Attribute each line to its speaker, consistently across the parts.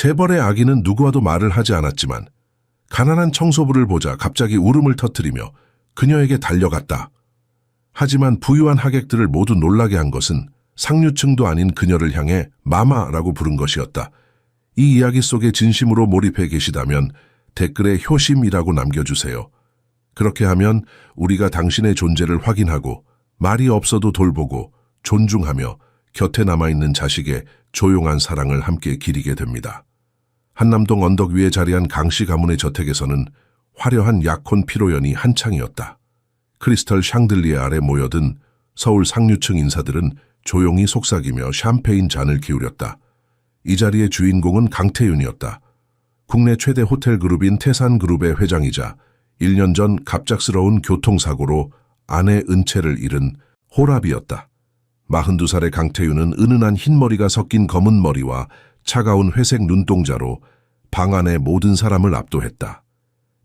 Speaker 1: 재벌의 아기는 누구와도 말을 하지 않았지만 가난한 청소부를 보자 갑자기 울음을 터뜨리며 그녀에게 달려갔다. 하지만 부유한 하객들을 모두 놀라게 한 것은 상류층도 아닌 그녀를 향해 마마라고 부른 것이었다. 이 이야기 속에 진심으로 몰입해 계시다면 댓글에 효심이라고 남겨주세요. 그렇게 하면 우리가 당신의 존재를 확인하고 말이 없어도 돌보고 존중하며 곁에 남아있는 자식의 조용한 사랑을 함께 기리게 됩니다. 한남동 언덕 위에 자리한 강씨 가문의 저택에서는 화려한 약혼 피로연이 한창이었다. 크리스털 샹들리에 아래 모여든 서울 상류층 인사들은 조용히 속삭이며 샴페인 잔을 기울였다. 이 자리의 주인공은 강태윤이었다. 국내 최대 호텔 그룹인 태산그룹의 회장이자 1년 전 갑작스러운 교통사고로 아내 은채를 잃은 호랍이었다. 42살의 강태윤은 은은한 흰머리가 섞인 검은 머리와 차가운 회색 눈동자로 방 안의 모든 사람을 압도했다.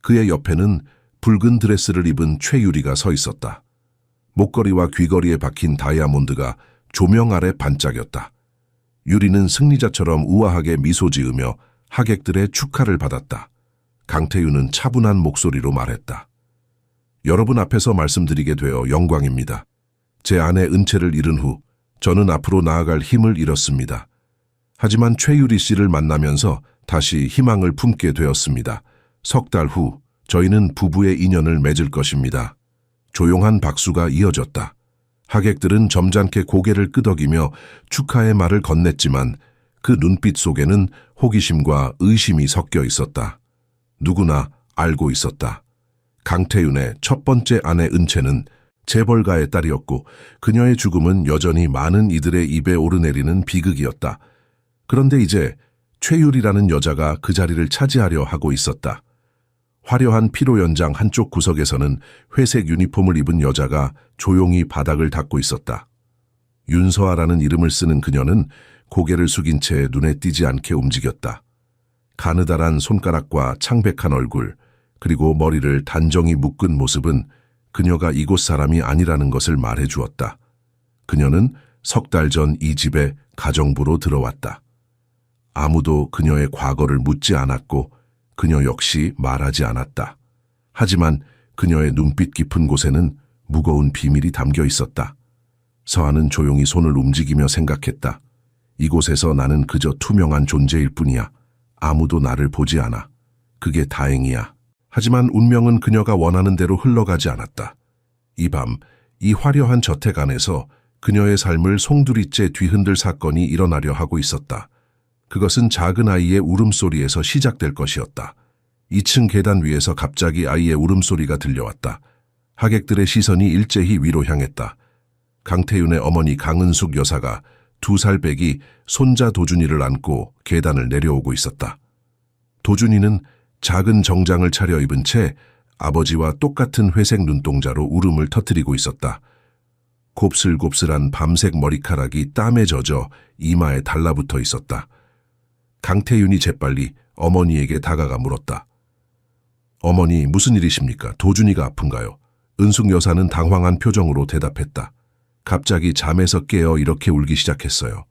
Speaker 1: 그의 옆에는 붉은 드레스를 입은 최유리가 서 있었다. 목걸이와 귀걸이에 박힌 다이아몬드가 조명 아래 반짝였다. 유리는 승리자처럼 우아하게 미소 지으며 하객들의 축하를 받았다. 강태윤은 차분한 목소리로 말했다. 여러분 앞에서 말씀드리게 되어 영광입니다. 제 아내 은채를 잃은 후 저는 앞으로 나아갈 힘을 잃었습니다. 하지만 최유리 씨를 만나면서 다시 희망을 품게 되었습니다. 석 달 후 저희는 부부의 인연을 맺을 것입니다. 조용한 박수가 이어졌다. 하객들은 점잖게 고개를 끄덕이며 축하의 말을 건넸지만 그 눈빛 속에는 호기심과 의심이 섞여 있었다. 누구나 알고 있었다. 강태윤의 첫 번째 아내 은채는 재벌가의 딸이었고 그녀의 죽음은 여전히 많은 이들의 입에 오르내리는 비극이었다. 그런데 이제 최유리라는 여자가 그 자리를 차지하려 하고 있었다. 화려한 피로 연장 한쪽 구석에서는 회색 유니폼을 입은 여자가 조용히 바닥을 닦고 있었다. 윤서아라는 이름을 쓰는 그녀는 고개를 숙인 채 눈에 띄지 않게 움직였다. 가느다란 손가락과 창백한 얼굴, 그리고 머리를 단정히 묶은 모습은 그녀가 이곳 사람이 아니라는 것을 말해 주었다. 그녀는 석 달 전 이 집에 가정부로 들어왔다. 아무도 그녀의 과거를 묻지 않았고 그녀 역시 말하지 않았다. 하지만 그녀의 눈빛 깊은 곳에는 무거운 비밀이 담겨 있었다. 서아는 조용히 손을 움직이며 생각했다. 이곳에서 나는 그저 투명한 존재일 뿐이야. 아무도 나를 보지 않아. 그게 다행이야. 하지만 운명은 그녀가 원하는 대로 흘러가지 않았다. 이 밤, 이 화려한 저택 안에서 그녀의 삶을 송두리째 뒤흔들 사건이 일어나려 하고 있었다. 그것은 작은 아이의 울음소리에서 시작될 것이었다. 2층 계단 위에서 갑자기 아이의 울음소리가 들려왔다. 하객들의 시선이 일제히 위로 향했다. 강태윤의 어머니 강은숙 여사가 2살 배기 손자 도준이를 안고 계단을 내려오고 있었다. 도준이는 작은 정장을 차려입은 채 아버지와 똑같은 회색 눈동자로 울음을 터뜨리고 있었다. 곱슬곱슬한 밤색 머리카락이 땀에 젖어 이마에 달라붙어 있었다. 강태윤이 재빨리 어머니에게 다가가 물었다. 어머니, 무슨 일이십니까? 도준이가 아픈가요? 은숙 여사는 당황한 표정으로 대답했다. 갑자기 잠에서 깨어 이렇게 울기 시작했어요.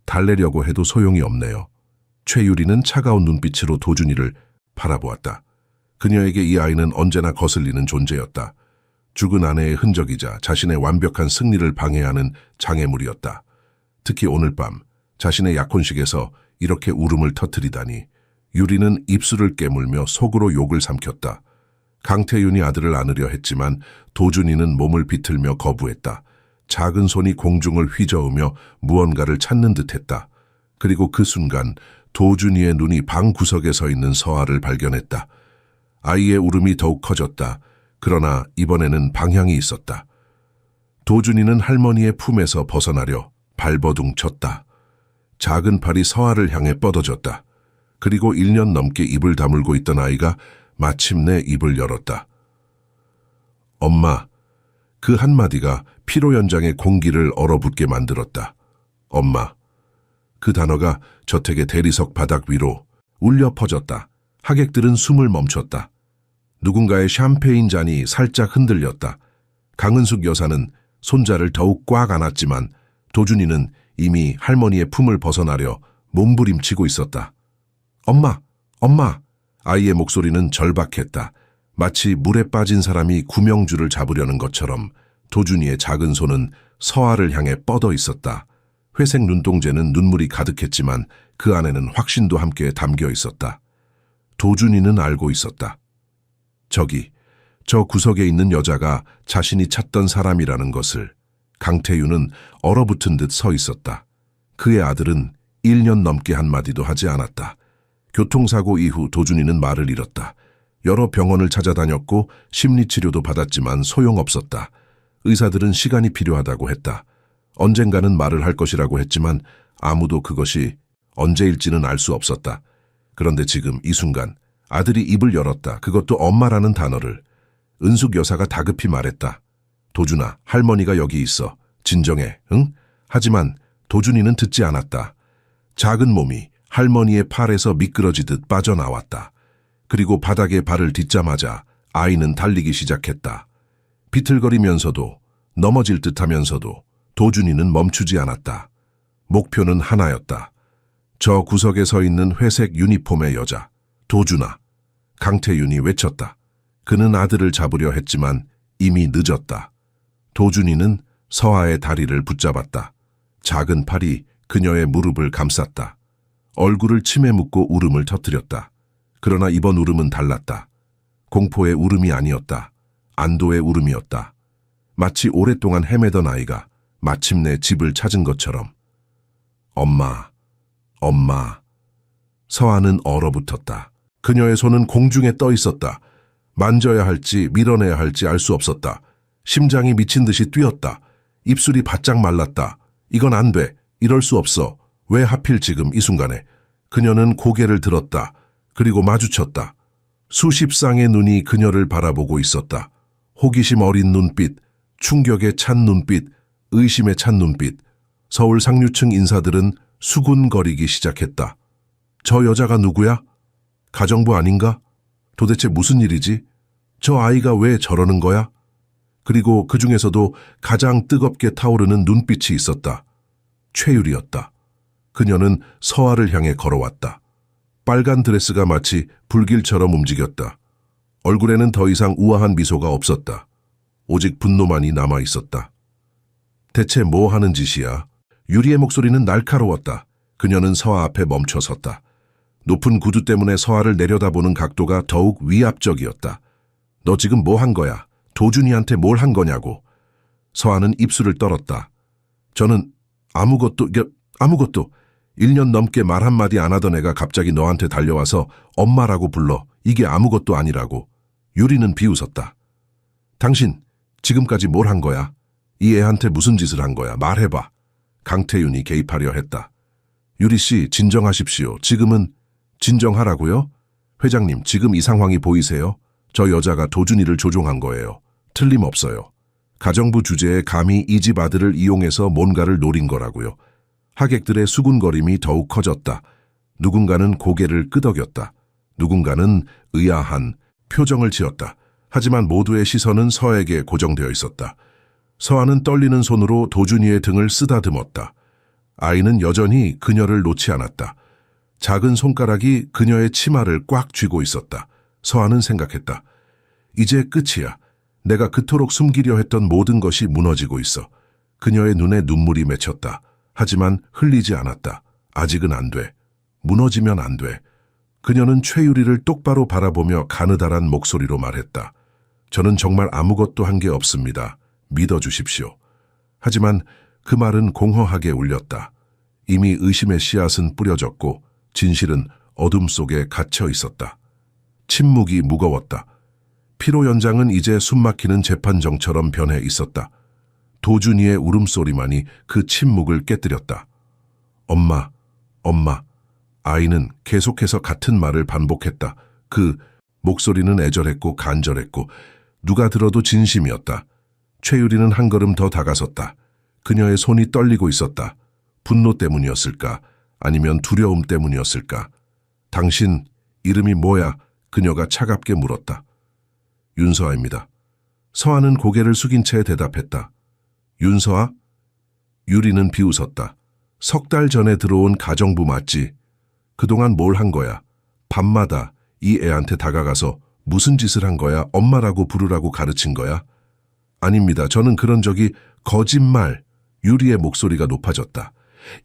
Speaker 1: 달래려고 해도 소용이 없네요. 최유리는 차가운 눈빛으로 도준이를 바라보았다. 그녀에게 이 아이는 언제나 거슬리는 존재였다. 죽은 아내의 흔적이자 자신의 완벽한 승리를 방해하는 장애물이었다. 특히 오늘 밤 자신의 약혼식에서 이렇게 울음을 터뜨리다니. 유리는 입술을 깨물며 속으로 욕을 삼켰다. 강태윤이 아들을 안으려 했지만 도준이는 몸을 비틀며 거부했다. 작은 손이 공중을 휘저으며 무언가를 찾는 듯했다. 그리고 그 순간 도준이의 눈이 방 구석에 서 있는 서아를 발견했다. 아이의 울음이 더욱 커졌다. 그러나 이번에는 방향이 있었다. 도준이는 할머니의 품에서 벗어나려 발버둥 쳤다. 작은 팔이 서아를 향해 뻗어졌다. 그리고 1년 넘게 입을 다물고 있던 아이가 마침내 입을 열었다. 엄마. 그 한마디가 피로 연장의 공기를 얼어붙게 만들었다. 엄마. 그 단어가 저택의 대리석 바닥 위로 울려 퍼졌다. 하객들은 숨을 멈췄다. 누군가의 샴페인 잔이 살짝 흔들렸다. 강은숙 여사는 손자를 더욱 꽉 안았지만 도준이는 이미 할머니의 품을 벗어나려 몸부림치고 있었다. 엄마, 엄마. 아이의 목소리는 절박했다. 마치 물에 빠진 사람이 구명줄을 잡으려는 것처럼 도준이의 작은 손은 서아를 향해 뻗어 있었다. 회색 눈동자는 눈물이 가득했지만 그 안에는 확신도 함께 담겨 있었다. 도준이는 알고 있었다. 저 구석에 있는 여자가 자신이 찾던 사람이라는 것을. 강태윤은 얼어붙은 듯 서 있었다. 그의 아들은 1년 넘게 한마디도 하지 않았다. 교통사고 이후 도준이는 말을 잃었다. 여러 병원을 찾아다녔고 심리치료도 받았지만 소용없었다. 의사들은 시간이 필요하다고 했다. 언젠가는 말을 할 것이라고 했지만 아무도 그것이 언제일지는 알 수 없었다. 그런데 지금 이 순간 아들이 입을 열었다. 그것도 엄마라는 단어를. 은숙 여사가 다급히 말했다. 도준아, 할머니가 여기 있어. 진정해, 응? 하지만 도준이는 듣지 않았다. 작은 몸이 할머니의 팔에서 미끄러지듯 빠져나왔다. 그리고 바닥에 발을 딛자마자 아이는 달리기 시작했다. 비틀거리면서도 넘어질 듯하면서도 도준이는 멈추지 않았다. 목표는 하나였다. 저 구석에 서 있는 회색 유니폼의 여자, 도준아. 강태윤이 외쳤다. 그는 아들을 잡으려 했지만 이미 늦었다. 도준이는 서아의 다리를 붙잡았다. 작은 팔이 그녀의 무릎을 감쌌다. 얼굴을 침에 묻고 울음을 터뜨렸다. 그러나 이번 울음은 달랐다. 공포의 울음이 아니었다. 안도의 울음이었다. 마치 오랫동안 헤매던 아이가 마침내 집을 찾은 것처럼. 엄마, 엄마. 서아는 얼어붙었다. 그녀의 손은 공중에 떠 있었다. 만져야 할지 밀어내야 할지 알 수 없었다. 심장이 미친 듯이 뛰었다. 입술이 바짝 말랐다. 이건 안 돼. 이럴 수 없어. 왜 하필 지금 이 순간에. 그녀는 고개를 들었다. 그리고 마주쳤다. 수십 쌍의 눈이 그녀를 바라보고 있었다. 호기심 어린 눈빛, 충격에 찬 눈빛, 의심에 찬 눈빛. 서울 상류층 인사들은 수군거리기 시작했다. 저 여자가 누구야? 가정부 아닌가? 도대체 무슨 일이지? 저 아이가 왜 저러는 거야? 그리고 그 중에서도 가장 뜨겁게 타오르는 눈빛이 있었다. 최유리였다. 그녀는 서아를 향해 걸어왔다. 빨간 드레스가 마치 불길처럼 움직였다. 얼굴에는 더 이상 우아한 미소가 없었다. 오직 분노만이 남아 있었다. 대체 뭐 하는 짓이야? 유리의 목소리는 날카로웠다. 그녀는 서아 앞에 멈춰 섰다. 높은 구두 때문에 서아를 내려다보는 각도가 더욱 위압적이었다. 너 지금 뭐 한 거야? 도준이한테 뭘 한 거냐고. 서아는 입술을 떨었다. 저는 아무것도 1년 넘게 말 한마디 안 하던 애가 갑자기 너한테 달려와서 엄마라고 불러. 이게 아무것도 아니라고. 유리는 비웃었다. 당신 지금까지 뭘 한 거야? 이 애한테 무슨 짓을 한 거야? 말해봐. 강태윤이 개입하려 했다. 유리 씨, 진정하십시오. 지금은 진정하라고요? 회장님, 지금 이 상황이 보이세요? 저 여자가 도준이를 조종한 거예요. 틀림없어요. 가정부 주제에 감히 이 집 아들을 이용해서 뭔가를 노린 거라고요. 하객들의 수군거림이 더욱 커졌다. 누군가는 고개를 끄덕였다. 누군가는 의아한 표정을 지었다. 하지만 모두의 시선은 서에게 고정되어 있었다. 서아는 떨리는 손으로 도준이의 등을 쓰다듬었다. 아이는 여전히 그녀를 놓지 않았다. 작은 손가락이 그녀의 치마를 꽉 쥐고 있었다. 서아는 생각했다. 이제 끝이야. 내가 그토록 숨기려 했던 모든 것이 무너지고 있어. 그녀의 눈에 눈물이 맺혔다. 하지만 흘리지 않았다. 아직은 안 돼. 무너지면 안 돼. 그녀는 최유리를 똑바로 바라보며 가느다란 목소리로 말했다. 저는 정말 아무것도 한 게 없습니다. 믿어주십시오. 하지만 그 말은 공허하게 울렸다. 이미 의심의 씨앗은 뿌려졌고 진실은 어둠 속에 갇혀 있었다. 침묵이 무거웠다. 피로 연장은 이제 숨막히는 재판정처럼 변해 있었다. 도준이의 울음소리만이 그 침묵을 깨뜨렸다. 엄마, 엄마. 아이는 계속해서 같은 말을 반복했다. 그 목소리는 애절했고 간절했고 누가 들어도 진심이었다. 최유리는 한 걸음 더 다가섰다. 그녀의 손이 떨리고 있었다. 분노 때문이었을까? 아니면 두려움 때문이었을까? 당신 이름이 뭐야? 그녀가 차갑게 물었다. 윤서아입니다. 서아는 고개를 숙인 채 대답했다. 윤서아? 유리는 비웃었다. 3달 전에 들어온 가정부 맞지? 그동안 뭘 한 거야? 밤마다 이 애한테 다가가서 무슨 짓을 한 거야? 엄마라고 부르라고 가르친 거야? 아닙니다. 저는 그런 적이 거짓말. 유리의 목소리가 높아졌다.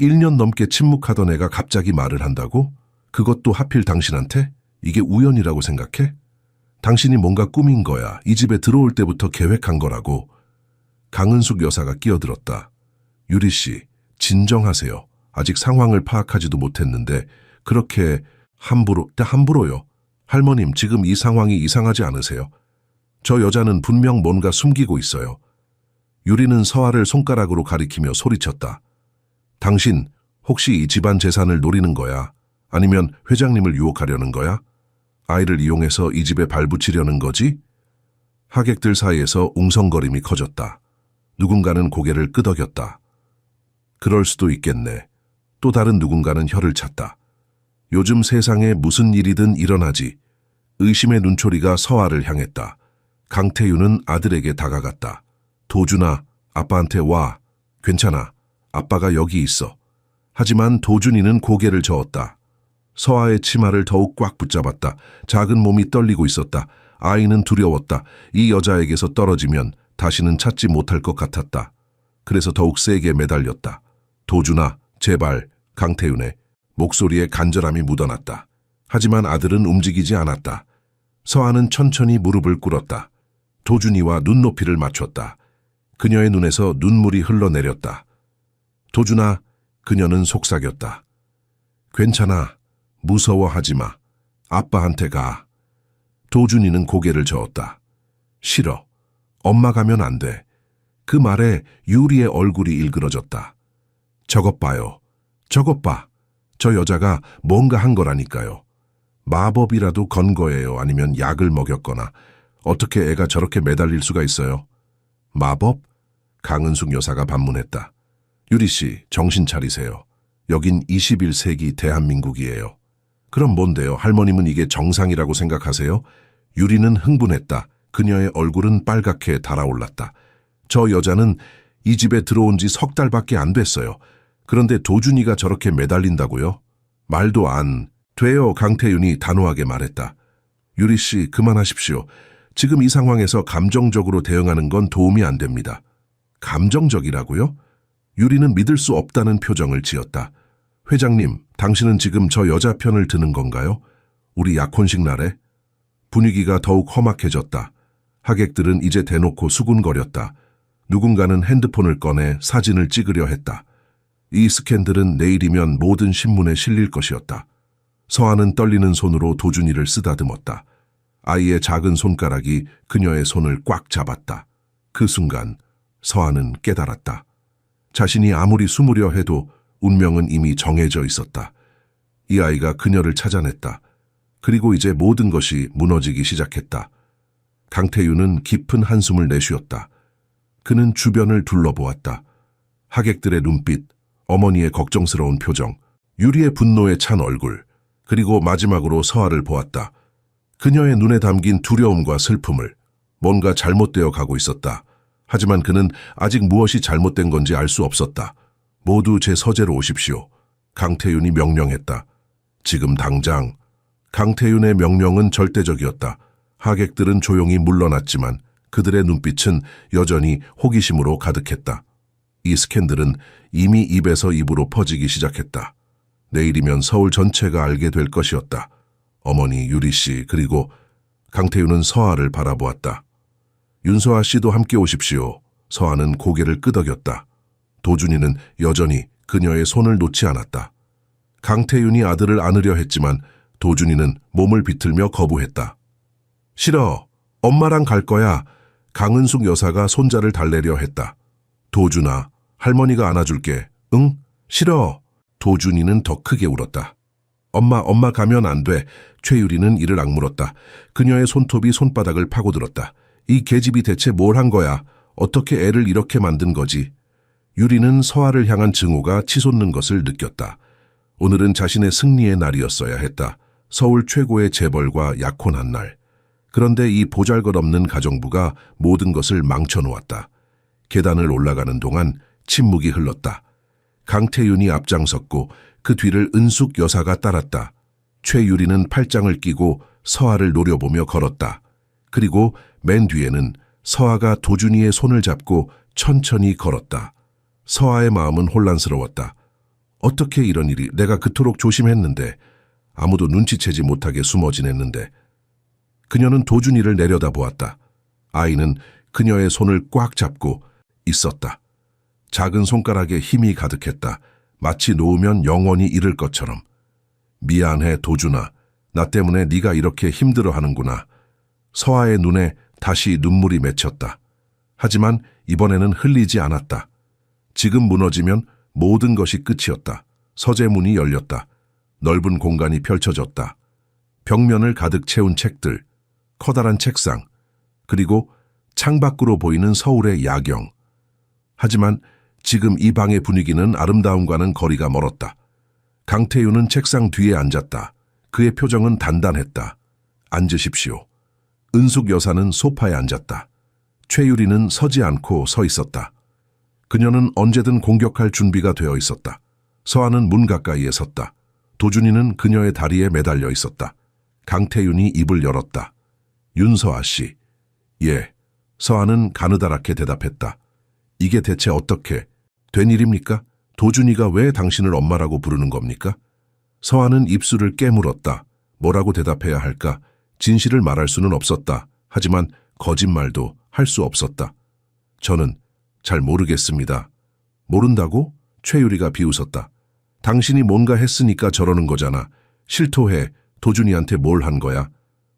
Speaker 1: 1년 넘게 침묵하던 애가 갑자기 말을 한다고? 그것도 하필 당신한테? 이게 우연이라고 생각해? 당신이 뭔가 꾸민 거야. 이 집에 들어올 때부터 계획한 거라고. 강은숙 여사가 끼어들었다. 유리 씨, 진정하세요. 아직 상황을 파악하지도 못했는데 그렇게 함부로요. 할머님, 지금 이 상황이 이상하지 않으세요? 저 여자는 분명 뭔가 숨기고 있어요. 유리는 서아를 손가락으로 가리키며 소리쳤다. 당신 혹시 이 집안 재산을 노리는 거야? 아니면 회장님을 유혹하려는 거야? 아이를 이용해서 이 집에 발붙이려는 거지? 하객들 사이에서 웅성거림이 커졌다. 누군가는 고개를 끄덕였다. 그럴 수도 있겠네. 또 다른 누군가는 혀를 찼다. 요즘 세상에 무슨 일이든 일어나지. 의심의 눈초리가 서아를 향했다. 강태윤은 아들에게 다가갔다. 도준아, 아빠한테 와. 괜찮아. 아빠가 여기 있어. 하지만 도준이는 고개를 저었다. 서아의 치마를 더욱 꽉 붙잡았다. 작은 몸이 떨리고 있었다. 아이는 두려웠다. 이 여자에게서 떨어지면 다시는 찾지 못할 것 같았다. 그래서 더욱 세게 매달렸다. 도준아, 제발. 강태윤의 목소리에 간절함이 묻어났다. 하지만 아들은 움직이지 않았다. 서아는 천천히 무릎을 꿇었다. 도준이와 눈높이를 맞췄다. 그녀의 눈에서 눈물이 흘러내렸다. 도준아, 그녀는 속삭였다. 괜찮아. 무서워하지 마. 아빠한테 가. 도준이는 고개를 저었다. 싫어. 엄마 가면 안 돼. 그 말에 유리의 얼굴이 일그러졌다. 저것 봐요. 저것 봐. 저 여자가 뭔가 한 거라니까요. 마법이라도 건 거예요. 아니면 약을 먹였거나. 어떻게 애가 저렇게 매달릴 수가 있어요? 마법? 강은숙 여사가 반문했다. 유리 씨, 정신 차리세요. 여긴 21세기 대한민국이에요. 그럼 뭔데요? 할머님은 이게 정상이라고 생각하세요? 유리는 흥분했다. 그녀의 얼굴은 빨갛게 달아올랐다. 저 여자는 이 집에 들어온 지 3달밖에 안 됐어요. 그런데 도준이가 저렇게 매달린다고요? 말도 안 돼요. 강태윤이 단호하게 말했다. 유리 씨, 그만하십시오. 지금 이 상황에서 감정적으로 대응하는 건 도움이 안 됩니다. 감정적이라고요? 유리는 믿을 수 없다는 표정을 지었다. 회장님, 당신은 지금 저 여자 편을 드는 건가요? 우리 약혼식 날에? 분위기가 더욱 험악해졌다. 하객들은 이제 대놓고 수군거렸다. 누군가는 핸드폰을 꺼내 사진을 찍으려 했다. 이 스캔들은 내일이면 모든 신문에 실릴 것이었다. 서아는 떨리는 손으로 도준이를 쓰다듬었다. 아이의 작은 손가락이 그녀의 손을 꽉 잡았다. 그 순간 서아는 깨달았다. 자신이 아무리 숨으려 해도 운명은 이미 정해져 있었다. 이 아이가 그녀를 찾아냈다. 그리고 이제 모든 것이 무너지기 시작했다. 강태윤은 깊은 한숨을 내쉬었다. 그는 주변을 둘러보았다. 하객들의 눈빛, 어머니의 걱정스러운 표정, 유리의 분노에 찬 얼굴, 그리고 마지막으로 서아를 보았다. 그녀의 눈에 담긴 두려움과 슬픔을. 뭔가 잘못되어 가고 있었다. 하지만 그는 아직 무엇이 잘못된 건지 알 수 없었다. 모두 제 서재로 오십시오. 강태윤이 명령했다. 지금 당장. 강태윤의 명령은 절대적이었다. 하객들은 조용히 물러났지만 그들의 눈빛은 여전히 호기심으로 가득했다. 이 스캔들은 이미 입에서 입으로 퍼지기 시작했다. 내일이면 서울 전체가 알게 될 것이었다. 어머니 유리 씨, 그리고 강태윤은 서아를 바라보았다. 윤서아 씨도 함께 오십시오. 서아는 고개를 끄덕였다. 도준이는 여전히 그녀의 손을 놓지 않았다. 강태윤이 아들을 안으려 했지만 도준이는 몸을 비틀며 거부했다. 싫어. 엄마랑 갈 거야. 강은숙 여사가 손자를 달래려 했다. 도준아, 할머니가 안아줄게. 응? 싫어. 도준이는 더 크게 울었다. 엄마 가면 안 돼. 최유리는 이를 악물었다. 그녀의 손톱이 손바닥을 파고들었다. 이 계집이 대체 뭘 한 거야? 어떻게 애를 이렇게 만든 거지? 유리는 서아를 향한 증오가 치솟는 것을 느꼈다. 오늘은 자신의 승리의 날이었어야 했다. 서울 최고의 재벌과 약혼한 날. 그런데 이 보잘것없는 가정부가 모든 것을 망쳐놓았다. 계단을 올라가는 동안 침묵이 흘렀다. 강태윤이 앞장섰고 그 뒤를 은숙 여사가 따랐다. 최유리는 팔짱을 끼고 서아를 노려보며 걸었다. 그리고 맨 뒤에는 서아가 도준이의 손을 잡고 천천히 걸었다. 서아의 마음은 혼란스러웠다. 어떻게 이런 일이, 내가 그토록 조심했는데, 아무도 눈치채지 못하게 숨어 지냈는데. 그녀는 도준이를 내려다보았다. 아이는 그녀의 손을 꽉 잡고 있었다. 작은 손가락에 힘이 가득했다. 마치 놓으면 영원히 잃을 것처럼. 미안해, 도준아. 나 때문에 네가 이렇게 힘들어하는구나. 서아의 눈에 다시 눈물이 맺혔다. 하지만 이번에는 흘리지 않았다. 지금 무너지면 모든 것이 끝이었다. 서재문이 열렸다. 넓은 공간이 펼쳐졌다. 벽면을 가득 채운 책들, 커다란 책상, 그리고 창밖으로 보이는 서울의 야경. 하지만 지금 이 방의 분위기는 아름다움과는 거리가 멀었다. 강태윤은 책상 뒤에 앉았다. 그의 표정은 단단했다. 앉으십시오. 은숙 여사는 소파에 앉았다. 최유리는 서지 않고 서 있었다. 그녀는 언제든 공격할 준비가 되어 있었다. 서아는 문 가까이에 섰다. 도준이는 그녀의 다리에 매달려 있었다. 강태윤이 입을 열었다. 윤서아 씨. 예. 서아는 가느다랗게 대답했다. 이게 대체 어떻게 된 일입니까? 도준이가 왜 당신을 엄마라고 부르는 겁니까? 서아는 입술을 깨물었다. 뭐라고 대답해야 할까? 진실을 말할 수는 없었다. 하지만 거짓말도 할 수 없었다. 저는 잘 모르겠습니다. 모른다고? 최유리가 비웃었다. 당신이 뭔가 했으니까 저러는 거잖아. 실토해. 도준이한테 뭘 한 거야?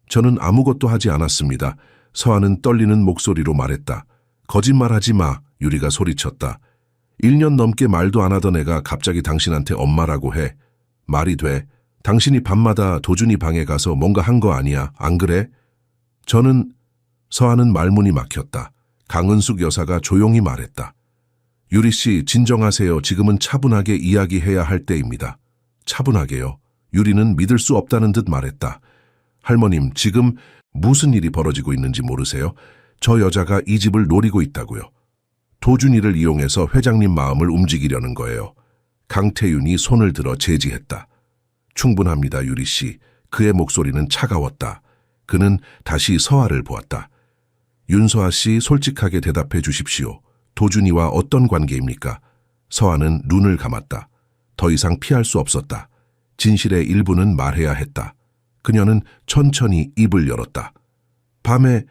Speaker 1: 저는 아무것도 하지 않았습니다. 서아는 떨리는 목소리로 말했다. 거짓말하지 마. 유리가 소리쳤다. 1년 넘게 말도 안 하던 애가 갑자기 당신한테 엄마라고 해. 말이 돼. 당신이 밤마다 도준이 방에 가서 뭔가 한 거 아니야. 안 그래? 저는... 서아는 말문이 막혔다. 강은숙 여사가 조용히 말했다. 유리 씨, 진정하세요. 지금은 차분하게 이야기해야 할 때입니다. 차분하게요. 유리는 믿을 수 없다는 듯 말했다. 할머님, 지금 무슨 일이 벌어지고 있는지 모르세요? 저 여자가 이 집을 노리고 있다고요. 도준이를 이용해서 회장님 마음을 움직이려는 거예요. 강태윤이 손을 들어 제지했다. 충분합니다, 유리 씨. 그의 목소리는 차가웠다. 그는 다시 서아를 보았다. 윤서아 씨, 솔직하게 대답해 주십시오. 도준이와 어떤 관계입니까? 서아는 눈을 감았다. 더 이상 피할 수 없었다. 진실의 일부는 말해야 했다. 그녀는 천천히 입을 열었다. 밤에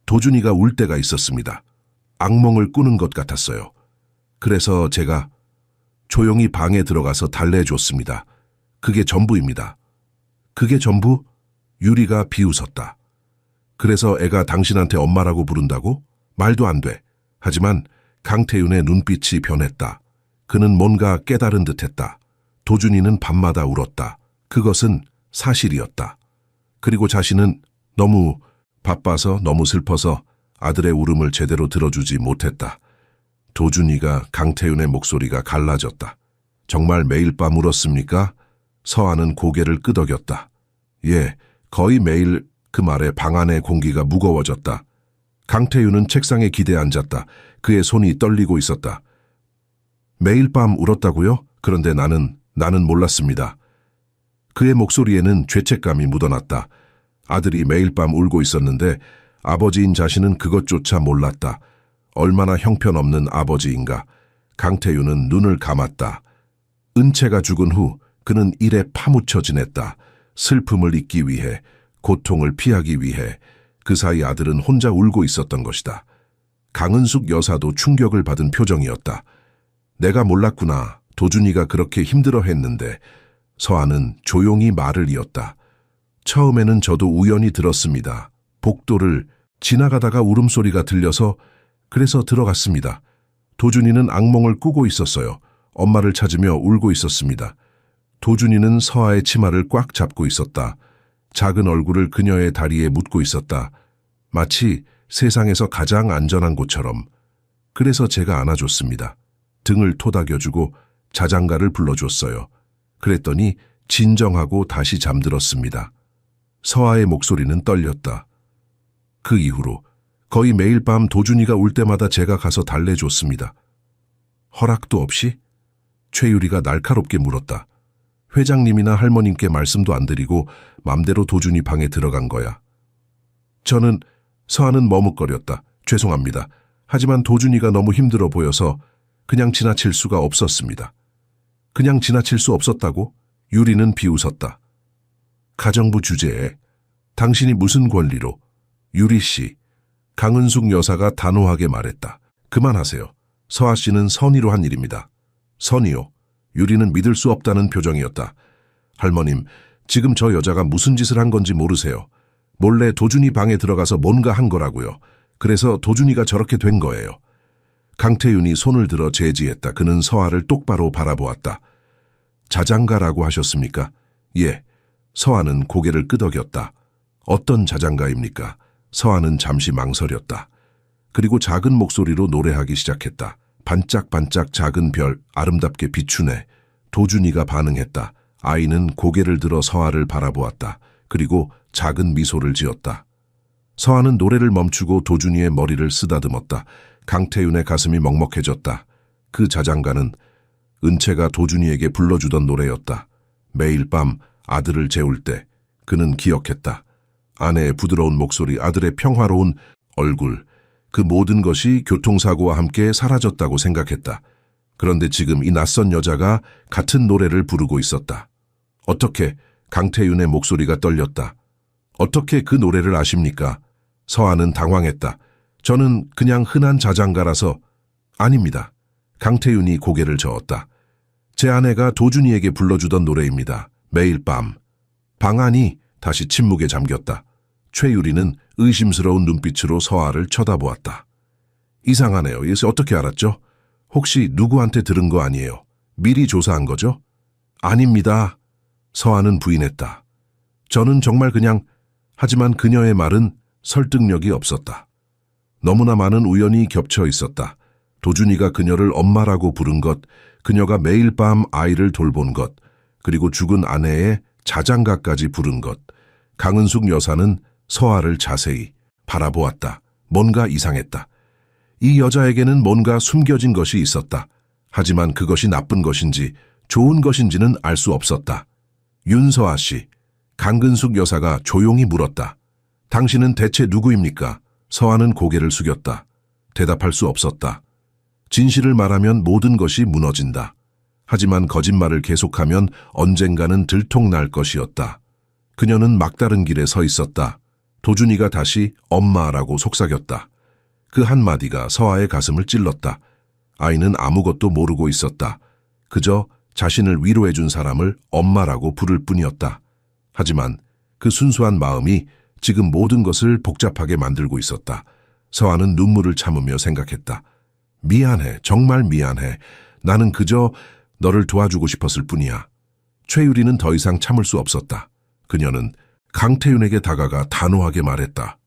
Speaker 1: 도준이가 울 때가 있었습니다. 악몽을 꾸는 것 같았어요. 그래서 제가 조용히 방에 들어가서 달래줬습니다. 그게 전부입니다. 그게 전부? 유리가 비웃었다. 그래서 애가 당신한테 엄마라고 부른다고? 말도 안 돼. 하지만 강태윤의 눈빛이 변했다. 그는 뭔가 깨달은 듯했다. 도준이는 밤마다 울었다. 그것은 사실이었다. 그리고 자신은 너무 바빠서, 너무 슬퍼서 아들의 울음을 제대로 들어주지 못했다. 도준이가, 강태윤의 목소리가 갈라졌다. 정말 매일 밤 울었습니까? 서아는 고개를 끄덕였다. 예, 거의 매일. 그 말에 방 안의 공기가 무거워졌다. 강태윤은 책상에 기대 앉았다. 그의 손이 떨리고 있었다. 매일 밤 울었다고요? 그런데 나는 몰랐습니다. 그의 목소리에는 죄책감이 묻어났다. 아들이 매일 밤 울고 있었는데 아버지인 자신은 그것조차 몰랐다. 얼마나 형편없는 아버지인가. 강태윤은 눈을 감았다. 은채가 죽은 후 그는 일에 파묻혀 지냈다. 슬픔을 잊기 위해, 고통을 피하기 위해. 그 사이 아들은 혼자 울고 있었던 것이다. 강은숙 여사도 충격을 받은 표정이었다. 내가 몰랐구나. 도준이가 그렇게 힘들어했는데. 서아는 조용히 말을 이었다. 처음에는 저도 우연히 들었습니다. 복도를 지나가다가 울음소리가 들려서 그래서 들어갔습니다. 도준이는 악몽을 꾸고 있었어요. 엄마를 찾으며 울고 있었습니다. 도준이는 서아의 치마를 꽉 잡고 있었다. 작은 얼굴을 그녀의 다리에 묻고 있었다. 마치 세상에서 가장 안전한 곳처럼. 그래서 제가 안아줬습니다. 등을 토닥여주고 자장가를 불러줬어요. 그랬더니 진정하고 다시 잠들었습니다. 서아의 목소리는 떨렸다. 그 이후로 거의 매일 밤 도준이가 울 때마다 제가 가서 달래줬습니다. 허락도 없이? 최유리가 날카롭게 물었다. 회장님이나 할머님께 말씀도 안 드리고 맘대로 도준이 방에 들어간 거야. 서아는 머뭇거렸다. 죄송합니다. 하지만 도준이가 너무 힘들어 보여서 그냥 지나칠 수가 없었습니다. 그냥 지나칠 수 없었다고? 유리는 비웃었다. 가정부 주제에 당신이 무슨 권리로? 유리 씨, 강은숙 여사가 단호하게 말했다. 그만하세요. 서아 씨는 선의로 한 일입니다. 선의요? 유리는 믿을 수 없다는 표정이었다. 할머님, 지금 저 여자가 무슨 짓을 한 건지 모르세요. 몰래 도준이 방에 들어가서 뭔가 한 거라고요. 그래서 도준이가 저렇게 된 거예요. 강태윤이 손을 들어 제지했다. 그는 서아를 똑바로 바라보았다. 자장가라고 하셨습니까? 예. 서아는 고개를 끄덕였다. 어떤 자장가입니까? 서아는 잠시 망설였다. 그리고 작은 목소리로 노래하기 시작했다. 반짝반짝 작은 별 아름답게 비추네. 도준이가 반응했다. 아이는 고개를 들어 서아를 바라보았다. 그리고 작은 미소를 지었다. 서아는 노래를 멈추고 도준이의 머리를 쓰다듬었다. 강태윤의 가슴이 먹먹해졌다. 그 자장가는 은채가 도준이에게 불러주던 노래였다. 매일 밤 아들을 재울 때 그는 기억했다. 아내의 부드러운 목소리, 아들의 평화로운 얼굴, 그 모든 것이 교통사고와 함께 사라졌다고 생각했다. 그런데 지금 이 낯선 여자가 같은 노래를 부르고 있었다. 어떻게? 강태윤의 목소리가 떨렸다. 어떻게 그 노래를 아십니까? 서아는 당황했다. 저는 그냥 흔한 자장가라서. 아닙니다. 강태윤이 고개를 저었다. 제 아내가 도준이에게 불러주던 노래입니다. 매일 밤. 방 안이 다시 침묵에 잠겼다. 최유리는 의심스러운 눈빛으로 서아를 쳐다보았다. 이상하네요. 이것을 어떻게 알았죠? 혹시 누구한테 들은 거 아니에요? 미리 조사한 거죠? 아닙니다. 서아는 부인했다. 저는 정말 그냥, 하지만 그녀의 말은 설득력이 없었다. 너무나 많은 우연이 겹쳐 있었다. 도준이가 그녀를 엄마라고 부른 것, 그녀가 매일 밤 아이를 돌본 것, 그리고 죽은 아내의 자장가까지 부른 것. 강은숙 여사는 서아를 자세히 바라보았다. 뭔가 이상했다. 이 여자에게는 뭔가 숨겨진 것이 있었다. 하지만 그것이 나쁜 것인지 좋은 것인지는 알 수 없었다. 윤서아 씨, 강근숙 여사가 조용히 물었다. 당신은 대체 누구입니까? 서아는 고개를 숙였다. 대답할 수 없었다. 진실을 말하면 모든 것이 무너진다. 하지만 거짓말을 계속하면 언젠가는 들통날 것이었다. 그녀는 막다른 길에 서 있었다. 도준이가 다시 엄마라고 속삭였다. 그 한마디가 서아의 가슴을 찔렀다. 아이는 아무것도 모르고 있었다. 그저 자신을 위로해준 사람을 엄마라고 부를 뿐이었다. 하지만 그 순수한 마음이 지금 모든 것을 복잡하게 만들고 있었다. 서아는 눈물을 참으며 생각했다. 미안해, 정말 미안해. 나는 그저 너를 도와주고 싶었을 뿐이야. 최유리는 더 이상 참을 수 없었다. 그녀는 강태윤에게 다가가 단호하게 말했다.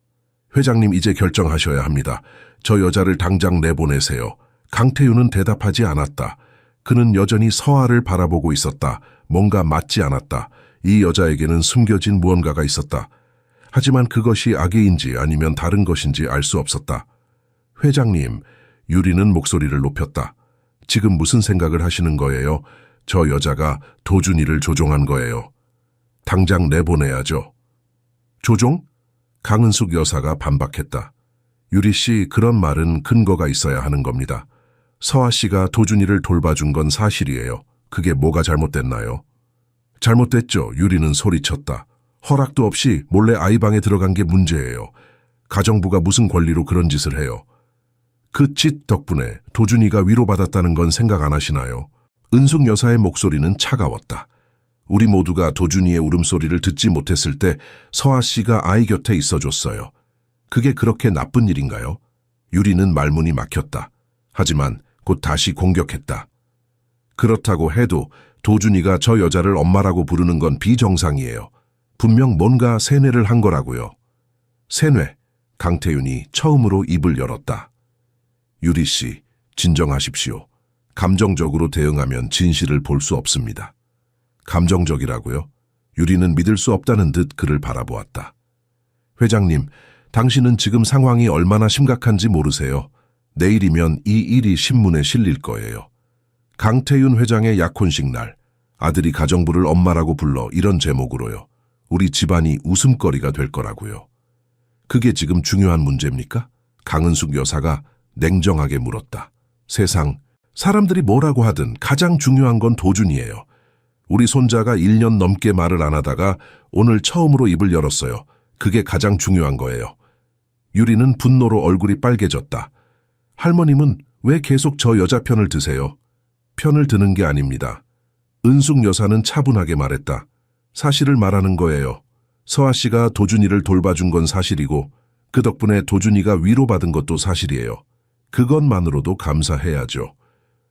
Speaker 1: 회장님, 이제 결정하셔야 합니다. 저 여자를 당장 내보내세요. 강태윤은 대답하지 않았다. 그는 여전히 서아를 바라보고 있었다. 뭔가 맞지 않았다. 이 여자에게는 숨겨진 무언가가 있었다. 하지만 그것이 악의인지 아니면 다른 것인지 알 수 없었다. 회장님, 유리는 목소리를 높였다. 지금 무슨 생각을 하시는 거예요? 저 여자가 도준이를 조종한 거예요. 당장 내보내야죠. 조종? 강은숙 여사가 반박했다. 유리 씨, 그런 말은 근거가 있어야 하는 겁니다. 서아 씨가 도준이를 돌봐준 건 사실이에요. 그게 뭐가 잘못됐나요? 잘못됐죠. 유리는 소리쳤다. 허락도 없이 몰래 아이 방에 들어간 게 문제예요. 가정부가 무슨 권리로 그런 짓을 해요. 그 짓 덕분에 도준이가 위로받았다는 건 생각 안 하시나요? 은숙 여사의 목소리는 차가웠다. 우리 모두가 도준이의 울음소리를 듣지 못했을 때 서아 씨가 아이 곁에 있어줬어요. 그게 그렇게 나쁜 일인가요? 유리는 말문이 막혔다. 하지만 곧 다시 공격했다. 그렇다고 해도 도준이가 저 여자를 엄마라고 부르는 건 비정상이에요. 분명 뭔가 세뇌를 한 거라고요. 세뇌. 강태윤이 처음으로 입을 열었다. 유리 씨, 진정하십시오. 감정적으로 대응하면 진실을 볼 수 없습니다. 감정적이라고요? 유리는 믿을 수 없다는 듯 그를 바라보았다. 회장님, 당신은 지금 상황이 얼마나 심각한지 모르세요. 내일이면 이 일이 신문에 실릴 거예요. 강태윤 회장의 약혼식 날, 아들이 가정부를 엄마라고 불러 이런 제목으로요. 우리 집안이 웃음거리가 될 거라고요. 그게 지금 중요한 문제입니까? 강은숙 여사가 냉정하게 물었다. 세상, 사람들이 뭐라고 하든 가장 중요한 건 도준이에요. 우리 손자가 1년 넘게 말을 안 하다가 오늘 처음으로 입을 열었어요. 그게 가장 중요한 거예요. 유리는 분노로 얼굴이 빨개졌다. 할머님은 왜 계속 저 여자 편을 드세요? 편을 드는 게 아닙니다. 은숙 여사는 차분하게 말했다. 사실을 말하는 거예요. 서아 씨가 도준이를 돌봐준 건 사실이고 그 덕분에 도준이가 위로받은 것도 사실이에요. 그것만으로도 감사해야죠.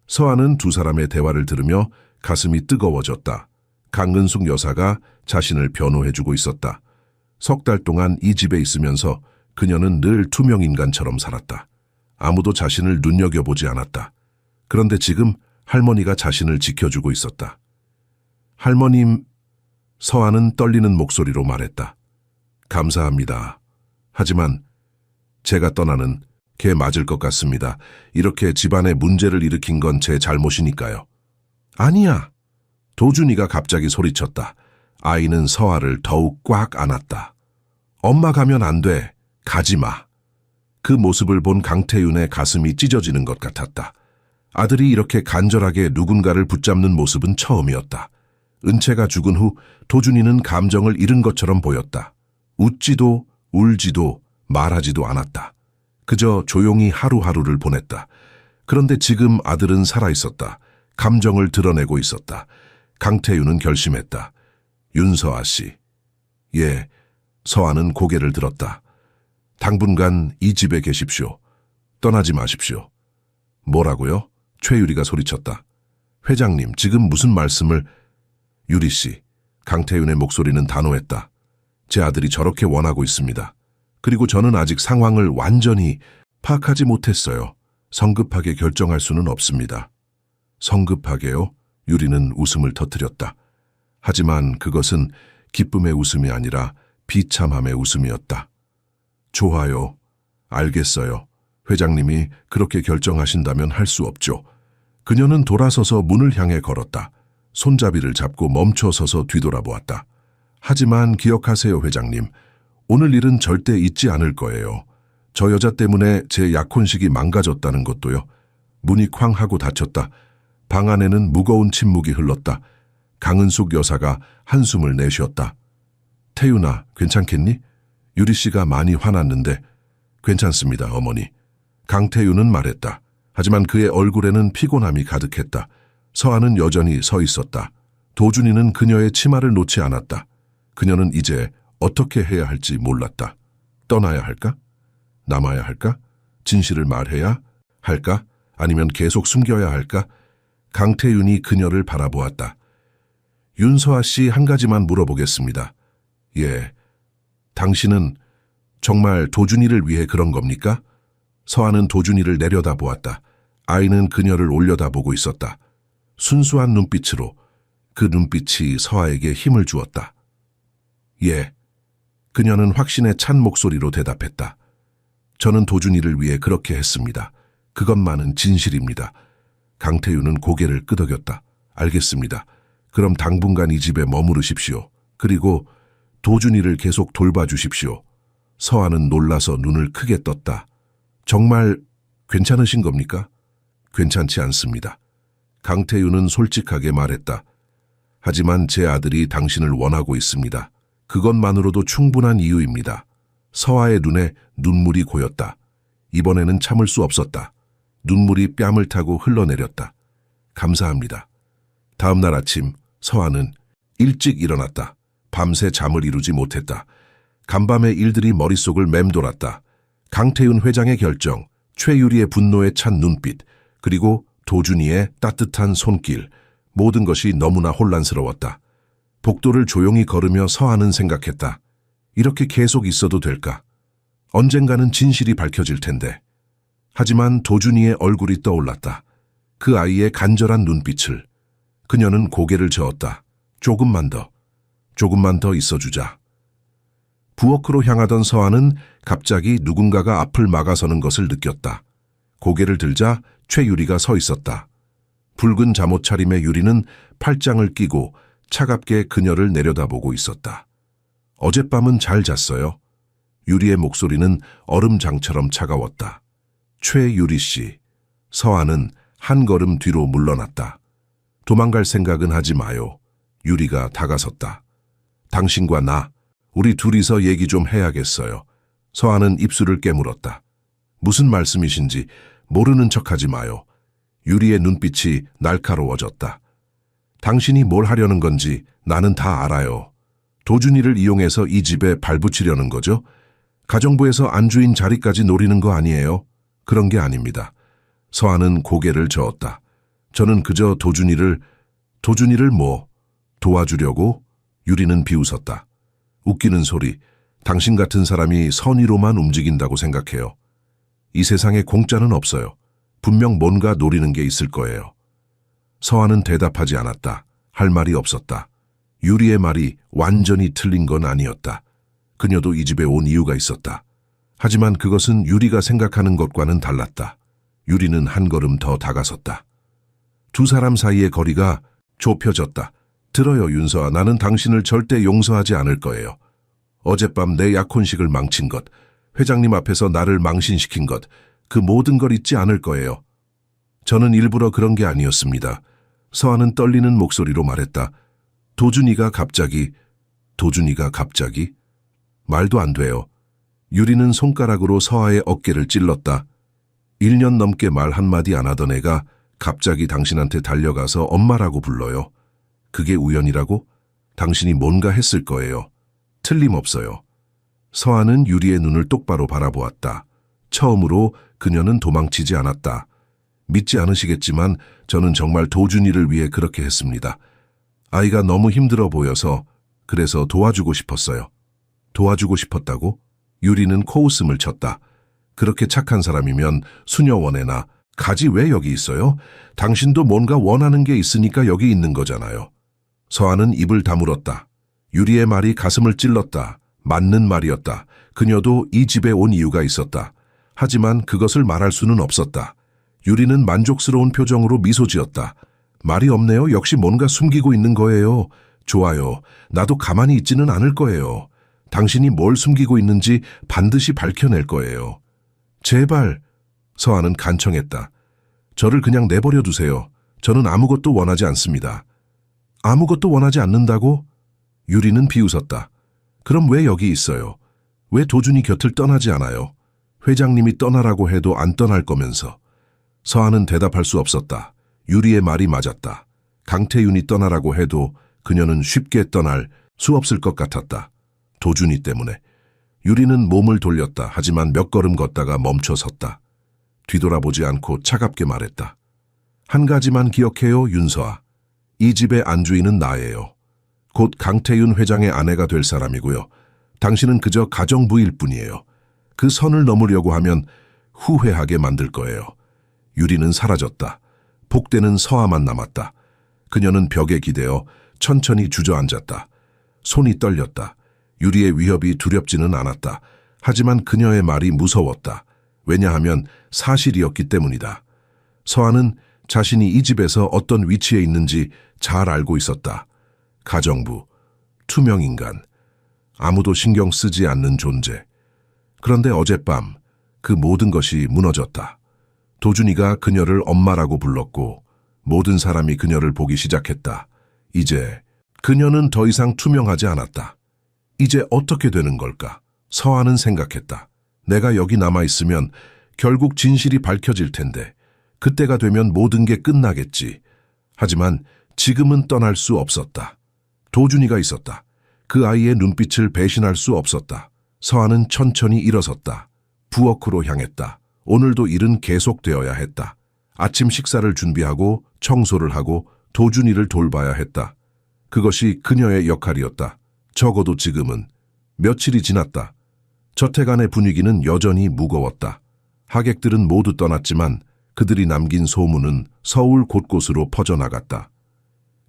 Speaker 1: 서아는 두 사람의 대화를 들으며 가슴이 뜨거워졌다. 강은숙 여사가 자신을 변호해주고 있었다. 석 달 동안 이 집에 있으면서 그녀는 늘 투명인간처럼 살았다. 아무도 자신을 눈여겨보지 않았다. 그런데 지금 할머니가 자신을 지켜주고 있었다. 할머님, 서아는 떨리는 목소리로 말했다. 감사합니다. 하지만 제가 떠나는 게 맞을 것 같습니다. 이렇게 집안에 문제를 일으킨 건 제 잘못이니까요. 아니야. 도준이가 갑자기 소리쳤다. 아이는 서아를 더욱 꽉 안았다. 엄마 가면 안 돼. 가지 마. 그 모습을 본 강태윤의 가슴이 찢어지는 것 같았다. 아들이 이렇게 간절하게 누군가를 붙잡는 모습은 처음이었다. 은채가 죽은 후 도준이는 감정을 잃은 것처럼 보였다. 웃지도 울지도 말하지도 않았다. 그저 조용히 하루하루를 보냈다. 그런데 지금 아들은 살아있었다. 감정을 드러내고 있었다. 강태윤은 결심했다. 윤서아 씨. 예, 서아는 고개를 들었다. 당분간 이 집에 계십시오. 떠나지 마십시오. 뭐라고요? 최유리가 소리쳤다. 회장님, 지금 무슨 말씀을... 유리 씨, 강태윤의 목소리는 단호했다. 제 아들이 저렇게 원하고 있습니다. 그리고 저는 아직 상황을 완전히 파악하지 못했어요. 성급하게 결정할 수는 없습니다. 성급하게요? 유리는 웃음을 터뜨렸다. 하지만 그것은 기쁨의 웃음이 아니라 비참함의 웃음이었다. 좋아요. 알겠어요. 회장님이 그렇게 결정하신다면 할 수 없죠. 그녀는 돌아서서 문을 향해 걸었다. 손잡이를 잡고 멈춰서서 뒤돌아보았다. 하지만 기억하세요, 회장님. 오늘 일은 절대 잊지 않을 거예요. 저 여자 때문에 제 약혼식이 망가졌다는 것도요. 문이 쾅 하고 닫혔다. 방 안에는 무거운 침묵이 흘렀다. 강은숙 여사가 한숨을 내쉬었다. 태윤아, 괜찮겠니? 유리 씨가 많이 화났는데. 괜찮습니다, 어머니. 강태윤은 말했다. 하지만 그의 얼굴에는 피곤함이 가득했다. 서아는 여전히 서 있었다. 도준이는 그녀의 치마를 놓지 않았다. 그녀는 이제 어떻게 해야 할지 몰랐다. 떠나야 할까? 남아야 할까? 진실을 말해야 할까? 아니면 계속 숨겨야 할까? 강태윤이 그녀를 바라보았다. 윤서아 씨, 한 가지만 물어보겠습니다. 예. 당신은 정말 도준이를 위해 그런 겁니까? 서아는 도준이를 내려다보았다. 아이는 그녀를 올려다보고 있었다. 순수한 눈빛으로 그 눈빛이 서아에게 힘을 주었다. 예. 그녀는 확신에 찬 목소리로 대답했다. 저는 도준이를 위해 그렇게 했습니다. 그것만은 진실입니다. 강태윤은 고개를 끄덕였다. 알겠습니다. 그럼 당분간 이 집에 머무르십시오. 그리고 도준이를 계속 돌봐주십시오. 서아는 놀라서 눈을 크게 떴다. 정말 괜찮으신 겁니까? 괜찮지 않습니다. 강태윤은 솔직하게 말했다. 하지만 제 아들이 당신을 원하고 있습니다. 그것만으로도 충분한 이유입니다. 서아의 눈에 눈물이 고였다. 이번에는 참을 수 없었다. 눈물이 뺨을 타고 흘러내렸다. 감사합니다. 다음 날 아침 서아는 일찍 일어났다. 밤새 잠을 이루지 못했다. 간밤의 일들이 머릿속을 맴돌았다. 강태윤 회장의 결정, 최유리의 분노에 찬 눈빛, 그리고 도준이의 따뜻한 손길, 모든 것이 너무나 혼란스러웠다. 복도를 조용히 걸으며 서아는 생각했다. 이렇게 계속 있어도 될까? 언젠가는 진실이 밝혀질 텐데. 하지만 도준이의 얼굴이 떠올랐다. 그 아이의 간절한 눈빛을. 그녀는 고개를 저었다. 조금만 더 있어주자. 부엌으로 향하던 서아는 갑자기 누군가가 앞을 막아서는 것을 느꼈다. 고개를 들자 최유리가 서 있었다. 붉은 잠옷 차림의 유리는 팔짱을 끼고 차갑게 그녀를 내려다보고 있었다. 어젯밤은 잘 잤어요? 유리의 목소리는 얼음장처럼 차가웠다. 최유리 씨. 서아는 한 걸음 뒤로 물러났다. 도망갈 생각은 하지 마요. 유리가 다가섰다. 당신과 나, 우리 둘이서 얘기 좀 해야겠어요. 서아는 입술을 깨물었다. 무슨 말씀이신지 모르는 척하지 마요. 유리의 눈빛이 날카로워졌다. 당신이 뭘 하려는 건지 나는 다 알아요. 도준이를 이용해서 이 집에 발붙이려는 거죠? 가정부에서 안주인 자리까지 노리는 거 아니에요? 그런 게 아닙니다. 서아는 고개를 저었다. 저는 그저 도준이를 뭐 도와주려고? 유리는 비웃었다. 웃기는 소리. 당신 같은 사람이 선의로만 움직인다고 생각해요. 이 세상에 공짜는 없어요. 분명 뭔가 노리는 게 있을 거예요. 서아는 대답하지 않았다. 할 말이 없었다. 유리의 말이 완전히 틀린 건 아니었다. 그녀도 이 집에 온 이유가 있었다. 하지만 그것은 유리가 생각하는 것과는 달랐다. 유리는 한 걸음 더 다가섰다. 두 사람 사이의 거리가 좁혀졌다. 들어요, 윤서아. 나는 당신을 절대 용서하지 않을 거예요. 어젯밤 내 약혼식을 망친 것, 회장님 앞에서 나를 망신시킨 것, 그 모든 걸 잊지 않을 거예요. 저는 일부러 그런 게 아니었습니다. 서아는 떨리는 목소리로 말했다. 도준이가 갑자기? 말도 안 돼요. 유리는 손가락으로 서아의 어깨를 찔렀다. 1년 넘게 말 한마디 안 하던 애가 갑자기 당신한테 달려가서 엄마라고 불러요. 그게 우연이라고? 당신이 뭔가 했을 거예요. 틀림없어요. 서아는 유리의 눈을 똑바로 바라보았다. 처음으로 그녀는 도망치지 않았다. 믿지 않으시겠지만 저는 정말 도준이를 위해 그렇게 했습니다. 아이가 너무 힘들어 보여서 그래서 도와주고 싶었어요. 도와주고 싶었다고? 유리는 코웃음을 쳤다. 그렇게 착한 사람이면 수녀원에나 가지 왜 여기 있어요? 당신도 뭔가 원하는 게 있으니까 여기 있는 거잖아요. 서아는 입을 다물었다. 유리의 말이 가슴을 찔렀다. 맞는 말이었다. 그녀도 이 집에 온 이유가 있었다. 하지만 그것을 말할 수는 없었다. 유리는 만족스러운 표정으로 미소 지었다. 말이 없네요. 역시 뭔가 숨기고 있는 거예요. 좋아요. 나도 가만히 있지는 않을 거예요. 당신이 뭘 숨기고 있는지 반드시 밝혀낼 거예요. 제발. 서아는 간청했다. 저를 그냥 내버려 두세요. 저는 아무것도 원하지 않습니다. 아무것도 원하지 않는다고? 유리는 비웃었다. 그럼 왜 여기 있어요? 왜 도준이 곁을 떠나지 않아요? 회장님이 떠나라고 해도 안 떠날 거면서. 서아는 대답할 수 없었다. 유리의 말이 맞았다. 강태윤이 떠나라고 해도 그녀는 쉽게 떠날 수 없을 것 같았다. 도준이 때문에. 유리는 몸을 돌렸다. 하지만 몇 걸음 걷다가 멈춰 섰다. 뒤돌아보지 않고 차갑게 말했다. 한 가지만 기억해요, 윤서아. 이 집의 안주인은 나예요. 곧 강태윤 회장의 아내가 될 사람이고요. 당신은 그저 가정부일 뿐이에요. 그 선을 넘으려고 하면 후회하게 만들 거예요. 유리는 사라졌다. 복대는 서아만 남았다. 그녀는 벽에 기대어 천천히 주저앉았다. 손이 떨렸다. 유리의 위협이 두렵지는 않았다. 하지만 그녀의 말이 무서웠다. 왜냐하면 사실이었기 때문이다. 서아는 자신이 이 집에서 어떤 위치에 있는지 잘 알고 있었다. 가정부, 투명인간, 아무도 신경 쓰지 않는 존재. 그런데 어젯밤 그 모든 것이 무너졌다. 도준이가 그녀를 엄마라고 불렀고 모든 사람이 그녀를 보기 시작했다. 이제 그녀는 더 이상 투명하지 않았다. 이제 어떻게 되는 걸까? 서아는 생각했다. 내가 여기 남아있으면 결국 진실이 밝혀질 텐데 그때가 되면 모든 게 끝나겠지. 하지만 지금은 떠날 수 없었다. 도준이가 있었다. 그 아이의 눈빛을 배신할 수 없었다. 서아는 천천히 일어섰다. 부엌으로 향했다. 오늘도 일은 계속되어야 했다. 아침 식사를 준비하고 청소를 하고 도준이를 돌봐야 했다. 그것이 그녀의 역할이었다. 적어도 지금은. 며칠이 지났다. 저택 안의 분위기는 여전히 무거웠다. 하객들은 모두 떠났지만 그들이 남긴 소문은 서울 곳곳으로 퍼져나갔다.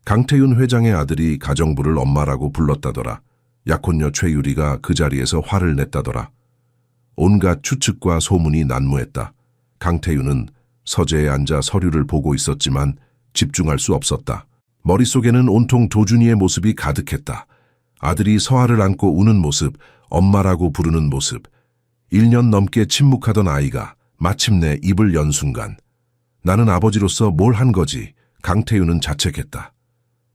Speaker 1: 강태윤 회장의 아들이 가정부를 엄마라고 불렀다더라. 약혼녀 최유리가 그 자리에서 화를 냈다더라. 온갖 추측과 소문이 난무했다. 강태윤은 서재에 앉아 서류를 보고 있었지만 집중할 수 없었다. 머릿속에는 온통 도준이의 모습이 가득했다. 아들이 서아를 안고 우는 모습, 엄마라고 부르는 모습. 1년 넘게 침묵하던 아이가 마침내 입을 연 순간 나는 아버지로서 뭘 한 거지? 강태윤은 자책했다.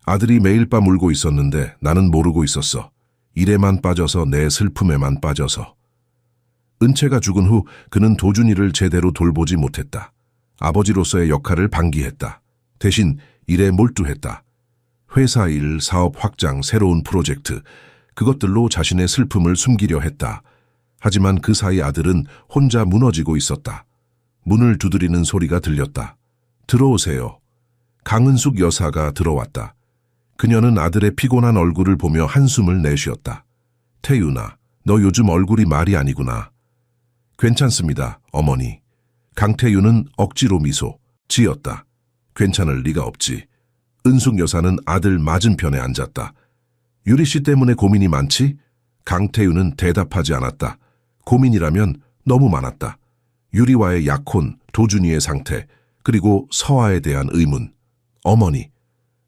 Speaker 1: 아들이 매일 밤 울고 있었는데 나는 모르고 있었어. 일에만 빠져서 내 슬픔에만 빠져서. 은채가 죽은 후 그는 도준이를 제대로 돌보지 못했다. 아버지로서의 역할을 방기했다. 대신 일에 몰두했다. 회사 일, 사업 확장, 새로운 프로젝트, 그것들로 자신의 슬픔을 숨기려 했다. 하지만 그 사이 아들은 혼자 무너지고 있었다. 문을 두드리는 소리가 들렸다. 들어오세요. 강은숙 여사가 들어왔다. 그녀는 아들의 피곤한 얼굴을 보며 한숨을 내쉬었다. 태윤아, 너 요즘 얼굴이 말이 아니구나. 괜찮습니다, 어머니. 강태윤은 억지로 미소 지었다. 괜찮을 리가 없지. 은숙 여사는 아들 맞은편에 앉았다. 유리 씨 때문에 고민이 많지? 강태윤은 대답하지 않았다. 고민이라면 너무 많았다. 유리와의 약혼, 도준이의 상태, 그리고 서아에 대한 의문. 어머니,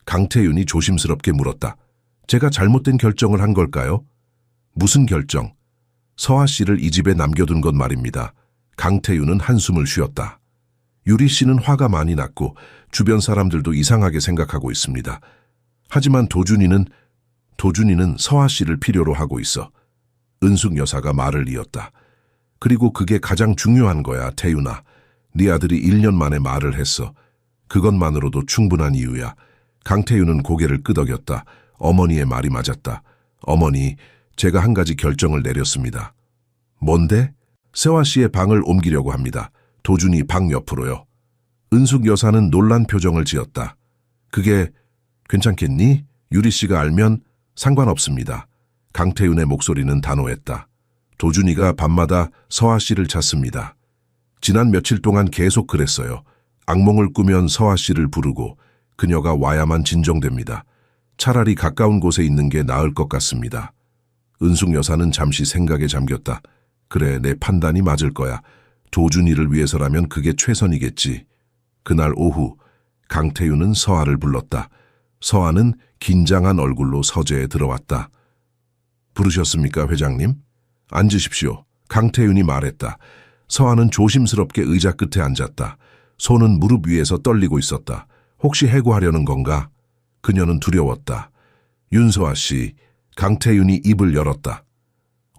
Speaker 1: 강태윤이 조심스럽게 물었다. 제가 잘못된 결정을 한 걸까요? 무슨 결정? 서아 씨를 이 집에 남겨둔 것 말입니다. 강태윤은 한숨을 쉬었다. 유리 씨는 화가 많이 났고 주변 사람들도 이상하게 생각하고 있습니다. 하지만 도준이는 서아 씨를 필요로 하고 있어. 은숙 여사가 말을 이었다. 그리고 그게 가장 중요한 거야, 태윤아. 네 아들이 1년 만에 말을 했어. 그것만으로도 충분한 이유야. 강태윤은 고개를 끄덕였다. 어머니의 말이 맞았다. 어머니, 제가 한 가지 결정을 내렸습니다. 뭔데? 세화 씨의 방을 옮기려고 합니다. 도준이 방 옆으로요. 은숙 여사는 놀란 표정을 지었다. 그게 괜찮겠니? 유리 씨가 알면 상관없습니다. 강태윤의 목소리는 단호했다. 도준이가 밤마다 서아 씨를 찾습니다. 지난 며칠 동안 계속 그랬어요. 악몽을 꾸면 서아 씨를 부르고 그녀가 와야만 진정됩니다. 차라리 가까운 곳에 있는 게 나을 것 같습니다. 은숙 여사는 잠시 생각에 잠겼다. 그래, 내 판단이 맞을 거야. 도준이를 위해서라면 그게 최선이겠지. 그날 오후 강태윤은 서아를 불렀다. 서아는 긴장한 얼굴로 서재에 들어왔다. 부르셨습니까, 회장님? 앉으십시오. 강태윤이 말했다. 서아는 조심스럽게 의자 끝에 앉았다. 손은 무릎 위에서 떨리고 있었다. 혹시 해고하려는 건가? 그녀는 두려웠다. 윤서아 씨, 강태윤이 입을 열었다.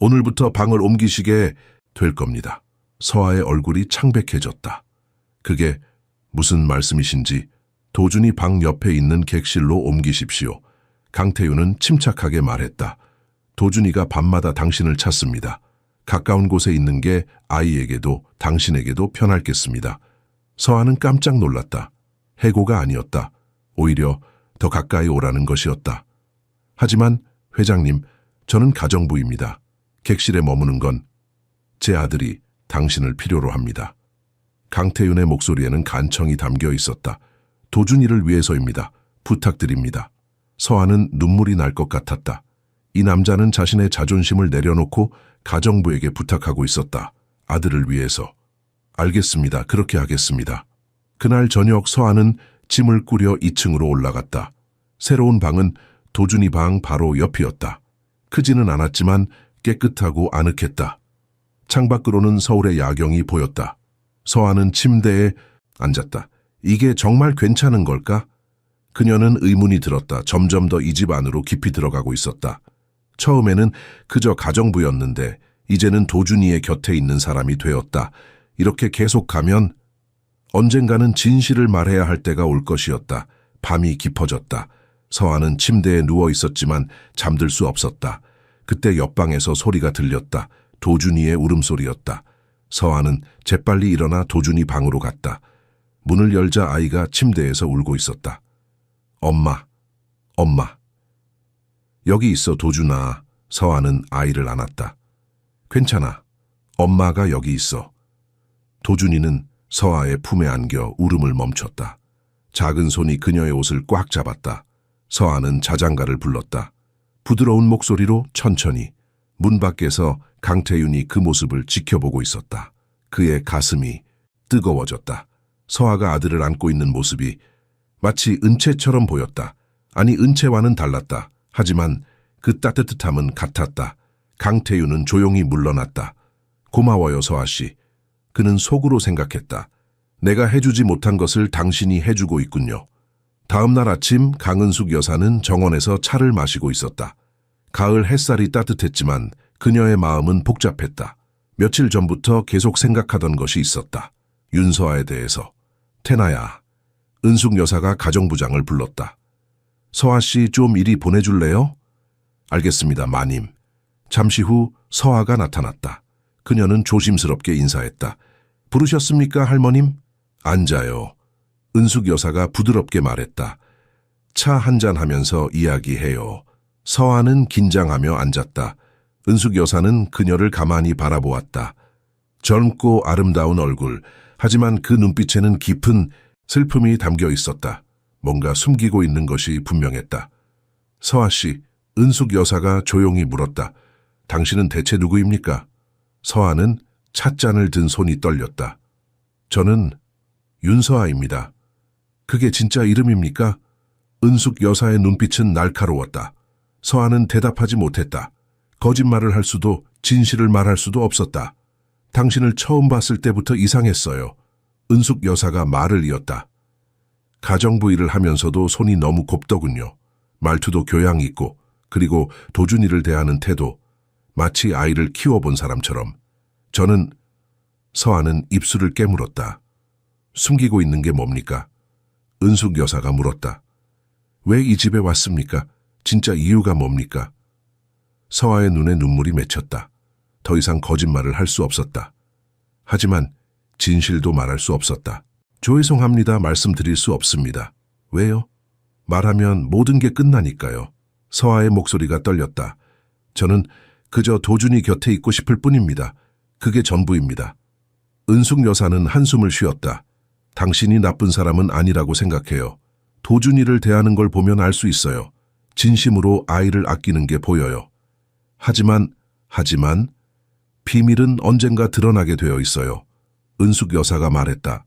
Speaker 1: 오늘부터 방을 옮기시게 될 겁니다. 서아의 얼굴이 창백해졌다. 그게 무슨 말씀이신지. 도준이 방 옆에 있는 객실로 옮기십시오. 강태윤은 침착하게 말했다. 도준이가 밤마다 당신을 찾습니다. 가까운 곳에 있는 게 아이에게도 당신에게도 편할겠습니다. 서아는 깜짝 놀랐다. 해고가 아니었다. 오히려 더 가까이 오라는 것이었다. 하지만 회장님, 저는 가정부입니다. 객실에 머무는 건 제 아들이 당신을 필요로 합니다. 강태윤의 목소리에는 간청이 담겨 있었다. 도준이를 위해서입니다. 부탁드립니다. 서아는 눈물이 날 것 같았다. 이 남자는 자신의 자존심을 내려놓고 가정부에게 부탁하고 있었다. 아들을 위해서. 알겠습니다. 그렇게 하겠습니다. 그날 저녁 서아는 짐을 꾸려 2층으로 올라갔다. 새로운 방은 도준이 방 바로 옆이었다. 크지는 않았지만 깨끗하고 아늑했다. 창밖으로는 서울의 야경이 보였다. 서아는 침대에 앉았다. 이게 정말 괜찮은 걸까? 그녀는 의문이 들었다. 점점 더 이 집 안으로 깊이 들어가고 있었다. 처음에는 그저 가정부였는데 이제는 도준이의 곁에 있는 사람이 되었다. 이렇게 계속 가면 언젠가는 진실을 말해야 할 때가 올 것이었다. 밤이 깊어졌다. 서아는 침대에 누워 있었지만 잠들 수 없었다. 그때 옆방에서 소리가 들렸다. 도준이의 울음소리였다. 서아는 재빨리 일어나 도준이 방으로 갔다. 문을 열자 아이가 침대에서 울고 있었다. 엄마, 엄마. 여기 있어, 도준아. 서아는 아이를 안았다. 괜찮아. 엄마가 여기 있어. 도준이는 서아의 품에 안겨 울음을 멈췄다. 작은 손이 그녀의 옷을 꽉 잡았다. 서아는 자장가를 불렀다. 부드러운 목소리로 천천히. 문 밖에서 강태윤이 그 모습을 지켜보고 있었다. 그의 가슴이 뜨거워졌다. 서아가 아들을 안고 있는 모습이 마치 은채처럼 보였다. 아니, 은채와는 달랐다. 하지만 그 따뜻함은 같았다. 강태윤은 조용히 물러났다. 고마워요, 서아 씨. 그는 속으로 생각했다. 내가 해주지 못한 것을 당신이 해주고 있군요. 다음 날 아침 강은숙 여사는 정원에서 차를 마시고 있었다. 가을 햇살이 따뜻했지만 그녀의 마음은 복잡했다. 며칠 전부터 계속 생각하던 것이 있었다. 윤서아에 대해서. 태나야, 은숙 여사가 가정부장을 불렀다. 서아 씨 좀 이리 보내줄래요? 알겠습니다, 마님. 잠시 후 서아가 나타났다. 그녀는 조심스럽게 인사했다. 부르셨습니까, 할머님? 앉아요. 은숙 여사가 부드럽게 말했다. 차 한잔 하면서 이야기해요. 서아는 긴장하며 앉았다. 은숙 여사는 그녀를 가만히 바라보았다. 젊고 아름다운 얼굴, 하지만 그 눈빛에는 깊은 슬픔이 담겨 있었다. 뭔가 숨기고 있는 것이 분명했다. 서아 씨, 은숙 여사가 조용히 물었다. 당신은 대체 누구입니까? 서아는 찻잔을 든 손이 떨렸다. 저는 윤서아입니다. 그게 진짜 이름입니까? 은숙 여사의 눈빛은 날카로웠다. 서아는 대답하지 못했다. 거짓말을 할 수도 진실을 말할 수도 없었다. 당신을 처음 봤을 때부터 이상했어요. 은숙 여사가 말을 이었다. 가정부 일을 하면서도 손이 너무 곱더군요. 말투도 교양 있고, 그리고 도준이를 대하는 태도, 마치 아이를 키워본 사람처럼. 저는, 서아는 입술을 깨물었다. 숨기고 있는 게 뭡니까? 은숙 여사가 물었다. 왜 이 집에 왔습니까? 진짜 이유가 뭡니까? 서아의 눈에 눈물이 맺혔다. 더 이상 거짓말을 할 수 없었다. 하지만 진실도 말할 수 없었다. 죄송합니다. 말씀드릴 수 없습니다. 왜요? 말하면 모든 게 끝나니까요. 서아의 목소리가 떨렸다. 저는 그저 도준이 곁에 있고 싶을 뿐입니다. 그게 전부입니다. 은숙 여사는 한숨을 쉬었다. 당신이 나쁜 사람은 아니라고 생각해요. 도준이를 대하는 걸 보면 알 수 있어요. 진심으로 아이를 아끼는 게 보여요. 하지만 비밀은 언젠가 드러나게 되어 있어요. 은숙 여사가 말했다.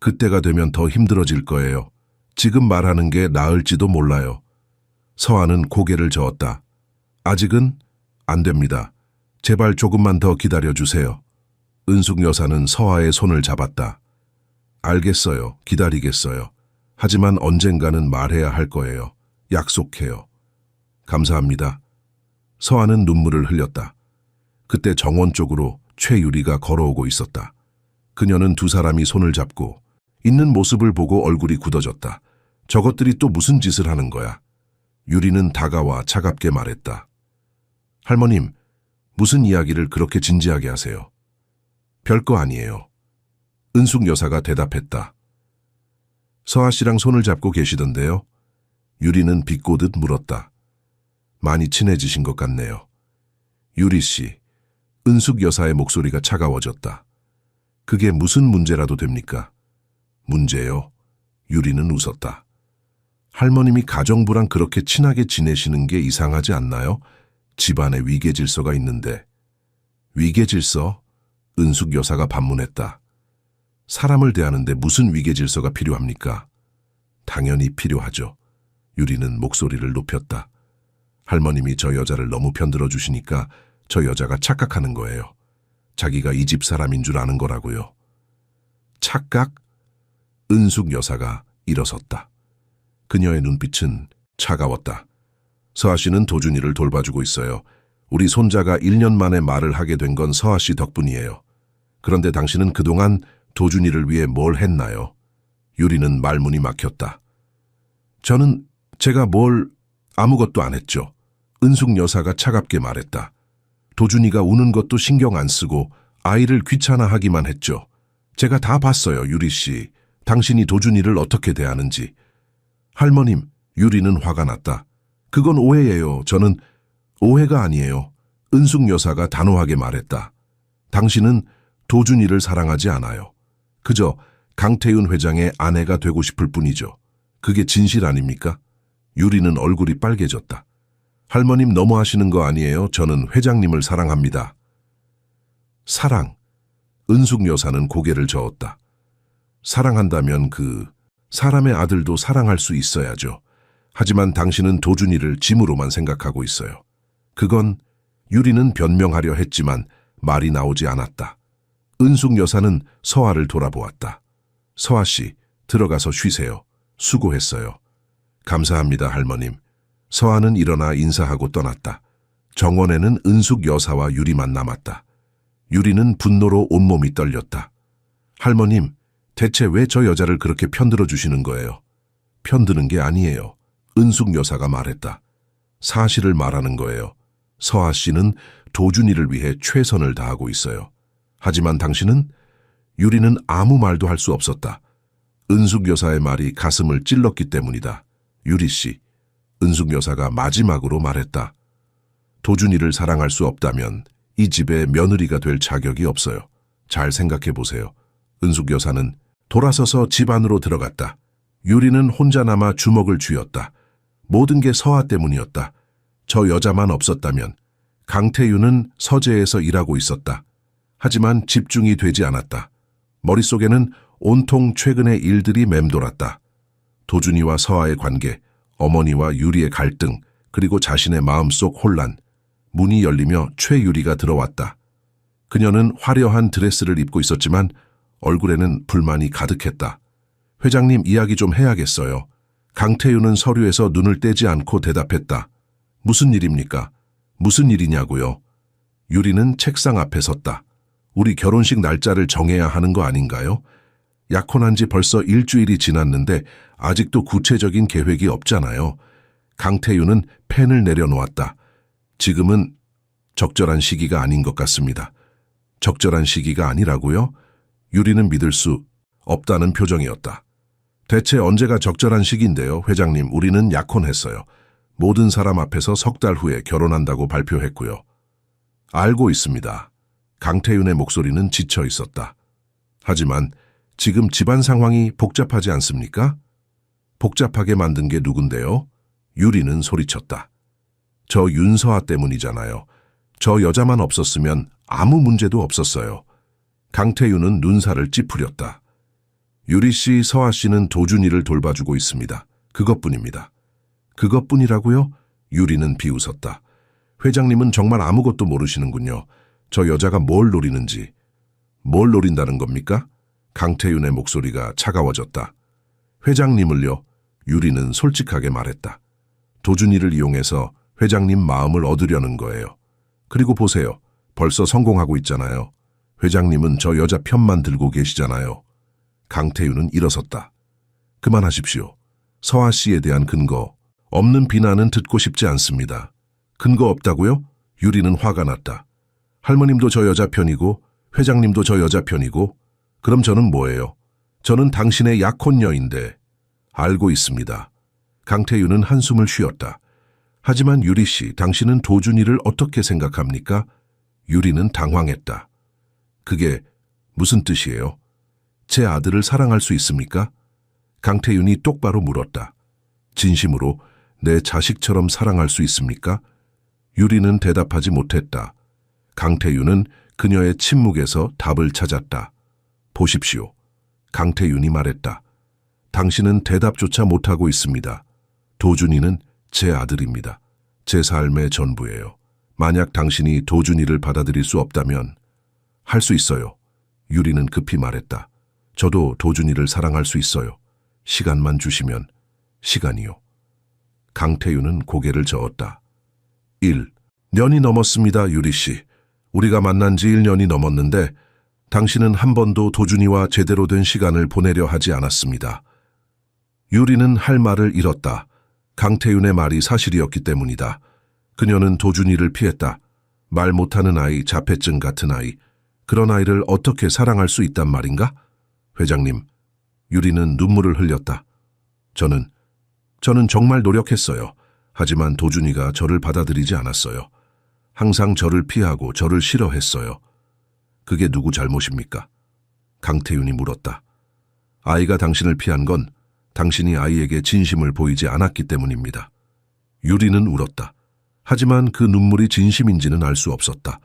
Speaker 1: 그때가 되면 더 힘들어질 거예요. 지금 말하는 게 나을지도 몰라요. 서아는 고개를 저었다. 아직은 안 됩니다. 제발 조금만 더 기다려주세요. 은숙 여사는 서아의 손을 잡았다. 알겠어요. 기다리겠어요. 하지만 언젠가는 말해야 할 거예요. 약속해요. 감사합니다. 서아는 눈물을 흘렸다. 그때 정원 쪽으로 최유리가 걸어오고 있었다. 그녀는 두 사람이 손을 잡고 있는 모습을 보고 얼굴이 굳어졌다. 저것들이 또 무슨 짓을 하는 거야? 유리는 다가와 차갑게 말했다. 할머님, 무슨 이야기를 그렇게 진지하게 하세요? 별거 아니에요. 은숙 여사가 대답했다. 서아 씨랑 손을 잡고 계시던데요? 유리는 비꼬듯 물었다. 많이 친해지신 것 같네요. 유리 씨, 은숙 여사의 목소리가 차가워졌다. 그게 무슨 문제라도 됩니까? 문제요? 유리는 웃었다. 할머님이 가정부랑 그렇게 친하게 지내시는 게 이상하지 않나요? 집안에 위계질서가 있는데. 위계질서? 은숙 여사가 반문했다. 사람을 대하는데 무슨 위계질서가 필요합니까? 당연히 필요하죠. 유리는 목소리를 높였다. 할머님이 저 여자를 너무 편들어 주시니까 저 여자가 착각하는 거예요. 자기가 이 집 사람인 줄 아는 거라고요. 착각? 은숙 여사가 일어섰다. 그녀의 눈빛은 차가웠다. 서아 씨는 도준이를 돌봐주고 있어요. 우리 손자가 1년 만에 말을 하게 된 건 서아 씨 덕분이에요. 그런데 당신은 그동안 도준이를 위해 뭘 했나요? 유리는 말문이 막혔다. 제가 아무것도 안 했죠. 은숙 여사가 차갑게 말했다. 도준이가 우는 것도 신경 안 쓰고 아이를 귀찮아하기만 했죠. 제가 다 봤어요, 유리 씨. 당신이 도준이를 어떻게 대하는지. 할머님, 유리는 화가 났다. 그건 오해예요. 저는 오해가 아니에요. 은숙 여사가 단호하게 말했다. 당신은 도준이를 사랑하지 않아요. 그저 강태윤 회장의 아내가 되고 싶을 뿐이죠. 그게 진실 아닙니까? 유리는 얼굴이 빨개졌다. 할머님 너무하시는 거 아니에요? 저는 회장님을 사랑합니다. 사랑. 은숙 여사는 고개를 저었다. 사랑한다면 사람의 아들도 사랑할 수 있어야죠. 하지만 당신은 도준이를 짐으로만 생각하고 있어요. 그건 유리는 변명하려 했지만 말이 나오지 않았다. 은숙 여사는 서아를 돌아보았다. 서아 씨, 들어가서 쉬세요. 수고했어요. 감사합니다, 할머님. 서아는 일어나 인사하고 떠났다. 정원에는 은숙 여사와 유리만 남았다. 유리는 분노로 온몸이 떨렸다. 할머님, 대체 왜 저 여자를 그렇게 편들어 주시는 거예요? 편드는 게 아니에요. 은숙 여사가 말했다. 사실을 말하는 거예요. 서아 씨는 도준이를 위해 최선을 다하고 있어요. 하지만 당신은? 유리는 아무 말도 할 수 없었다. 은숙 여사의 말이 가슴을 찔렀기 때문이다. 유리 씨, 은숙 여사가 마지막으로 말했다. 도준이를 사랑할 수 없다면 이 집의 며느리가 될 자격이 없어요. 잘 생각해 보세요. 은숙 여사는 돌아서서 집 안으로 들어갔다. 유리는 혼자 남아 주먹을 쥐었다. 모든 게 서아 때문이었다. 저 여자만 없었다면 강태윤은 서재에서 일하고 있었다. 하지만 집중이 되지 않았다. 머릿속에는 온통 최근의 일들이 맴돌았다. 도준이와 서아의 관계, 어머니와 유리의 갈등, 그리고 자신의 마음속 혼란. 문이 열리며 최유리가 들어왔다. 그녀는 화려한 드레스를 입고 있었지만 얼굴에는 불만이 가득했다. 회장님, 이야기 좀 해야겠어요. 강태윤은 서류에서 눈을 떼지 않고 대답했다. 무슨 일입니까? 무슨 일이냐고요? 유리는 책상 앞에 섰다. 우리 결혼식 날짜를 정해야 하는 거 아닌가요? 약혼한 지 벌써 일주일이 지났는데 아직도 구체적인 계획이 없잖아요. 강태윤은 펜을 내려놓았다. 지금은 적절한 시기가 아닌 것 같습니다. 적절한 시기가 아니라고요? 유리는 믿을 수 없다는 표정이었다. 대체 언제가 적절한 시기인데요, 회장님? 우리는 약혼했어요. 모든 사람 앞에서 3달 후에 결혼한다고 발표했고요. 알고 있습니다. 강태윤의 목소리는 지쳐 있었다. 하지만 지금 집안 상황이 복잡하지 않습니까? 복잡하게 만든 게 누군데요? 유리는 소리쳤다. 저 윤서아 때문이잖아요. 저 여자만 없었으면 아무 문제도 없었어요. 강태윤은 눈살을 찌푸렸다. 유리 씨, 서아 씨는 도준이를 돌봐주고 있습니다. 그것뿐입니다. 그것뿐이라고요? 유리는 비웃었다. 회장님은 정말 아무것도 모르시는군요. 저 여자가 뭘 노리는지. 뭘 노린다는 겁니까? 강태윤의 목소리가 차가워졌다. 회장님을요? 유리는 솔직하게 말했다. 도준이를 이용해서 회장님 마음을 얻으려는 거예요. 그리고 보세요. 벌써 성공하고 있잖아요. 회장님은 저 여자 편만 들고 계시잖아요. 강태윤은 일어섰다. 그만하십시오. 서아 씨에 대한 근거, 없는 비난은 듣고 싶지 않습니다. 근거 없다고요? 유리는 화가 났다. 할머님도 저 여자 편이고 회장님도 저 여자 편이고 그럼 저는 뭐예요? 저는 당신의 약혼녀인데. 알고 있습니다. 강태윤은 한숨을 쉬었다. 하지만 유리 씨, 당신은 도준이를 어떻게 생각합니까? 유리는 당황했다. 그게 무슨 뜻이에요? 제 아들을 사랑할 수 있습니까? 강태윤이 똑바로 물었다. 진심으로 내 자식처럼 사랑할 수 있습니까? 유리는 대답하지 못했다. 강태윤은 그녀의 침묵에서 답을 찾았다. 보십시오. 강태윤이 말했다. 당신은 대답조차 못하고 있습니다. 도준이는 제 아들입니다. 제 삶의 전부예요. 만약 당신이 도준이를 받아들일 수 없다면 할 수 있어요. 유리는 급히 말했다. 저도 도준이를 사랑할 수 있어요. 시간만 주시면. 시간이요. 강태윤은 고개를 저었다. 1년이 넘었습니다, 유리 씨. 우리가 만난 지 1년이 넘었는데 당신은 한 번도 도준이와 제대로 된 시간을 보내려 하지 않았습니다. 유리는 할 말을 잃었다. 강태윤의 말이 사실이었기 때문이다. 그녀는 도준이를 피했다. 말 못하는 아이, 자폐증 같은 아이. 그런 아이를 어떻게 사랑할 수 있단 말인가? 회장님, 유리는 눈물을 흘렸다. 저는 정말 노력했어요. 하지만 도준이가 저를 받아들이지 않았어요. 항상 저를 피하고 저를 싫어했어요. 그게 누구 잘못입니까? 강태윤이 물었다. 아이가 당신을 피한 건 당신이 아이에게 진심을 보이지 않았기 때문입니다. 유리는 울었다. 하지만 그 눈물이 진심인지는 알 수 없었다.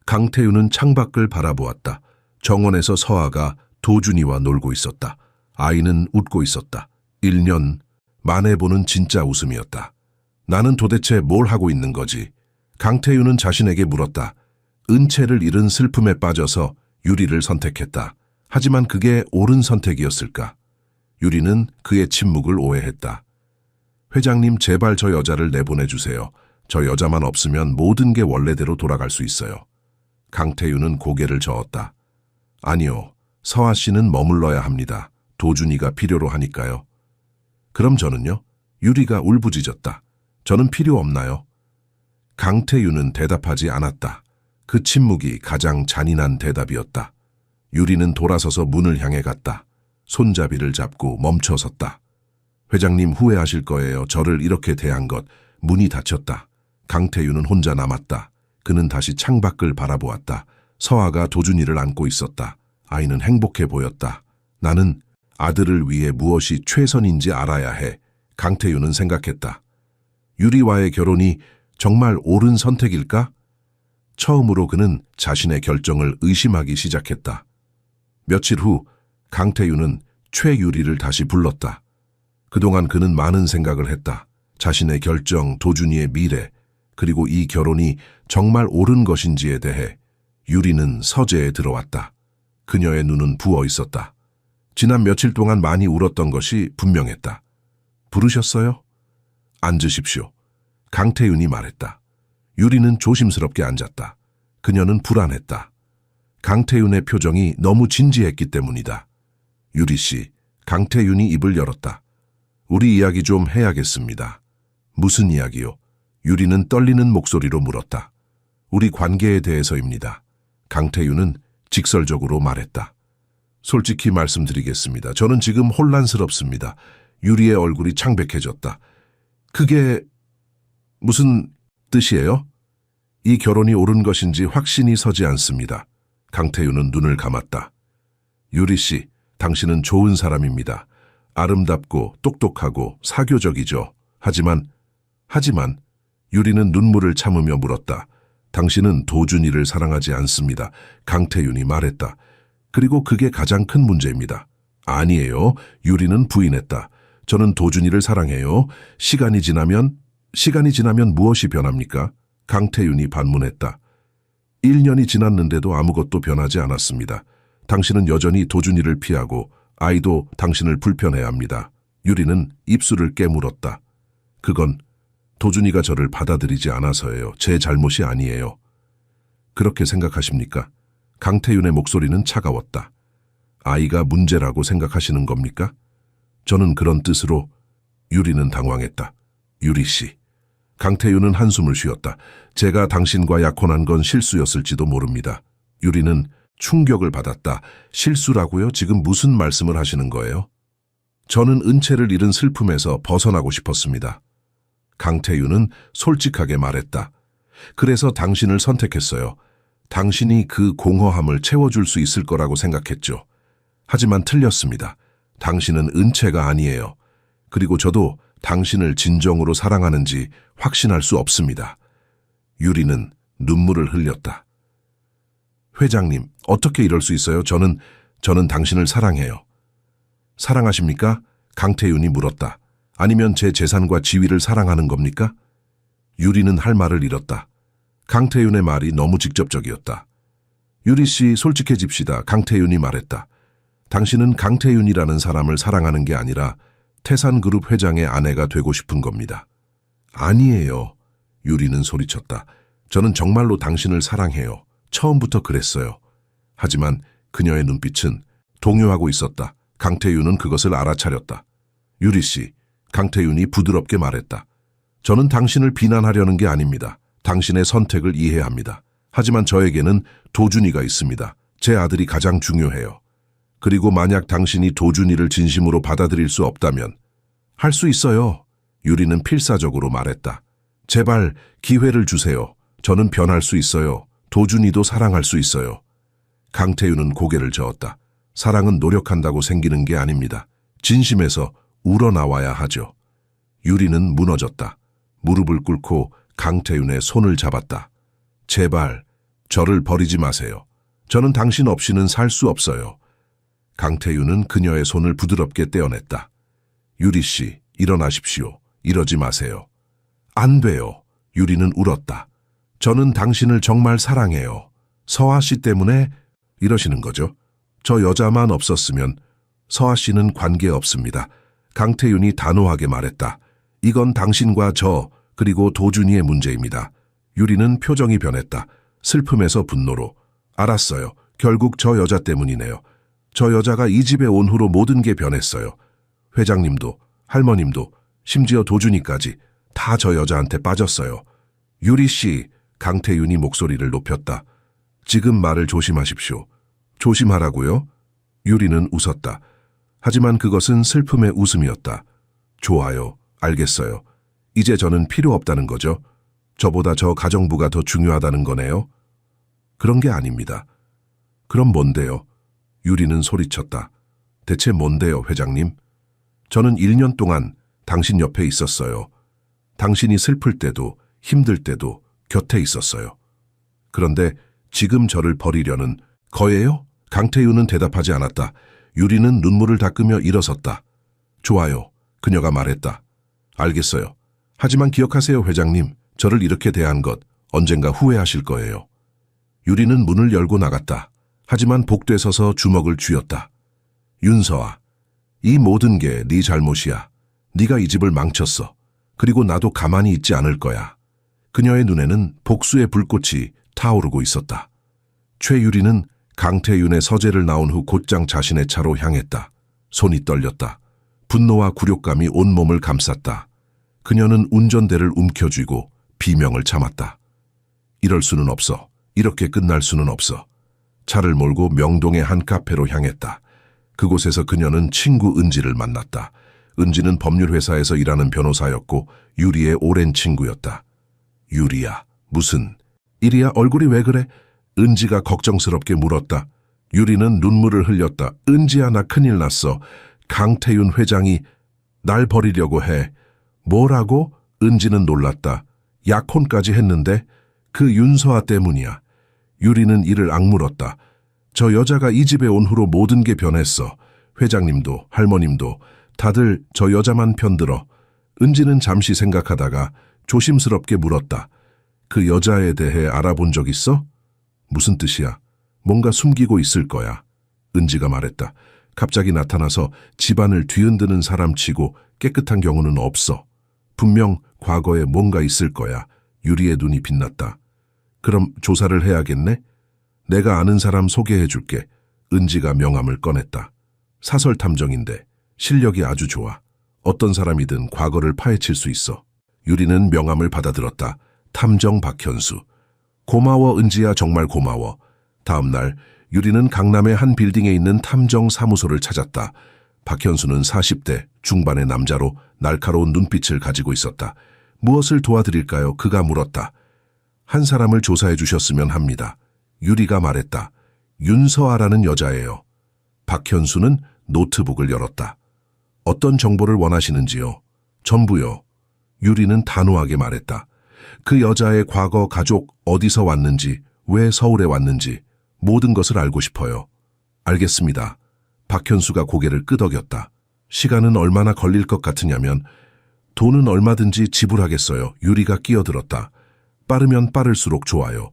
Speaker 1: 강태윤은 창밖을 바라보았다. 정원에서 서아가 도준이와 놀고 있었다. 아이는 웃고 있었다. 1년 만에 보는 진짜 웃음이었다. 나는 도대체 뭘 하고 있는 거지? 강태윤은 자신에게 물었다. 은채를 잃은 슬픔에 빠져서 유리를 선택했다. 하지만 그게 옳은 선택이었을까? 유리는 그의 침묵을 오해했다. 회장님, 제발 저 여자를 내보내주세요. 저 여자만 없으면 모든 게 원래대로 돌아갈 수 있어요. 강태윤은 고개를 저었다. 아니요, 서아 씨는 머물러야 합니다. 도준이가 필요로 하니까요. 그럼 저는요? 유리가 울부짖었다. 저는 필요 없나요? 강태윤은 대답하지 않았다. 그 침묵이 가장 잔인한 대답이었다. 유리는 돌아서서 문을 향해 갔다. 손잡이를 잡고 멈춰섰다. 회장님, 후회하실 거예요. 저를 이렇게 대한 것. 문이 닫혔다. 강태윤은 혼자 남았다. 그는 다시 창밖을 바라보았다. 서아가 도준이를 안고 있었다. 아이는 행복해 보였다. 나는 아들을 위해 무엇이 최선인지 알아야 해. 강태윤은 생각했다. 유리와의 결혼이 정말 옳은 선택일까? 처음으로 그는 자신의 결정을 의심하기 시작했다. 며칠 후 강태윤은 최유리를 다시 불렀다. 그동안 그는 많은 생각을 했다. 자신의 결정, 도준이의 미래, 그리고 이 결혼이 정말 옳은 것인지에 대해. 유리는 서재에 들어왔다. 그녀의 눈은 부어 있었다. 지난 며칠 동안 많이 울었던 것이 분명했다. 부르셨어요? 앉으십시오. 강태윤이 말했다. 유리는 조심스럽게 앉았다. 그녀는 불안했다. 강태윤의 표정이 너무 진지했기 때문이다. 유리 씨, 강태윤이 입을 열었다. 우리 이야기 좀 해야겠습니다. 무슨 이야기요? 유리는 떨리는 목소리로 물었다. 우리 관계에 대해서입니다. 강태윤은 직설적으로 말했다. 솔직히 말씀드리겠습니다. 저는 지금 혼란스럽습니다. 유리의 얼굴이 창백해졌다. 그게 무슨 뜻이에요? 이 결혼이 옳은 것인지 확신이 서지 않습니다. 강태윤은 눈을 감았다. 유리 씨, 당신은 좋은 사람입니다. 아름답고 똑똑하고 사교적이죠. 하지만 유리는 눈물을 참으며 물었다. 당신은 도준이를 사랑하지 않습니다. 강태윤이 말했다. 그리고 그게 가장 큰 문제입니다. 아니에요. 유리는 부인했다. 저는 도준이를 사랑해요. 시간이 지나면 무엇이 변합니까? 강태윤이 반문했다. 1년이 지났는데도 아무것도 변하지 않았습니다. 당신은 여전히 도준이를 피하고 아이도 당신을 불편해합니다. 유리는 입술을 깨물었다. 그건 도준이가 저를 받아들이지 않아서예요. 제 잘못이 아니에요. 그렇게 생각하십니까? 강태윤의 목소리는 차가웠다. 아이가 문제라고 생각하시는 겁니까? 저는 그런 뜻으로. 유리는 당황했다. 유리 씨. 강태윤은 한숨을 쉬었다. 제가 당신과 약혼한 건 실수였을지도 모릅니다. 유리는 충격을 받았다. 실수라고요? 지금 무슨 말씀을 하시는 거예요? 저는 은채를 잃은 슬픔에서 벗어나고 싶었습니다. 강태윤은 솔직하게 말했다. 그래서 당신을 선택했어요. 당신이 그 공허함을 채워줄 수 있을 거라고 생각했죠. 하지만 틀렸습니다. 당신은 은채가 아니에요. 그리고 저도 당신을 진정으로 사랑하는지 확신할 수 없습니다. 유리는 눈물을 흘렸다. 회장님, 어떻게 이럴 수 있어요? 저는 당신을 사랑해요. 사랑하십니까? 강태윤이 물었다. 아니면 제 재산과 지위를 사랑하는 겁니까? 유리는 할 말을 잃었다. 강태윤의 말이 너무 직접적이었다. 유리 씨, 솔직해집시다. 강태윤이 말했다. 당신은 강태윤이라는 사람을 사랑하는 게 아니라 태산그룹 회장의 아내가 되고 싶은 겁니다. 아니에요. 유리는 소리쳤다. 저는 정말로 당신을 사랑해요. 처음부터 그랬어요. 하지만 그녀의 눈빛은 동요하고 있었다. 강태윤은 그것을 알아차렸다. 유리 씨, 강태윤이 부드럽게 말했다. 저는 당신을 비난하려는 게 아닙니다. 당신의 선택을 이해합니다. 하지만 저에게는 도준이가 있습니다. 제 아들이 가장 중요해요. 그리고 만약 당신이 도준이를 진심으로 받아들일 수 없다면 할 수 있어요. 유리는 필사적으로 말했다. 제발 기회를 주세요. 저는 변할 수 있어요. 도준이도 사랑할 수 있어요. 강태윤은 고개를 저었다. 사랑은 노력한다고 생기는 게 아닙니다. 진심에서 우러나와야 하죠. 유리는 무너졌다. 무릎을 꿇고 강태윤의 손을 잡았다. 제발 저를 버리지 마세요. 저는 당신 없이는 살 수 없어요. 강태윤은 그녀의 손을 부드럽게 떼어냈다. 유리 씨, 일어나십시오. 이러지 마세요. 안 돼요. 유리는 울었다. 저는 당신을 정말 사랑해요. 서아 씨 때문에 이러시는 거죠? 저 여자만 없었으면 서아 씨는 관계없습니다. 강태윤이 단호하게 말했다. 이건 당신과 저 그리고 도준이의 문제입니다. 유리는 표정이 변했다. 슬픔에서 분노로. 알았어요. 결국 저 여자 때문이네요. 저 여자가 이 집에 온 후로 모든 게 변했어요. 회장님도 할머님도 심지어 도준이까지 다 저 여자한테 빠졌어요. 유리 씨, 강태윤이 목소리를 높였다. 지금 말을 조심하십시오. 조심하라고요? 유리는 웃었다. 하지만 그것은 슬픔의 웃음이었다. 좋아요. 알겠어요. 이제 저는 필요 없다는 거죠? 저보다 저 가정부가 더 중요하다는 거네요? 그런 게 아닙니다. 그럼 뭔데요? 유리는 소리쳤다. 대체 뭔데요, 회장님? 저는 1년 동안 당신 옆에 있었어요. 당신이 슬플 때도 힘들 때도 곁에 있었어요. 그런데 지금 저를 버리려는 거예요? 강태윤은 대답하지 않았다. 유리는 눈물을 닦으며 일어섰다. 좋아요. 그녀가 말했다. 알겠어요. 하지만 기억하세요, 회장님. 저를 이렇게 대한 것 언젠가 후회하실 거예요. 유리는 문을 열고 나갔다. 하지만 복도에 서서 주먹을 쥐었다. 윤서아, 이 모든 게 네 잘못이야. 네가 이 집을 망쳤어. 그리고 나도 가만히 있지 않을 거야. 그녀의 눈에는 복수의 불꽃이 타오르고 있었다. 최유리는 강태윤의 서재를 나온 후 곧장 자신의 차로 향했다. 손이 떨렸다. 분노와 굴욕감이 온몸을 감쌌다. 그녀는 운전대를 움켜쥐고 비명을 참았다. 이럴 수는 없어. 이렇게 끝날 수는 없어. 차를 몰고 명동의 한 카페로 향했다. 그곳에서 그녀는 친구 은지를 만났다. 은지는 법률회사에서 일하는 변호사였고 유리의 오랜 친구였다. 유리야, 무슨 일이야? 얼굴이 왜 그래? 은지가 걱정스럽게 물었다. 유리는 눈물을 흘렸다. 은지야, 나 큰일 났어. 강태윤 회장이 날 버리려고 해. 뭐라고? 은지는 놀랐다. 약혼까지 했는데 그 윤서아 때문이야. 유리는 이를 악물었다. 저 여자가 이 집에 온 후로 모든 게 변했어. 회장님도 할머님도 다들 저 여자만 편들어. 은지는 잠시 생각하다가 조심스럽게 물었다. 그 여자에 대해 알아본 적 있어? 무슨 뜻이야? 뭔가 숨기고 있을 거야. 은지가 말했다. 갑자기 나타나서 집안을 뒤흔드는 사람치고 깨끗한 경우는 없어. 분명 과거에 뭔가 있을 거야. 유리의 눈이 빛났다. 그럼 조사를 해야겠네? 내가 아는 사람 소개해줄게. 은지가 명함을 꺼냈다. 사설 탐정인데 실력이 아주 좋아. 어떤 사람이든 과거를 파헤칠 수 있어. 유리는 명함을 받아들었다. 탐정 박현수. 고마워 은지야, 정말 고마워. 다음 날 유리는 강남의 한 빌딩에 있는 탐정 사무소를 찾았다. 박현수는 40대 중반의 남자로 날카로운 눈빛을 가지고 있었다. 무엇을 도와드릴까요? 그가 물었다. 한 사람을 조사해 주셨으면 합니다. 유리가 말했다. 윤서아라는 여자예요. 박현수는 노트북을 열었다. 어떤 정보를 원하시는지요? 전부요. 유리는 단호하게 말했다. 그 여자의 과거 가족 어디서 왔는지, 왜 서울에 왔는지 모든 것을 알고 싶어요. 알겠습니다. 박현수가 고개를 끄덕였다. 시간은 얼마나 걸릴 것 같으냐면 돈은 얼마든지 지불하겠어요. 유리가 끼어들었다. 빠르면 빠를수록 좋아요.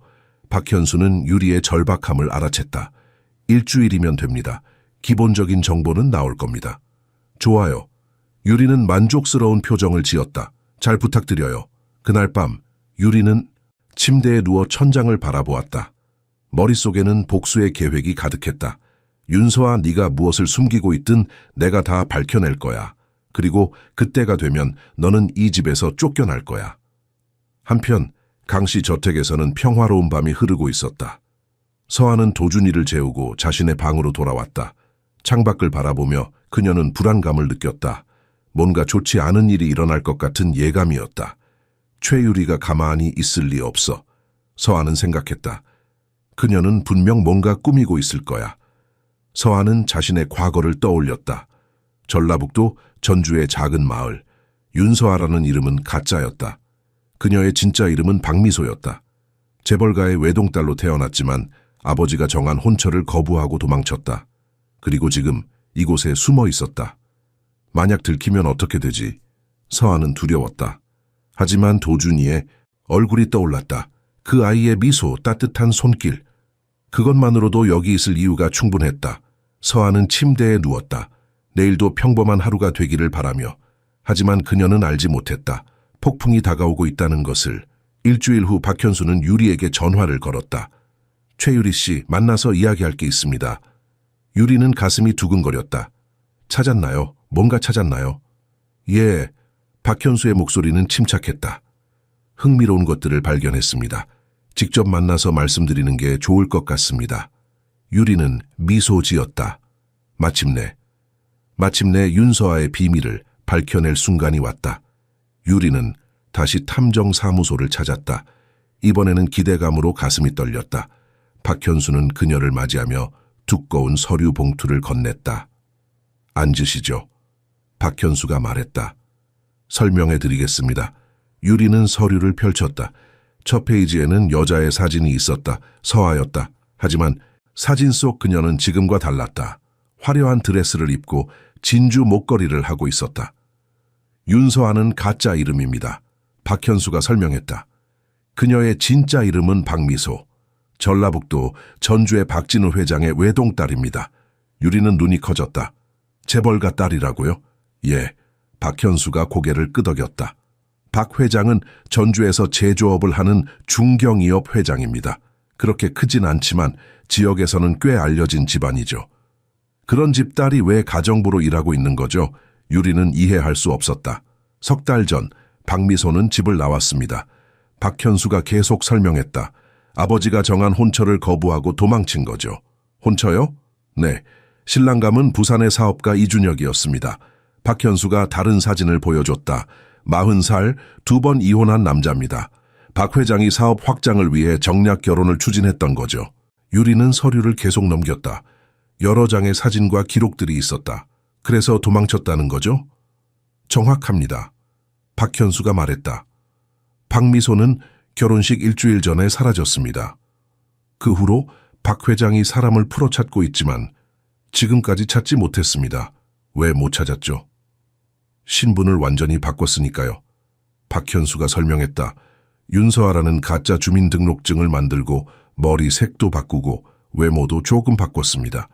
Speaker 1: 박현수는 유리의 절박함을 알아챘다. 일주일이면 됩니다. 기본적인 정보는 나올 겁니다. 좋아요. 유리는 만족스러운 표정을 지었다. 잘 부탁드려요. 그날 밤 유리는 침대에 누워 천장을 바라보았다. 머릿속에는 복수의 계획이 가득했다. 윤서아, 네가 무엇을 숨기고 있든 내가 다 밝혀낼 거야. 그리고 그때가 되면 너는 이 집에서 쫓겨날 거야. 한편 강씨 저택에서는 평화로운 밤이 흐르고 있었다. 서아는 도준이를 재우고 자신의 방으로 돌아왔다. 창밖을 바라보며 그녀는 불안감을 느꼈다. 뭔가 좋지 않은 일이 일어날 것 같은 예감이었다. 최유리가 가만히 있을 리 없어. 서아는 생각했다. 그녀는 분명 뭔가 꾸미고 있을 거야. 서아는 자신의 과거를 떠올렸다. 전라북도 전주의 작은 마을. 윤서아라는 이름은 가짜였다. 그녀의 진짜 이름은 박미소였다. 재벌가의 외동딸로 태어났지만 아버지가 정한 혼처를 거부하고 도망쳤다. 그리고 지금 이곳에 숨어 있었다. 만약 들키면 어떻게 되지? 서아는 두려웠다. 하지만 도준이의 얼굴이 떠올랐다. 그 아이의 미소, 따뜻한 손길. 그것만으로도 여기 있을 이유가 충분했다. 서아는 침대에 누웠다. 내일도 평범한 하루가 되기를 바라며. 하지만 그녀는 알지 못했다. 폭풍이 다가오고 있다는 것을. 일주일 후 박현수는 유리에게 전화를 걸었다. 최유리 씨, 만나서 이야기할 게 있습니다. 유리는 가슴이 두근거렸다. 찾았나요? 뭔가 찾았나요? 예. 박현수의 목소리는 침착했다. 흥미로운 것들을 발견했습니다. 직접 만나서 말씀드리는 게 좋을 것 같습니다. 유리는 미소 지었다. 마침내 윤서아의 비밀을 밝혀낼 순간이 왔다. 유리는 다시 탐정사무소를 찾았다. 이번에는 기대감으로 가슴이 떨렸다. 박현수는 그녀를 맞이하며 두꺼운 서류 봉투를 건넸다. 앉으시죠. 박현수가 말했다. 설명해 드리겠습니다. 유리는 서류를 펼쳤다. 첫 페이지에는 여자의 사진이 있었다. 서아였다. 하지만 사진 속 그녀는 지금과 달랐다. 화려한 드레스를 입고 진주 목걸이를 하고 있었다. 윤서아는 가짜 이름입니다. 박현수가 설명했다. 그녀의 진짜 이름은 박미소. 전라북도 전주의 박진우 회장의 외동딸입니다. 유리는 눈이 커졌다. 재벌가 딸이라고요? 예. 박현수가 고개를 끄덕였다. 박 회장은 전주에서 제조업을 하는 중경이업 회장입니다. 그렇게 크진 않지만 지역에서는 꽤 알려진 집안이죠. 그런 집 딸이 왜 가정부로 일하고 있는 거죠? 유리는 이해할 수 없었다. 석 달 전 박미소는 집을 나왔습니다. 박현수가 계속 설명했다. 아버지가 정한 혼처를 거부하고 도망친 거죠. 혼처요? 네. 신랑감은 부산의 사업가 이준혁이었습니다. 박현수가 다른 사진을 보여줬다. 40살, 2번 이혼한 남자입니다. 박 회장이 사업 확장을 위해 정략 결혼을 추진했던 거죠. 유리는 서류를 계속 넘겼다. 여러 장의 사진과 기록들이 있었다. 그래서 도망쳤다는 거죠? 정확합니다. 박현수가 말했다. 박미소는 결혼식 일주일 전에 사라졌습니다. 그 후로 박 회장이 사람을 풀어찾고 있지만 지금까지 찾지 못했습니다. 왜 못 찾았죠? 신분을 완전히 바꿨으니까요. 박현수가 설명했다. 윤서아라는 가짜 주민등록증을 만들고 머리 색도 바꾸고 외모도 조금 바꿨습니다.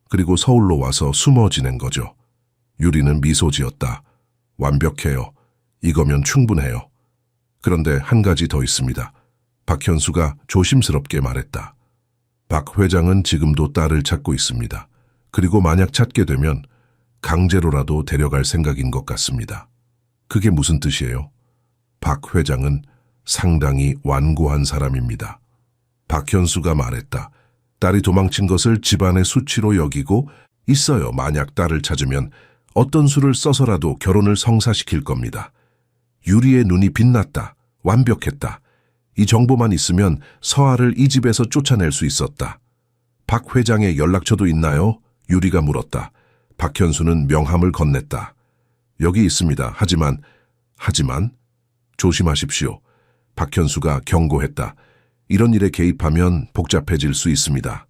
Speaker 1: 그리고 서울로 와서 숨어 지낸 거죠. 유리는 미소 지었다. 완벽해요. 이거면 충분해요. 그런데 한 가지 더 있습니다. 박현수가 조심스럽게 말했다. 박 회장은 지금도 딸을 찾고 있습니다. 그리고 만약 찾게 되면 강제로라도 데려갈 생각인 것 같습니다. 그게 무슨 뜻이에요? 박 회장은 상당히 완고한 사람입니다. 박현수가 말했다. 딸이 도망친 것을 집안의 수치로 여기고 있어요. 만약 딸을 찾으면 어떤 수를 써서라도 결혼을 성사시킬 겁니다. 유리의 눈이 빛났다. 완벽했다. 이 정보만 있으면 서아를 이 집에서 쫓아낼 수 있었다. 박 회장의 연락처도 있나요? 유리가 물었다. 박현수는 명함을 건넸다. 여기 있습니다. 하지만 조심하십시오. 박현수가 경고했다. 이런 일에 개입하면 복잡해질 수 있습니다.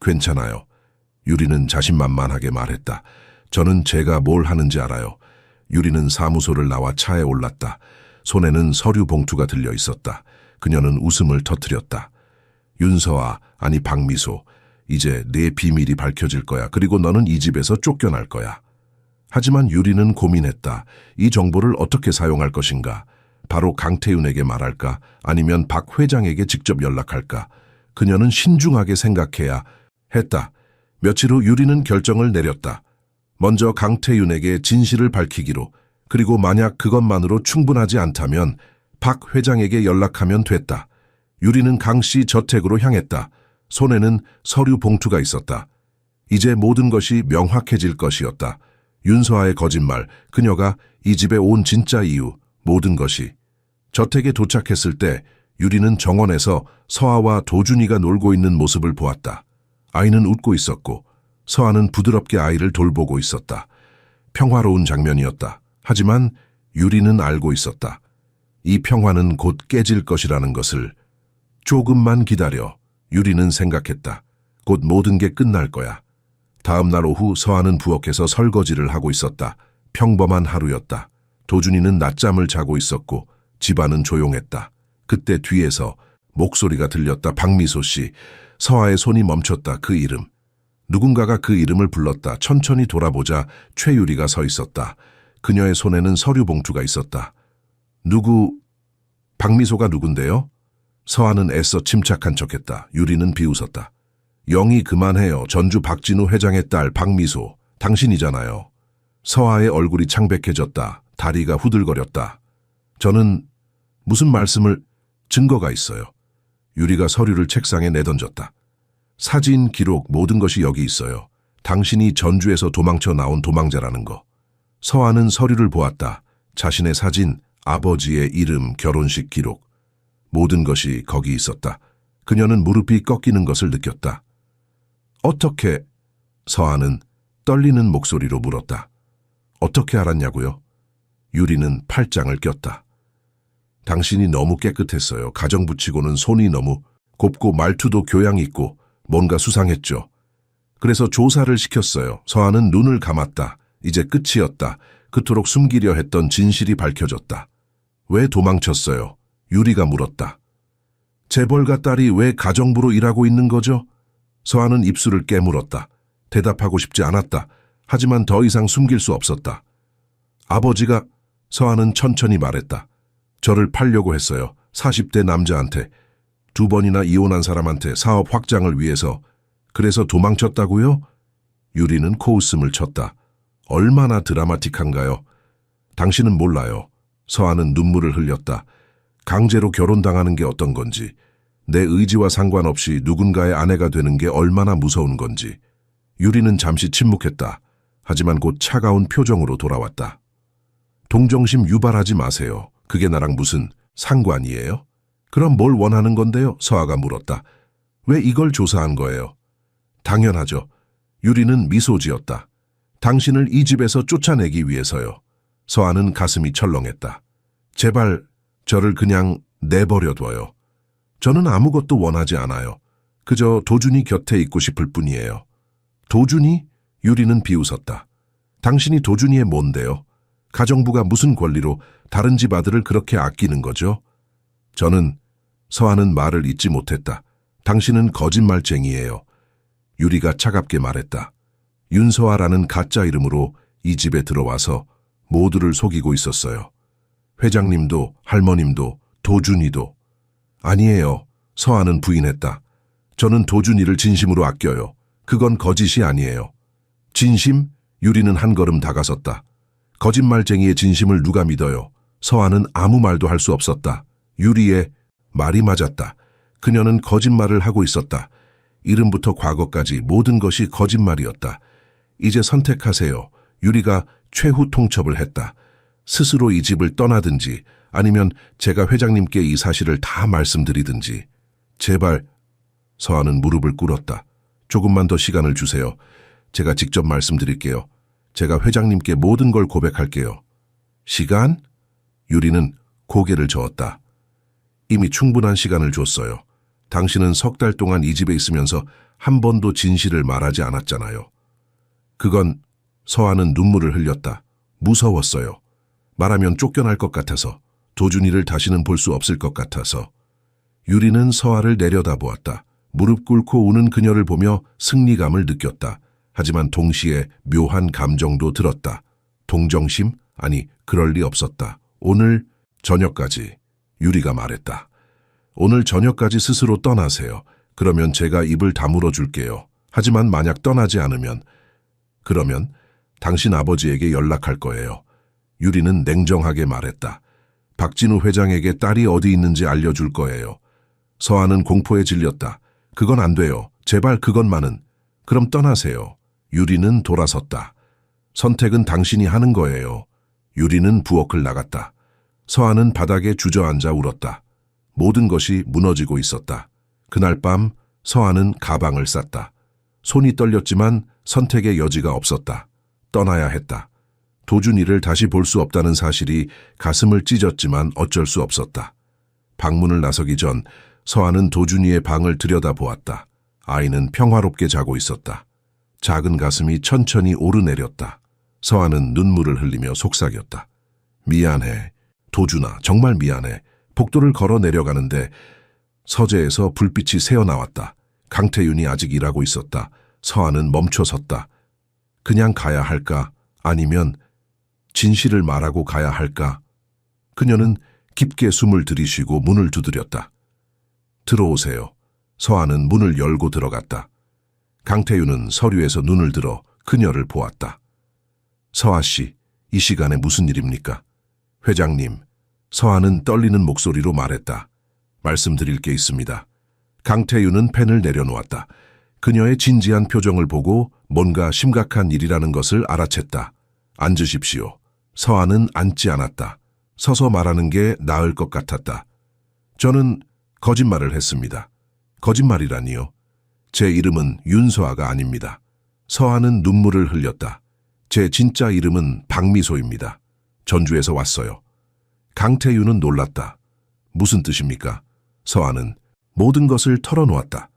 Speaker 1: 괜찮아요. 유리는 자신만만하게 말했다. 저는 제가 뭘 하는지 알아요. 유리는 사무소를 나와 차에 올랐다. 손에는 서류 봉투가 들려 있었다. 그녀는 웃음을 터뜨렸다. 윤서아, 아니 박미소, 이제 내 비밀이 밝혀질 거야. 그리고 너는 이 집에서 쫓겨날 거야. 하지만 유리는 고민했다. 이 정보를 어떻게 사용할 것인가? 바로 강태윤에게 말할까? 아니면 박 회장에게 직접 연락할까? 그녀는 신중하게 생각해야 했다. 며칠 후 유리는 결정을 내렸다. 먼저 강태윤에게 진실을 밝히기로, 그리고 만약 그것만으로 충분하지 않다면 박 회장에게 연락하면 됐다. 유리는 강 씨 저택으로 향했다. 손에는 서류 봉투가 있었다. 이제 모든 것이 명확해질 것이었다. 윤서아의 거짓말, 그녀가 이 집에 온 진짜 이유, 모든 것이. 저택에 도착했을 때 유리는 정원에서 서아와 도준이가 놀고 있는 모습을 보았다. 아이는 웃고 있었고 서아는 부드럽게 아이를 돌보고 있었다. 평화로운 장면이었다. 하지만 유리는 알고 있었다. 이 평화는 곧 깨질 것이라는 것을. 조금만 기다려. 유리는 생각했다. 곧 모든 게 끝날 거야. 다음 날 오후 서아는 부엌에서 설거지를 하고 있었다. 평범한 하루였다. 도준이는 낮잠을 자고 있었고 집안은 조용했다. 그때 뒤에서 목소리가 들렸다. 박미소 씨. 서아의 손이 멈췄다. 그 이름. 누군가가 그 이름을 불렀다. 천천히 돌아보자 최유리가 서 있었다. 그녀의 손에는 서류 봉투가 있었다. 누구? 박미소가 누군데요? 서아는 애써 침착한 척했다. 유리는 비웃었다. 영희 그만해요. 전주 박진우 회장의 딸 박미소. 당신이잖아요. 서아의 얼굴이 창백해졌다. 다리가 후들거렸다. 저는 무슨 말씀을... 증거가 있어요. 유리가 서류를 책상에 내던졌다. 사진, 기록, 모든 것이 여기 있어요. 당신이 전주에서 도망쳐 나온 도망자라는 거. 서아는 서류를 보았다. 자신의 사진, 아버지의 이름, 결혼식 기록. 모든 것이 거기 있었다. 그녀는 무릎이 꺾이는 것을 느꼈다. 어떻게? 서아는 떨리는 목소리로 물었다. 어떻게 알았냐고요? 유리는 팔짱을 꼈다. 당신이 너무 깨끗했어요. 가정부치고는 손이 너무 곱고 말투도 교양 있고 뭔가 수상했죠. 그래서 조사를 시켰어요. 서아는 눈을 감았다. 이제 끝이었다. 그토록 숨기려 했던 진실이 밝혀졌다. 왜 도망쳤어요? 유리가 물었다. 재벌가 딸이 왜 가정부로 일하고 있는 거죠? 서아는 입술을 깨물었다. 대답하고 싶지 않았다. 하지만 더 이상 숨길 수 없었다. 아버지가... 서아는 천천히 말했다. 저를 팔려고 했어요. 40대 남자한테. 2번이나 이혼한 사람한테 사업 확장을 위해서. 그래서 도망쳤다고요? 유리는 코웃음을 쳤다. 얼마나 드라마틱한가요? 당신은 몰라요. 서아는 눈물을 흘렸다. 강제로 결혼당하는 게 어떤 건지, 내 의지와 상관없이 누군가의 아내가 되는 게 얼마나 무서운 건지. 유리는 잠시 침묵했다. 하지만 곧 차가운 표정으로 돌아왔다. 동정심 유발하지 마세요. 그게 나랑 무슨 상관이에요? 그럼 뭘 원하는 건데요? 서아가 물었다. 왜 이걸 조사한 거예요? 당연하죠. 유리는 미소 지었다. 당신을 이 집에서 쫓아내기 위해서요. 서아는 가슴이 철렁했다. 제발 저를 그냥 내버려둬요. 저는 아무것도 원하지 않아요. 그저 도준이 곁에 있고 싶을 뿐이에요. 도준이? 유리는 비웃었다. 당신이 도준이의 뭔데요? 가정부가 무슨 권리로 다른 집 아들을 그렇게 아끼는 거죠? 저는... 서아는 말을 잇지 못했다. 당신은 거짓말쟁이에요. 유리가 차갑게 말했다. 윤서아라는 가짜 이름으로 이 집에 들어와서 모두를 속이고 있었어요. 회장님도, 할머님도, 도준이도. 아니에요. 서아는 부인했다. 저는 도준이를 진심으로 아껴요. 그건 거짓이 아니에요. 진심? 유리는 한 걸음 다가섰다. 거짓말쟁이의 진심을 누가 믿어요? 서아는 아무 말도 할 수 없었다. 유리의 말이 맞았다. 그녀는 거짓말을 하고 있었다. 이름부터 과거까지 모든 것이 거짓말이었다. 이제 선택하세요. 유리가 최후 통첩을 했다. 스스로 이 집을 떠나든지 아니면 제가 회장님께 이 사실을 다 말씀드리든지. 제발. 서아는 무릎을 꿇었다. 조금만 더 시간을 주세요. 제가 직접 말씀드릴게요. 제가 회장님께 모든 걸 고백할게요. 시간? 유리는 고개를 저었다. 이미 충분한 시간을 줬어요. 당신은 3달 동안 이 집에 있으면서 한 번도 진실을 말하지 않았잖아요. 그건... 서아는 눈물을 흘렸다. 무서웠어요. 말하면 쫓겨날 것 같아서, 도준이를 다시는 볼 수 없을 것 같아서. 유리는 서아를 내려다보았다. 무릎 꿇고 우는 그녀를 보며 승리감을 느꼈다. 하지만 동시에 묘한 감정도 들었다. 동정심? 아니, 그럴 리 없었다. 오늘 저녁까지. 유리가 말했다. 오늘 저녁까지 스스로 떠나세요. 그러면 제가 입을 다물어 줄게요. 하지만 만약 떠나지 않으면... 그러면 당신 아버지에게 연락할 거예요. 유리는 냉정하게 말했다. 박진우 회장에게 딸이 어디 있는지 알려줄 거예요. 서아는 공포에 질렸다. 그건 안 돼요. 제발 그것만은. 그럼 떠나세요. 유리는 돌아섰다. 선택은 당신이 하는 거예요. 유리는 부엌을 나갔다. 서아는 바닥에 주저앉아 울었다. 모든 것이 무너지고 있었다. 그날 밤 서아는 가방을 쌌다. 손이 떨렸지만 선택의 여지가 없었다. 떠나야 했다. 도준이를 다시 볼 수 없다는 사실이 가슴을 찢었지만 어쩔 수 없었다. 방문을 나서기 전 서아는 도준이의 방을 들여다보았다. 아이는 평화롭게 자고 있었다. 작은 가슴이 천천히 오르내렸다. 서아는 눈물을 흘리며 속삭였다. 미안해. 도준아, 정말 미안해. 복도를 걸어 내려가는데 서재에서 불빛이 새어나왔다. 강태윤이 아직 일하고 있었다. 서아는 멈춰섰다. 그냥 가야 할까? 아니면 진실을 말하고 가야 할까? 그녀는 깊게 숨을 들이쉬고 문을 두드렸다. 들어오세요. 서아는 문을 열고 들어갔다. 강태윤은 서류에서 눈을 들어 그녀를 보았다. 서아 씨, 이 시간에 무슨 일입니까? 회장님, 서아는 떨리는 목소리로 말했다. 말씀드릴 게 있습니다. 강태윤은 펜을 내려놓았다. 그녀의 진지한 표정을 보고 뭔가 심각한 일이라는 것을 알아챘다. 앉으십시오. 서아는 앉지 않았다. 서서 말하는 게 나을 것 같았다. 저는 거짓말을 했습니다. 거짓말이라니요? 제 이름은 윤서아가 아닙니다. 서아는 눈물을 흘렸다. 제 진짜 이름은 박미소입니다. 전주에서 왔어요. 강태윤은 놀랐다. 무슨 뜻입니까? 서아는 모든 것을 털어놓았다.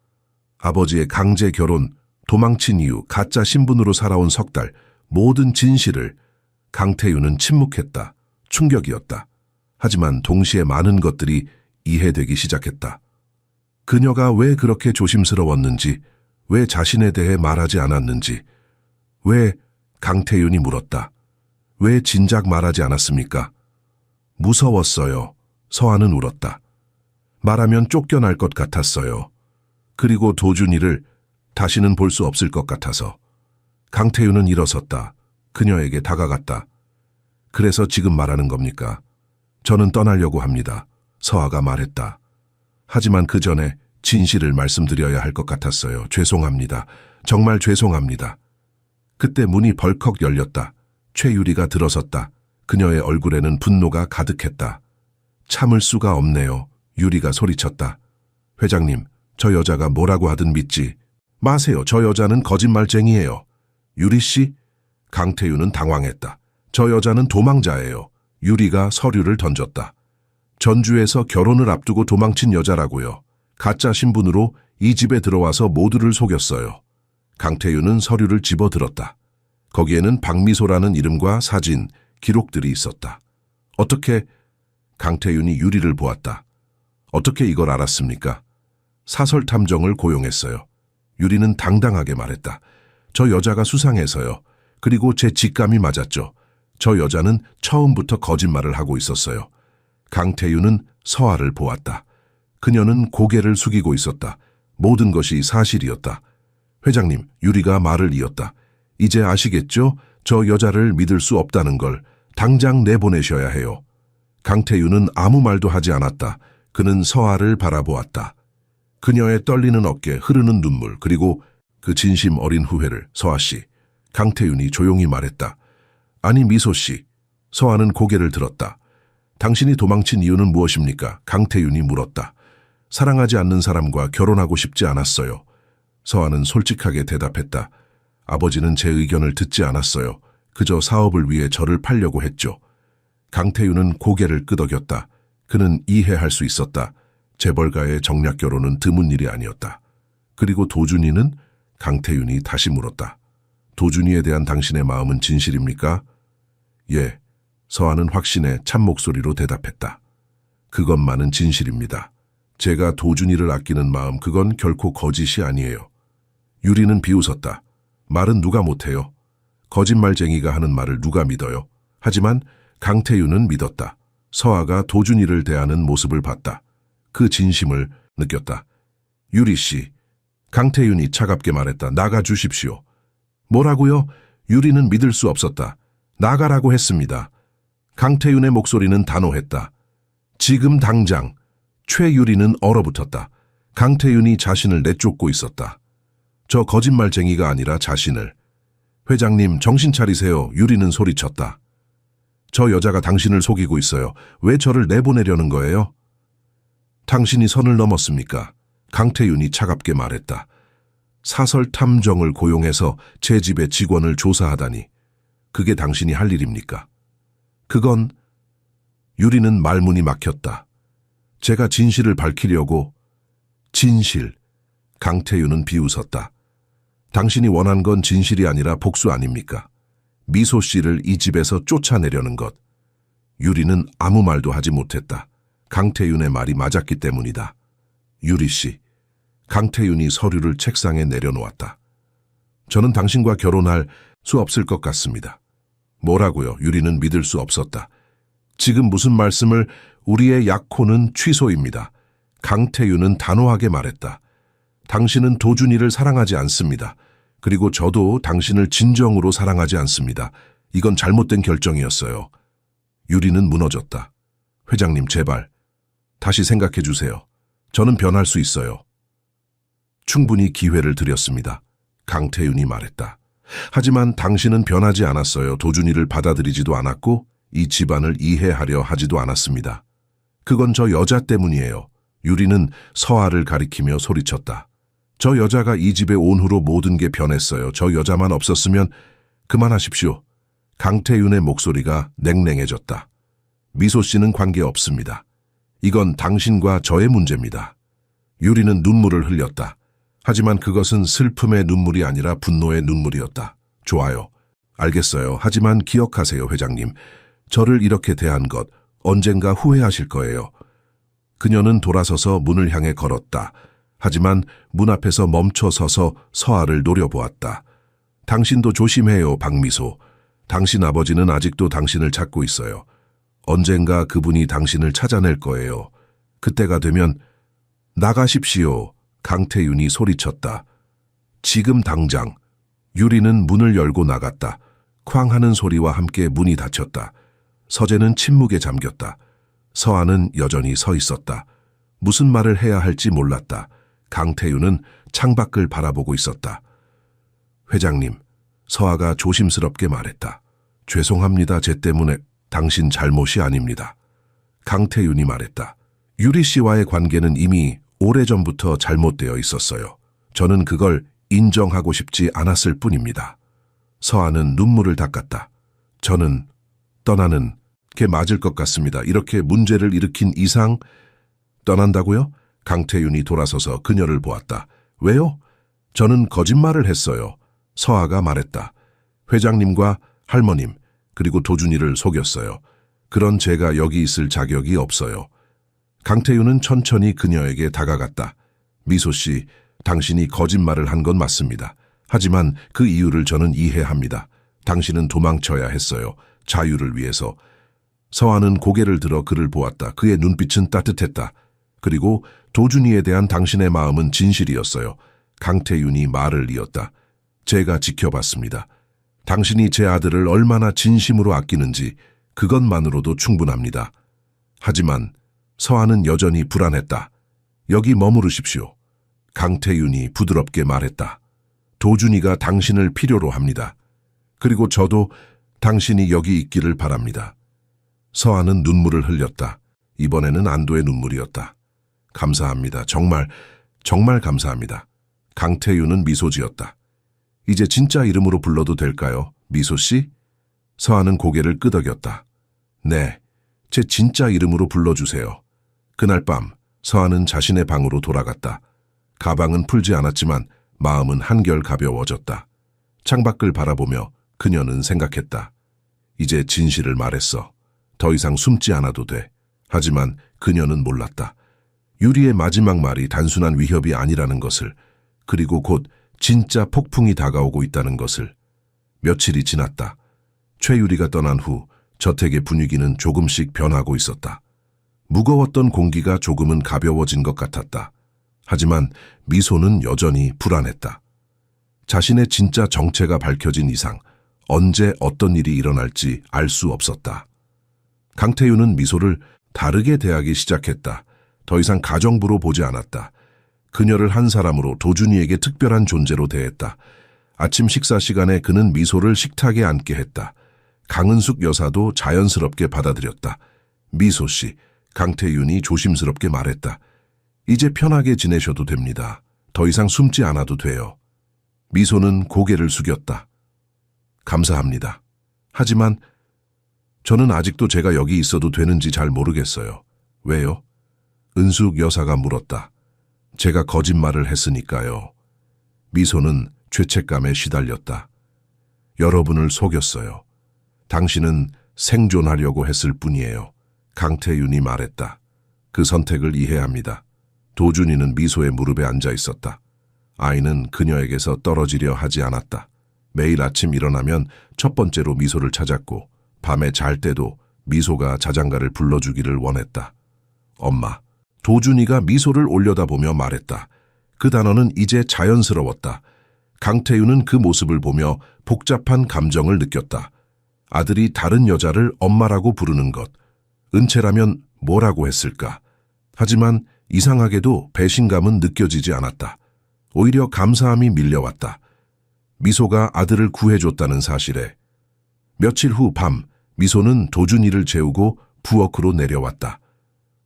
Speaker 1: 아버지의 강제 결혼, 도망친 이유, 가짜 신분으로 살아온 석 달, 모든 진실을. 강태윤은 침묵했다. 충격이었다. 하지만 동시에 많은 것들이 이해되기 시작했다. 그녀가 왜 그렇게 조심스러웠는지, 왜 자신에 대해 말하지 않았는지, 왜 강태윤이 물었다. 왜 진작 말하지 않았습니까? 무서웠어요. 서아는 울었다. 말하면 쫓겨날 것 같았어요. 그리고 도준이를 다시는 볼 수 없을 것 같아서. 강태윤은 일어섰다. 그녀에게 다가갔다. 그래서 지금 말하는 겁니까? 저는 떠나려고 합니다. 서아가 말했다. 하지만 그 전에 진실을 말씀드려야 할 것 같았어요. 죄송합니다. 정말 죄송합니다. 그때 문이 벌컥 열렸다. 최유리가 들어섰다. 그녀의 얼굴에는 분노가 가득했다. 참을 수가 없네요. 유리가 소리쳤다. 회장님, 저 여자가 뭐라고 하든 믿지 마세요. 저 여자는 거짓말쟁이에요. 유리 씨? 강태윤은 당황했다. 저 여자는 도망자예요. 유리가 서류를 던졌다. 전주에서 결혼을 앞두고 도망친 여자라고요. 가짜 신분으로 이 집에 들어와서 모두를 속였어요. 강태윤은 서류를 집어들었다. 거기에는 박미소라는 이름과 사진, 기록들이 있었다. 어떻게? 강태윤이 유리를 보았다. 어떻게 이걸 알았습니까? 사설 탐정을 고용했어요. 유리는 당당하게 말했다. 저 여자가 수상해서요. 그리고 제 직감이 맞았죠. 저 여자는 처음부터 거짓말을 하고 있었어요. 강태윤은 서아를 보았다. 그녀는 고개를 숙이고 있었다. 모든 것이 사실이었다. 회장님, 유리가 말을 이었다. 이제 아시겠죠? 저 여자를 믿을 수 없다는 걸. 당장 내보내셔야 해요. 강태윤은 아무 말도 하지 않았다. 그는 서아를 바라보았다. 그녀의 떨리는 어깨, 흐르는 눈물, 그리고 그 진심 어린 후회를. 서아 씨, 강태윤이 조용히 말했다. 아니, 미소 씨. 서아는 고개를 들었다. 당신이 도망친 이유는 무엇입니까? 강태윤이 물었다. 사랑하지 않는 사람과 결혼하고 싶지 않았어요. 서아는 솔직하게 대답했다. 아버지는 제 의견을 듣지 않았어요. 그저 사업을 위해 저를 팔려고 했죠. 강태윤은 고개를 끄덕였다. 그는 이해할 수 있었다. 재벌가의 정략 결혼은 드문 일이 아니었다. 그리고 도준이는? 강태윤이 다시 물었다. 도준이에 대한 당신의 마음은 진실입니까? 예. 서아는 확신의 찬 목소리로 대답했다. 그것만은 진실입니다. 제가 도준이를 아끼는 마음, 그건 결코 거짓이 아니에요. 유리는 비웃었다. 말은 누가 못해요? 거짓말쟁이가 하는 말을 누가 믿어요? 하지만 강태윤은 믿었다. 서아가 도준이를 대하는 모습을 봤다. 그 진심을 느꼈다. 유리 씨, 강태윤이 차갑게 말했다. 나가 주십시오. 뭐라고요? 유리는 믿을 수 없었다. 나가라고 했습니다. 강태윤의 목소리는 단호했다. 지금 당장. 최유리는 얼어붙었다. 강태윤이 자신을 내쫓고 있었다. 저 거짓말쟁이가 아니라 자신을. 회장님, 정신 차리세요. 유리는 소리쳤다. 저 여자가 당신을 속이고 있어요. 왜 저를 내보내려는 거예요? 당신이 선을 넘었습니까? 강태윤이 차갑게 말했다. 사설 탐정을 고용해서 제 집의 직원을 조사하다니. 그게 당신이 할 일입니까? 그건... 유리는 말문이 막혔다. 제가 진실을 밝히려고... 진실... 강태윤은 비웃었다. 당신이 원한 건 진실이 아니라 복수 아닙니까? 미소 씨를 이 집에서 쫓아내려는 것. 유리는 아무 말도 하지 못했다. 강태윤의 말이 맞았기 때문이다. 유리 씨, 강태윤이 서류를 책상에 내려놓았다. 저는 당신과 결혼할 수 없을 것 같습니다. 뭐라고요? 유리는 믿을 수 없었다. 지금 무슨 말씀을? 우리의 약혼은 취소입니다. 강태윤은 단호하게 말했다. 당신은 도준이를 사랑하지 않습니다. 그리고 저도 당신을 진정으로 사랑하지 않습니다. 이건 잘못된 결정이었어요. 유리는 무너졌다. 회장님, 제발 다시 생각해 주세요. 저는 변할 수 있어요. 충분히 기회를 드렸습니다. 강태윤이 말했다. 하지만 당신은 변하지 않았어요. 도준이를 받아들이지도 않았고 이 집안을 이해하려 하지도 않았습니다. 그건 저 여자 때문이에요. 유리는 서아를 가리키며 소리쳤다. 저 여자가 이 집에 온 후로 모든 게 변했어요. 저 여자만 없었으면 그만하십시오. 강태윤의 목소리가 냉랭해졌다. 미소 씨는 관계없습니다. 이건 당신과 저의 문제입니다. 유리는 눈물을 흘렸다. 하지만 그것은 슬픔의 눈물이 아니라 분노의 눈물이었다. 좋아요. 알겠어요. 하지만 기억하세요, 회장님. 저를 이렇게 대한 것 언젠가 후회하실 거예요. 그녀는 돌아서서 문을 향해 걸었다. 하지만 문 앞에서 멈춰 서서 서아를 노려보았다. 당신도 조심해요, 박미소. 당신 아버지는 아직도 당신을 찾고 있어요. 언젠가 그분이 당신을 찾아낼 거예요. 그때가 되면 나가십시오. 강태윤이 소리쳤다. 지금 당장. 유리는 문을 열고 나갔다. 쾅 하는 소리와 함께 문이 닫혔다. 서재는 침묵에 잠겼다. 서아는 여전히 서 있었다. 무슨 말을 해야 할지 몰랐다. 강태윤은 창밖을 바라보고 있었다. 회장님, 서아가 조심스럽게 말했다. 죄송합니다. 제 때문에. 당신 잘못이 아닙니다. 강태윤이 말했다. 유리 씨와의 관계는 이미 오래전부터 잘못되어 있었어요. 저는 그걸 인정하고 싶지 않았을 뿐입니다. 서아는 눈물을 닦았다. 저는 떠나는 게 맞을 것 같습니다. 이렇게 문제를 일으킨 이상 떠난다고요? 강태윤이 돌아서서 그녀를 보았다. 왜요? 저는 거짓말을 했어요. 서아가 말했다. 회장님과 할머님 그리고 도준이를 속였어요. 그런 제가 여기 있을 자격이 없어요. 강태윤은 천천히 그녀에게 다가갔다. 미소 씨, 당신이 거짓말을 한 건 맞습니다. 하지만 그 이유를 저는 이해합니다. 당신은 도망쳐야 했어요. 자유를 위해서. 서아는 고개를 들어 그를 보았다. 그의 눈빛은 따뜻했다. 그리고 도준이에 대한 당신의 마음은 진실이었어요. 강태윤이 말을 이었다. 제가 지켜봤습니다. 당신이 제 아들을 얼마나 진심으로 아끼는지 그것만으로도 충분합니다. 하지만 서아는 여전히 불안했다. 여기 머무르십시오. 강태윤이 부드럽게 말했다. 도준이가 당신을 필요로 합니다. 그리고 저도 당신이 여기 있기를 바랍니다. 서아는 눈물을 흘렸다. 이번에는 안도의 눈물이었다. 감사합니다. 정말 감사합니다. 강태윤은 미소 지었다. 이제 진짜 이름으로 불러도 될까요? 미소 씨? 서아는 고개를 끄덕였다. 네, 제 진짜 이름으로 불러주세요. 그날 밤 서아는 자신의 방으로 돌아갔다. 가방은 풀지 않았지만 마음은 한결 가벼워졌다. 창밖을 바라보며 그녀는 생각했다. 이제 진실을 말했어. 더 이상 숨지 않아도 돼. 하지만 그녀는 몰랐다. 유리의 마지막 말이 단순한 위협이 아니라는 것을, 그리고 곧 진짜 폭풍이 다가오고 있다는 것을. 며칠이 지났다. 최유리가 떠난 후 저택의 분위기는 조금씩 변하고 있었다. 무거웠던 공기가 조금은 가벼워진 것 같았다. 하지만 미소는 여전히 불안했다. 자신의 진짜 정체가 밝혀진 이상 언제 어떤 일이 일어날지 알 수 없었다. 강태윤은 미소를 다르게 대하기 시작했다. 더 이상 가정부로 보지 않았다. 그녀를 한 사람으로, 도준이에게 특별한 존재로 대했다. 아침 식사 시간에 그는 미소를 식탁에 앉게 했다. 강은숙 여사도 자연스럽게 받아들였다. 미소 씨, 강태윤이 조심스럽게 말했다. 이제 편하게 지내셔도 됩니다. 더 이상 숨지 않아도 돼요. 미소는 고개를 숙였다. 감사합니다. 하지만 저는 아직도 제가 여기 있어도 되는지 잘 모르겠어요. 왜요? 은숙 여사가 물었다. 제가 거짓말을 했으니까요. 미소는 죄책감에 시달렸다. 여러분을 속였어요. 당신은 생존하려고 했을 뿐이에요. 강태윤이 말했다. 그 선택을 이해합니다. 도준이는 미소의 무릎에 앉아 있었다. 아이는 그녀에게서 떨어지려 하지 않았다. 매일 아침 일어나면 첫 번째로 미소를 찾았고 밤에 잘 때도 미소가 자장가를 불러주기를 원했다. 엄마. 도준이가 미소를 올려다보며 말했다. 그 단어는 이제 자연스러웠다. 강태윤은 그 모습을 보며 복잡한 감정을 느꼈다. 아들이 다른 여자를 엄마라고 부르는 것. 은채라면 뭐라고 했을까? 하지만 이상하게도 배신감은 느껴지지 않았다. 오히려 감사함이 밀려왔다. 미소가 아들을 구해줬다는 사실에. 며칠 후 밤, 미소는 도준이를 재우고 부엌으로 내려왔다.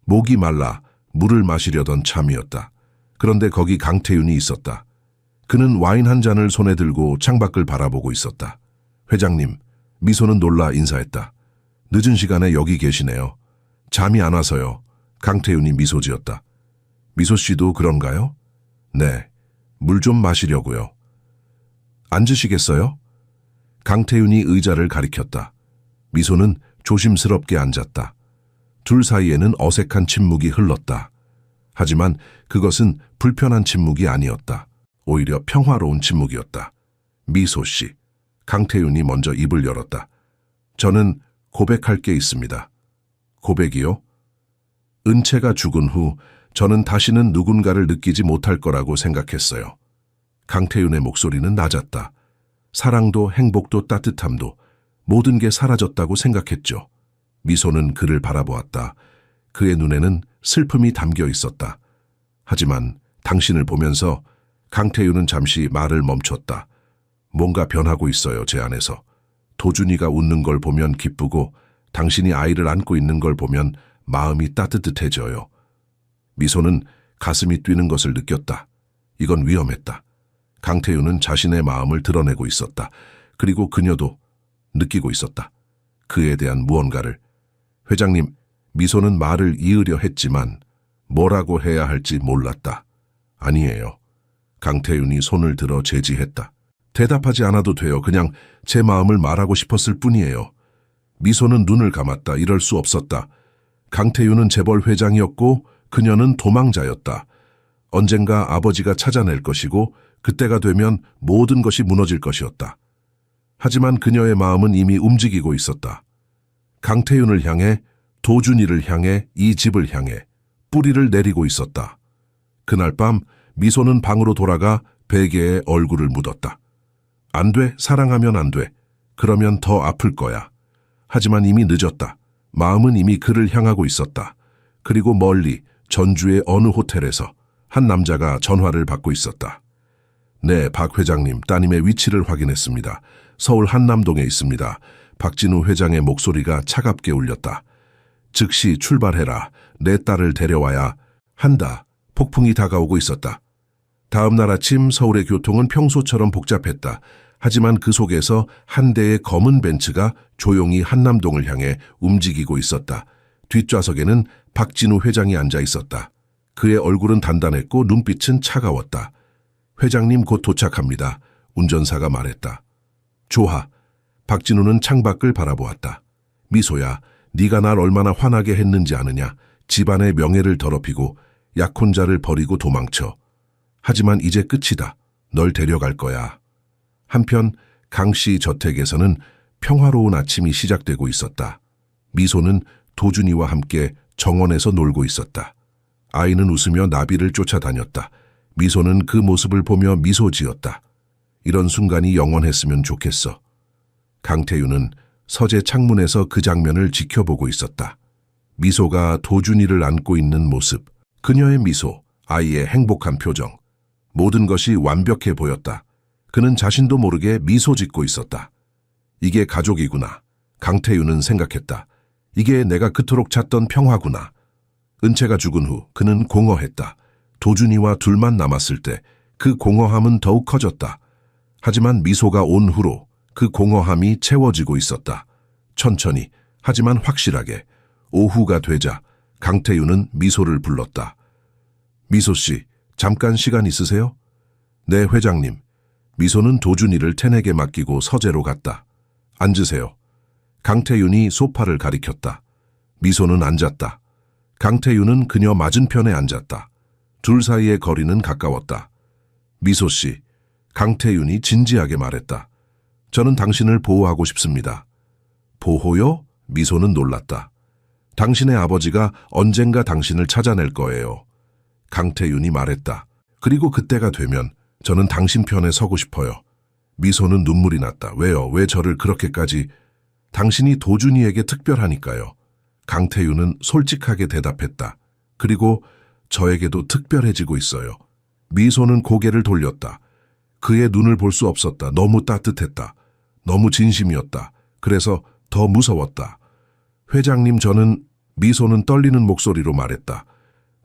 Speaker 1: 목이 말라 물을 마시려던 참이었다. 그런데 거기 강태윤이 있었다. 그는 와인 한 잔을 손에 들고 창밖을 바라보고 있었다. 회장님, 미소는 놀라 인사했다. 늦은 시간에 여기 계시네요. 잠이 안 와서요. 강태윤이 미소 지었다. 미소 씨도 그런가요? 네, 물 좀 마시려고요. 앉으시겠어요? 강태윤이 의자를 가리켰다. 미소는 조심스럽게 앉았다. 둘 사이에는 어색한 침묵이 흘렀다. 하지만 그것은 불편한 침묵이 아니었다. 오히려 평화로운 침묵이었다. 미소 씨. 강태윤이 먼저 입을 열었다. 저는 고백할 게 있습니다. 고백이요? 은채가 죽은 후 저는 다시는 누군가를 느끼지 못할 거라고 생각했어요. 강태윤의 목소리는 낮았다. 사랑도 행복도 따뜻함도 모든 게 사라졌다고 생각했죠. 미소는 그를 바라보았다. 그의 눈에는 슬픔이 담겨 있었다. 하지만 당신을 보면서 강태윤은 잠시 말을 멈췄다. 뭔가 변하고 있어요, 제 안에서. 도준이가 웃는 걸 보면 기쁘고 당신이 아이를 안고 있는 걸 보면 마음이 따뜻해져요. 미소는 가슴이 뛰는 것을 느꼈다. 이건 위험했다. 강태윤은 자신의 마음을 드러내고 있었다. 그리고 그녀도 느끼고 있었다. 그에 대한 무언가를. 회장님, 미소는 말을 이으려 했지만 뭐라고 해야 할지 몰랐다. 아니에요. 강태윤이 손을 들어 제지했다. 대답하지 않아도 돼요. 그냥 제 마음을 말하고 싶었을 뿐이에요. 미소는 눈을 감았다. 이럴 수 없었다. 강태윤은 재벌 회장이었고 그녀는 도망자였다. 언젠가 아버지가 찾아낼 것이고 그때가 되면 모든 것이 무너질 것이었다. 하지만 그녀의 마음은 이미 움직이고 있었다. 강태윤을 향해, 도준이를 향해, 이 집을 향해 뿌리를 내리고 있었다. 그날 밤 미소는 방으로 돌아가 베개에 얼굴을 묻었다. 안 돼, 사랑하면 안 돼. 그러면 더 아플 거야. 하지만 이미 늦었다. 마음은 이미 그를 향하고 있었다. 그리고 멀리 전주의 어느 호텔에서 한 남자가 전화를 받고 있었다. 네, 박 회장님, 따님의 위치를 확인했습니다. 서울 한남동에 있습니다. 박진우 회장의 목소리가 차갑게 울렸다. 즉시 출발해라. 내 딸을 데려와야 한다. 폭풍이 다가오고 있었다. 다음 날 아침 서울의 교통은 평소처럼 복잡했다. 하지만 그 속에서 한 대의 검은 벤츠가 조용히 한남동을 향해 움직이고 있었다. 뒷좌석에는 박진우 회장이 앉아 있었다. 그의 얼굴은 단단했고 눈빛은 차가웠다. 회장님 곧 도착합니다. 운전사가 말했다. 좋아. 박진우는 창밖을 바라보았다. 미소야, 네가 날 얼마나 화나게 했는지 아느냐. 집안의 명예를 더럽히고 약혼자를 버리고 도망쳐. 하지만 이제 끝이다. 널 데려갈 거야. 한편 강씨 저택에서는 평화로운 아침이 시작되고 있었다. 미소는 도준이와 함께 정원에서 놀고 있었다. 아이는 웃으며 나비를 쫓아다녔다. 미소는 그 모습을 보며 미소 지었다. 이런 순간이 영원했으면 좋겠어. 강태윤은 서재 창문에서 그 장면을 지켜보고 있었다. 미소가 도준이를 안고 있는 모습, 그녀의 미소, 아이의 행복한 표정. 모든 것이 완벽해 보였다. 그는 자신도 모르게 미소 짓고 있었다. 이게 가족이구나. 강태윤은 생각했다. 이게 내가 그토록 찾던 평화구나. 은채가 죽은 후 그는 공허했다. 도준이와 둘만 남았을 때 그 공허함은 더욱 커졌다. 하지만 미소가 온 후로 그 공허함이 채워지고 있었다. 천천히, 하지만 확실하게. 오후가 되자 강태윤은 미소를 불렀다. 미소 씨, 잠깐 시간 있으세요? 네, 회장님. 미소는 도준이를 텐에게 맡기고 서재로 갔다. 앉으세요. 강태윤이 소파를 가리켰다. 미소는 앉았다. 강태윤은 그녀 맞은편에 앉았다. 둘 사이의 거리는 가까웠다. 미소 씨, 강태윤이 진지하게 말했다. 저는 당신을 보호하고 싶습니다. 보호요? 미소는 놀랐다. 당신의 아버지가 언젠가 당신을 찾아낼 거예요. 강태윤이 말했다. 그리고 그때가 되면 저는 당신 편에 서고 싶어요. 미소는 눈물이 났다. 왜요? 왜 저를 그렇게까지? 당신이 도준이에게 특별하니까요. 강태윤은 솔직하게 대답했다. 그리고 저에게도 특별해지고 있어요. 미소는 고개를 돌렸다. 그의 눈을 볼 수 없었다. 너무 따뜻했다. 너무 진심이었다. 그래서 더 무서웠다. 회장님, 미소는 떨리는 목소리로 말했다.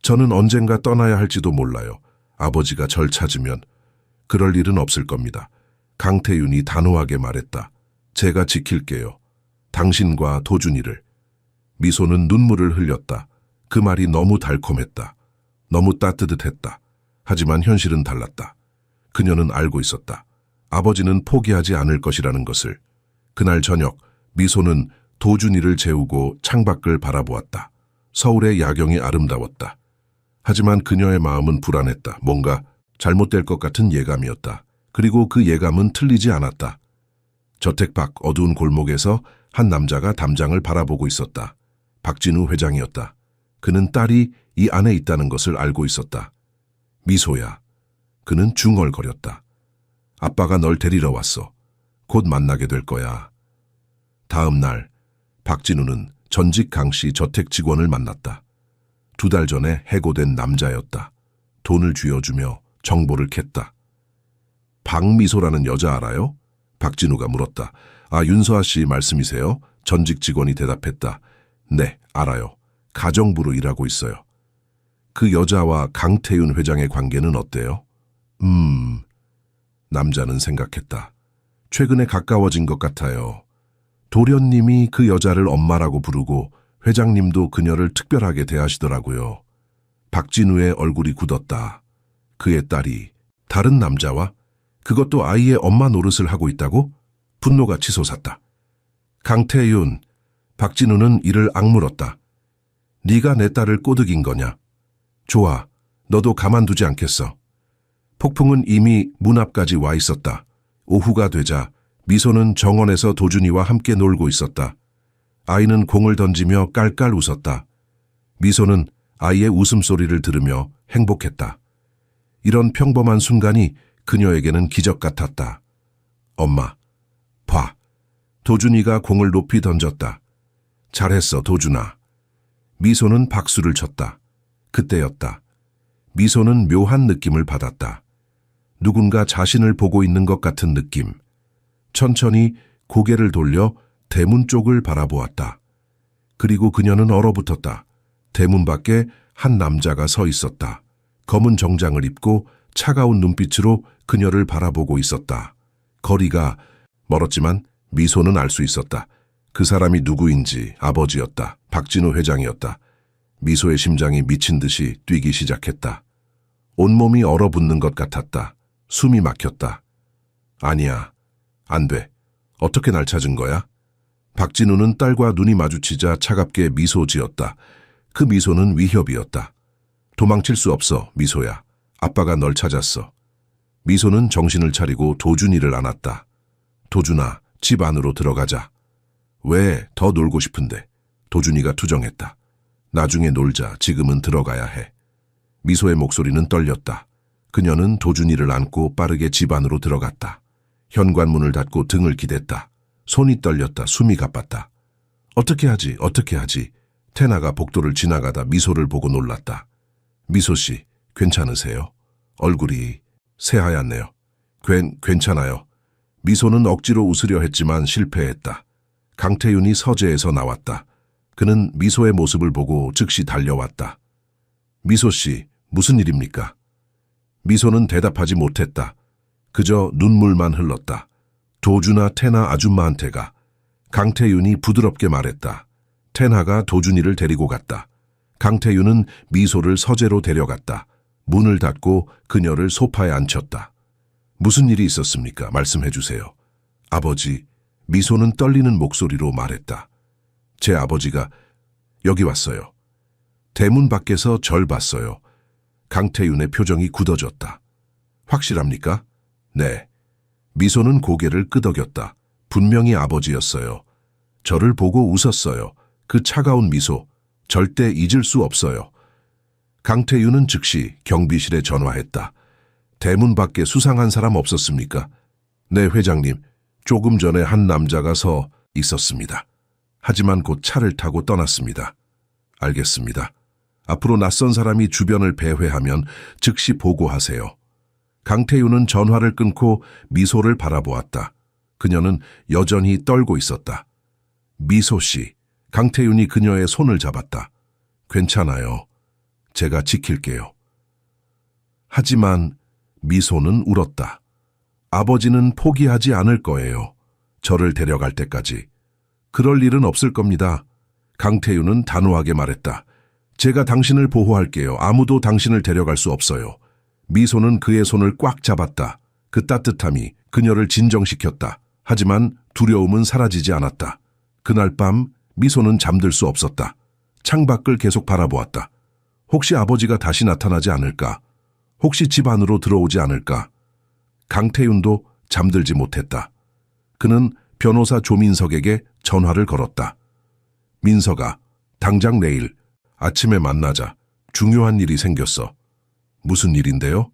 Speaker 1: 저는 언젠가 떠나야 할지도 몰라요. 아버지가 절 찾으면 그럴 일은 없을 겁니다. 강태윤이 단호하게 말했다. 제가 지킬게요. 당신과 도준이를. 미소는 눈물을 흘렸다. 그 말이 너무 달콤했다. 너무 따뜻했다. 하지만 현실은 달랐다. 그녀는 알고 있었다. 아버지는 포기하지 않을 것이라는 것을. 그날 저녁 미소는 도준이를 재우고 창밖을 바라보았다. 서울의 야경이 아름다웠다. 하지만 그녀의 마음은 불안했다. 뭔가 잘못될 것 같은 예감이었다. 그리고 그 예감은 틀리지 않았다. 저택 밖 어두운 골목에서 한 남자가 담장을 바라보고 있었다. 박진우 회장이었다. 그는 딸이 이 안에 있다는 것을 알고 있었다. 미소야. 그는 중얼거렸다. 아빠가 널 데리러 왔어. 곧 만나게 될 거야. 다음 날 박진우는 전직 강씨 저택 직원을 만났다. 2달 전에 해고된 남자였다. 돈을 쥐어주며 정보를 캤다. 박미소라는 여자 알아요? 박진우가 물었다. 아, 윤서아 씨 말씀이세요? 전직 직원이 대답했다. 네, 알아요. 가정부로 일하고 있어요. 그 여자와 강태윤 회장의 관계는 어때요? 남자는 생각했다. 최근에 가까워진 것 같아요. 도련님이 그 여자를 엄마라고 부르고 회장님도 그녀를 특별하게 대하시더라고요. 박진우의 얼굴이 굳었다. 그의 딸이 다른 남자와 그것도 아이의 엄마 노릇을 하고 있다고? 분노가 치솟았다. 강태윤, 박진우는 이를 악물었다. 네가 내 딸을 꼬드긴 거냐? 좋아, 너도 가만두지 않겠어. 폭풍은 이미 문 앞까지 와 있었다. 오후가 되자 미소는 정원에서 도준이와 함께 놀고 있었다. 아이는 공을 던지며 깔깔 웃었다. 미소는 아이의 웃음소리를 들으며 행복했다. 이런 평범한 순간이 그녀에게는 기적 같았다. 엄마, 봐. 도준이가 공을 높이 던졌다. 잘했어, 도준아. 미소는 박수를 쳤다. 그때였다. 미소는 묘한 느낌을 받았다. 누군가 자신을 보고 있는 것 같은 느낌. 천천히 고개를 돌려 대문 쪽을 바라보았다. 그리고 그녀는 얼어붙었다. 대문 밖에 한 남자가 서 있었다. 검은 정장을 입고 차가운 눈빛으로 그녀를 바라보고 있었다. 거리가 멀었지만 미소는 알 수 있었다. 그 사람이 누구인지. 아버지였다. 박진우 회장이었다. 미소의 심장이 미친 듯이 뛰기 시작했다. 온몸이 얼어붙는 것 같았다. 숨이 막혔다. 아니야. 안 돼. 어떻게 날 찾은 거야? 박진우는 딸과 눈이 마주치자 차갑게 미소 지었다. 그 미소는 위협이었다. 도망칠 수 없어, 미소야. 아빠가 널 찾았어. 미소는 정신을 차리고 도준이를 안았다. 도준아, 집 안으로 들어가자. 왜? 더 놀고 싶은데. 도준이가 투정했다. 나중에 놀자. 지금은 들어가야 해. 미소의 목소리는 떨렸다. 그녀는 도준이를 안고 빠르게 집 안으로 들어갔다. 현관문을 닫고 등을 기댔다. 손이 떨렸다. 숨이 가빴다. 어떻게 하지? 태나가 복도를 지나가다 미소를 보고 놀랐다. 미소 씨, 괜찮으세요? 얼굴이 새하얗네요. 괜찮아요. 미소는 억지로 웃으려 했지만 실패했다. 강태윤이 서재에서 나왔다. 그는 미소의 모습을 보고 즉시 달려왔다. 미소 씨, 무슨 일입니까? 미소는 대답하지 못했다. 그저 눈물만 흘렀다. 도준아, 태나 아줌마한테 가. 강태윤이 부드럽게 말했다. 태나가 도준이를 데리고 갔다. 강태윤은 미소를 서재로 데려갔다. 문을 닫고 그녀를 소파에 앉혔다. 무슨 일이 있었습니까? 말씀해 주세요. 아버지, 미소는 떨리는 목소리로 말했다. 제 아버지가 여기 왔어요. 대문 밖에서 절 봤어요. 강태윤의 표정이 굳어졌다. 확실합니까? 네. 미소는 고개를 끄덕였다. 분명히 아버지였어요. 저를 보고 웃었어요. 그 차가운 미소, 절대 잊을 수 없어요. 강태윤은 즉시 경비실에 전화했다. 대문 밖에 수상한 사람 없었습니까? 네, 회장님. 조금 전에 한 남자가 서 있었습니다. 하지만 곧 차를 타고 떠났습니다. 알겠습니다. 앞으로 낯선 사람이 주변을 배회하면 즉시 보고하세요. 강태윤은 전화를 끊고 미소를 바라보았다. 그녀는 여전히 떨고 있었다. 미소 씨, 강태윤이 그녀의 손을 잡았다. 괜찮아요. 제가 지킬게요. 하지만 미소는 울었다. 아버지는 포기하지 않을 거예요. 저를 데려갈 때까지. 그럴 일은 없을 겁니다. 강태윤은 단호하게 말했다. 제가 당신을 보호할게요. 아무도 당신을 데려갈 수 없어요. 미소는 그의 손을 꽉 잡았다. 그 따뜻함이 그녀를 진정시켰다. 하지만 두려움은 사라지지 않았다. 그날 밤 미소는 잠들 수 없었다. 창밖을 계속 바라보았다. 혹시 아버지가 다시 나타나지 않을까? 혹시 집 안으로 들어오지 않을까? 강태윤도 잠들지 못했다. 그는 변호사 조민석에게 전화를 걸었다. 민석아, 당장 내일 아침에 만나자. 중요한 일이 생겼어. 무슨 일인데요?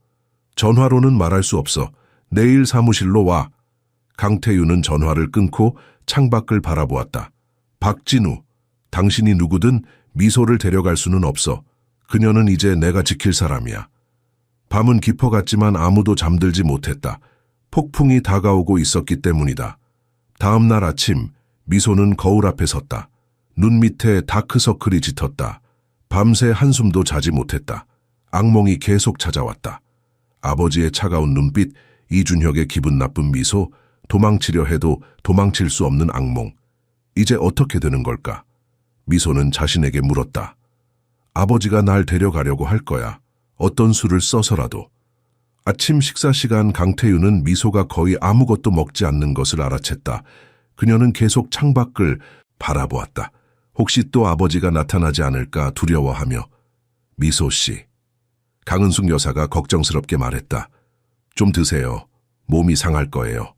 Speaker 1: 전화로는 말할 수 없어. 내일 사무실로 와. 강태윤은 전화를 끊고 창밖을 바라보았다. 박진우, 당신이 누구든 미소를 데려갈 수는 없어. 그녀는 이제 내가 지킬 사람이야. 밤은 깊어갔지만 아무도 잠들지 못했다. 폭풍이 다가오고 있었기 때문이다. 다음 날 아침 미소는 거울 앞에 섰다. 눈 밑에 다크서클이 짙었다. 밤새 한숨도 자지 못했다. 악몽이 계속 찾아왔다. 아버지의 차가운 눈빛, 이준혁의 기분 나쁜 미소, 도망치려 해도 도망칠 수 없는 악몽. 이제 어떻게 되는 걸까? 미소는 자신에게 물었다. 아버지가 날 데려가려고 할 거야. 어떤 수를 써서라도. 아침 식사 시간 강태윤은 미소가 거의 아무것도 먹지 않는 것을 알아챘다. 그녀는 계속 창밖을 바라보았다. 혹시 또 아버지가 나타나지 않을까 두려워하며. 미소 씨. 강은숙 여사가 걱정스럽게 말했다. 좀 드세요. 몸이 상할 거예요.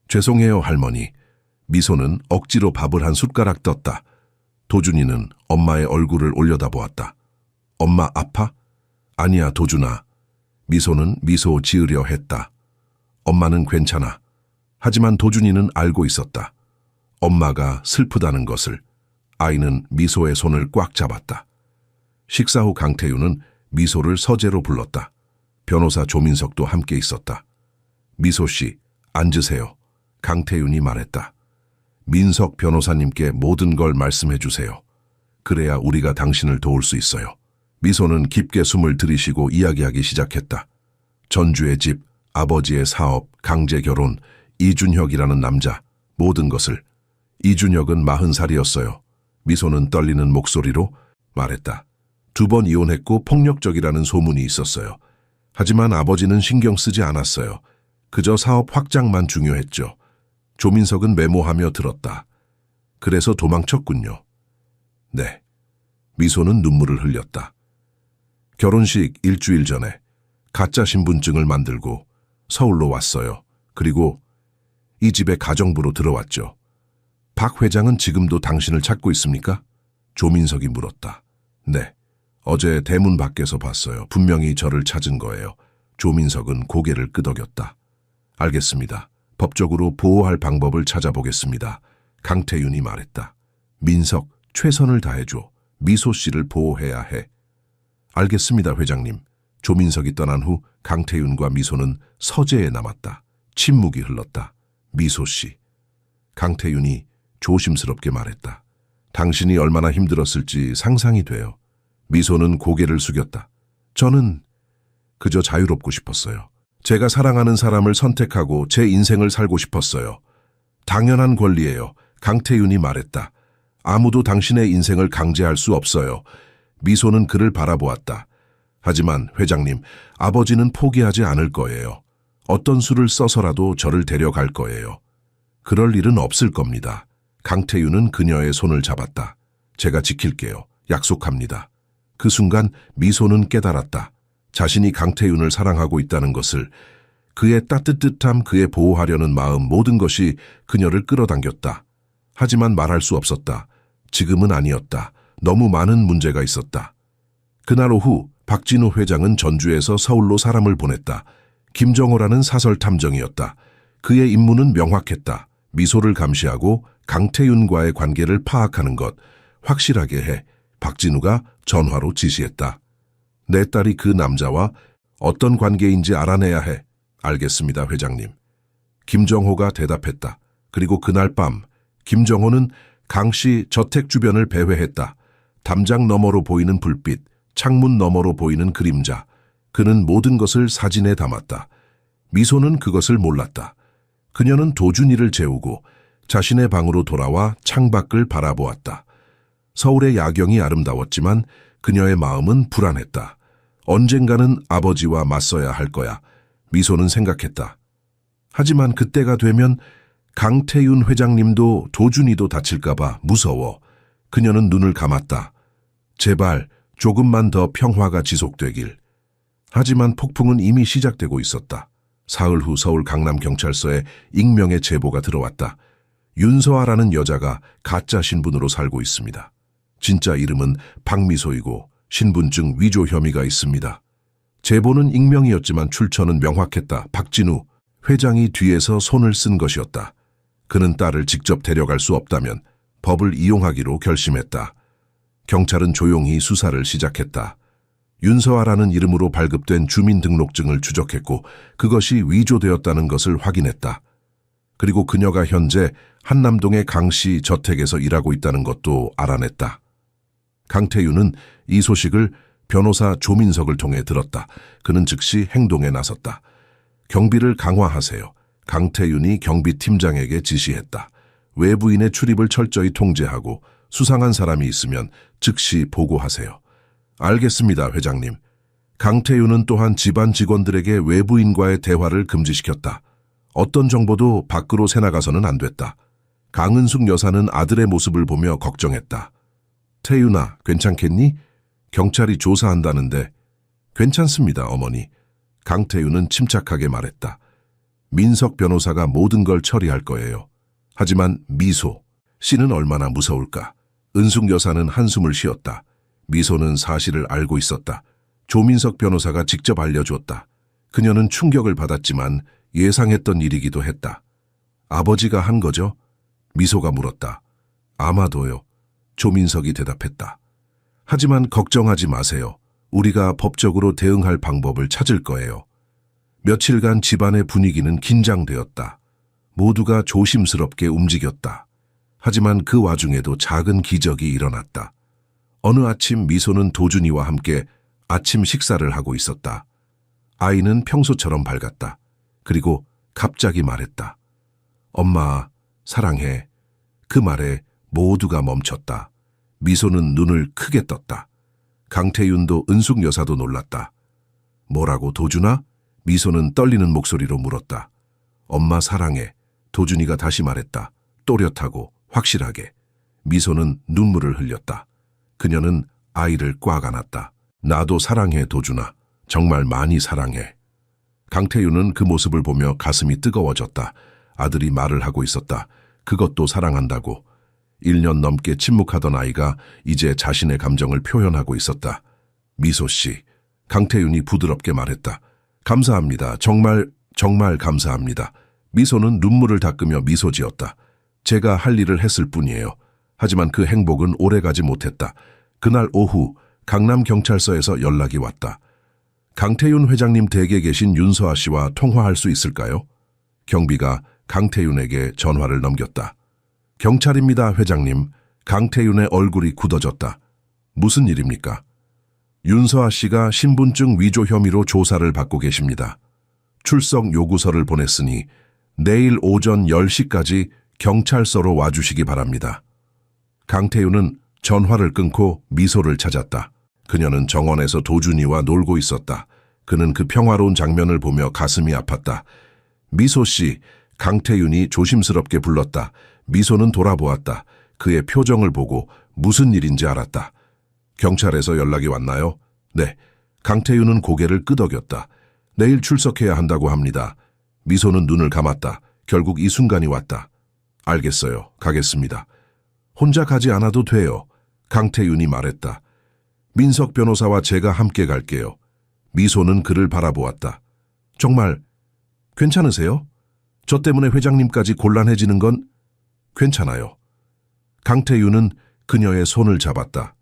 Speaker 1: 죄송해요, 할머니. 미소는 억지로 밥을 한 숟가락 떴다. 도준이는 엄마의 얼굴을 올려다보았다. 엄마 아파? 아니야, 도준아. 미소는 미소 지으려 했다. 엄마는 괜찮아. 하지만 도준이는 알고 있었다. 엄마가 슬프다는 것을. 아이는 미소의 손을 꽉 잡았다. 식사 후 강태윤은 미소를 서재로 불렀다. 변호사 조민석도 함께 있었다. 미소 씨, 앉으세요. 강태윤이 말했다. 민석 변호사님께 모든 걸 말씀해 주세요. 그래야 우리가 당신을 도울 수 있어요. 미소는 깊게 숨을 들이쉬고 이야기하기 시작했다. 전주의 집, 아버지의 사업, 강제 결혼, 이준혁이라는 남자, 모든 것을. 이준혁은 40살이었어요. 미소는 떨리는 목소리로 말했다. 2번 이혼했고 폭력적이라는 소문이 있었어요. 하지만 아버지는 신경 쓰지 않았어요. 그저 사업 확장만 중요했죠. 조민석은 메모하며 들었다. 그래서 도망쳤군요. 네. 미소는 눈물을 흘렸다. 결혼식 일주일 전에 가짜 신분증을 만들고 서울로 왔어요. 그리고 이 집에 가정부로 들어왔죠. 박 회장은 지금도 당신을 찾고 있습니까? 조민석이 물었다. 네. 어제 대문 밖에서 봤어요. 분명히 저를 찾은 거예요. 조민석은 고개를 끄덕였다. 알겠습니다. 법적으로 보호할 방법을 찾아보겠습니다. 강태윤이 말했다. 민석, 최선을 다해줘. 미소 씨를 보호해야 해. 알겠습니다, 회장님. 조민석이 떠난 후 강태윤과 미소는 서재에 남았다. 침묵이 흘렀다. 미소 씨. 강태윤이 조심스럽게 말했다. 당신이 얼마나 힘들었을지 상상이 돼요. 미소는 고개를 숙였다. 저는 그저 자유롭고 싶었어요. 제가 사랑하는 사람을 선택하고 제 인생을 살고 싶었어요. 당연한 권리예요. 강태윤이 말했다. 아무도 당신의 인생을 강제할 수 없어요. 미소는 그를 바라보았다. 하지만 회장님, 아버지는 포기하지 않을 거예요. 어떤 수를 써서라도 저를 데려갈 거예요. 그럴 일은 없을 겁니다. 강태윤은 그녀의 손을 잡았다. 제가 지킬게요. 약속합니다. 그 순간 미소는 깨달았다. 자신이 강태윤을 사랑하고 있다는 것을, 그의 따뜻함, 그의 보호하려는 마음, 모든 것이 그녀를 끌어당겼다. 하지만 말할 수 없었다. 지금은 아니었다. 너무 많은 문제가 있었다. 그날 오후 박진우 회장은 전주에서 서울로 사람을 보냈다. 김정호라는 사설 탐정이었다. 그의 임무는 명확했다. 미소를 감시하고 강태윤과의 관계를 파악하는 것, 확실하게 해. 박진우가 전화로 지시했다. 내 딸이 그 남자와 어떤 관계인지 알아내야 해. 알겠습니다, 회장님. 김정호가 대답했다. 그리고 그날 밤 김정호는 강씨 저택 주변을 배회했다. 담장 너머로 보이는 불빛, 창문 너머로 보이는 그림자. 그는 모든 것을 사진에 담았다. 미소는 그것을 몰랐다. 그녀는 도준이를 재우고 자신의 방으로 돌아와 창밖을 바라보았다. 서울의 야경이 아름다웠지만 그녀의 마음은 불안했다. 언젠가는 아버지와 맞서야 할 거야. 미소는 생각했다. 하지만 그때가 되면 강태윤 회장님도 도준이도 다칠까봐 무서워. 그녀는 눈을 감았다. 제발 조금만 더 평화가 지속되길. 하지만 폭풍은 이미 시작되고 있었다. 사흘 후 서울 강남경찰서에 익명의 제보가 들어왔다. 윤서아라는 여자가 가짜 신분으로 살고 있습니다. 진짜 이름은 박미소이고 신분증 위조 혐의가 있습니다. 제보는 익명이었지만 출처는 명확했다. 박진우 회장이 뒤에서 손을 쓴 것이었다. 그는 딸을 직접 데려갈 수 없다면 법을 이용하기로 결심했다. 경찰은 조용히 수사를 시작했다. 윤서아라는 이름으로 발급된 주민등록증을 추적했고 그것이 위조되었다는 것을 확인했다. 그리고 그녀가 현재 한남동의 강씨 저택에서 일하고 있다는 것도 알아냈다. 강태윤은 이 소식을 변호사 조민석을 통해 들었다. 그는 즉시 행동에 나섰다. 경비를 강화하세요. 강태윤이 경비팀장에게 지시했다. 외부인의 출입을 철저히 통제하고 수상한 사람이 있으면 즉시 보고하세요. 알겠습니다, 회장님. 강태윤은 또한 집안 직원들에게 외부인과의 대화를 금지시켰다. 어떤 정보도 밖으로 새나가서는 안 됐다. 강은숙 여사는 아들의 모습을 보며 걱정했다. 태윤아, 괜찮겠니? 경찰이 조사한다는데. 괜찮습니다, 어머니. 강태윤은 침착하게 말했다. 민석 변호사가 모든 걸 처리할 거예요. 하지만 미소 씨는 얼마나 무서울까? 은숙 여사는 한숨을 쉬었다. 미소는 사실을 알고 있었다. 조민석 변호사가 직접 알려주었다. 그녀는 충격을 받았지만 예상했던 일이기도 했다. 아버지가 한 거죠? 미소가 물었다. 아마도요. 조민석이 대답했다. 하지만 걱정하지 마세요. 우리가 법적으로 대응할 방법을 찾을 거예요. 며칠간 집안의 분위기는 긴장되었다. 모두가 조심스럽게 움직였다. 하지만 그 와중에도 작은 기적이 일어났다. 어느 아침 미소는 도준이와 함께 아침 식사를 하고 있었다. 아이는 평소처럼 밝았다. 그리고 갑자기 말했다. 엄마, 사랑해. 그 말에 모두가 멈췄다. 미소는 눈을 크게 떴다. 강태윤도 은숙 여사도 놀랐다. 뭐라고, 도준아? 미소는 떨리는 목소리로 물었다. 엄마 사랑해. 도준이가 다시 말했다. 또렷하고 확실하게. 미소는 눈물을 흘렸다. 그녀는 아이를 꽉 안았다. 나도 사랑해, 도준아. 정말 많이 사랑해. 강태윤은 그 모습을 보며 가슴이 뜨거워졌다. 아들이 말을 하고 있었다. 그것도 사랑한다고. 1년 넘게 침묵하던 아이가 이제 자신의 감정을 표현하고 있었다. 미소 씨, 강태윤이 부드럽게 말했다. 감사합니다. 정말 감사합니다. 미소는 눈물을 닦으며 미소 지었다. 제가 할 일을 했을 뿐이에요. 하지만 그 행복은 오래가지 못했다. 그날 오후 강남경찰서에서 연락이 왔다. 강태윤 회장님 댁에 계신 윤서아 씨와 통화할 수 있을까요? 경비가 강태윤에게 전화를 넘겼다. 경찰입니다, 회장님. 강태윤의 얼굴이 굳어졌다. 무슨 일입니까? 윤서아 씨가 신분증 위조 혐의로 조사를 받고 계십니다. 출석 요구서를 보냈으니 내일 오전 10시까지 경찰서로 와주시기 바랍니다. 강태윤은 전화를 끊고 미소를 찾았다. 그녀는 정원에서 도준이와 놀고 있었다. 그는 그 평화로운 장면을 보며 가슴이 아팠다. 미소 씨, 강태윤이 조심스럽게 불렀다. 미소는 돌아보았다. 그의 표정을 보고 무슨 일인지 알았다. 경찰에서 연락이 왔나요? 네. 강태윤은 고개를 끄덕였다. 내일 출석해야 한다고 합니다. 미소는 눈을 감았다. 결국 이 순간이 왔다. 알겠어요. 가겠습니다. 혼자 가지 않아도 돼요. 강태윤이 말했다. 민석 변호사와 제가 함께 갈게요. 미소는 그를 바라보았다. 정말 괜찮으세요? 저 때문에 회장님까지 곤란해지는 건 괜찮아요. 강태윤은 그녀의 손을 잡았다.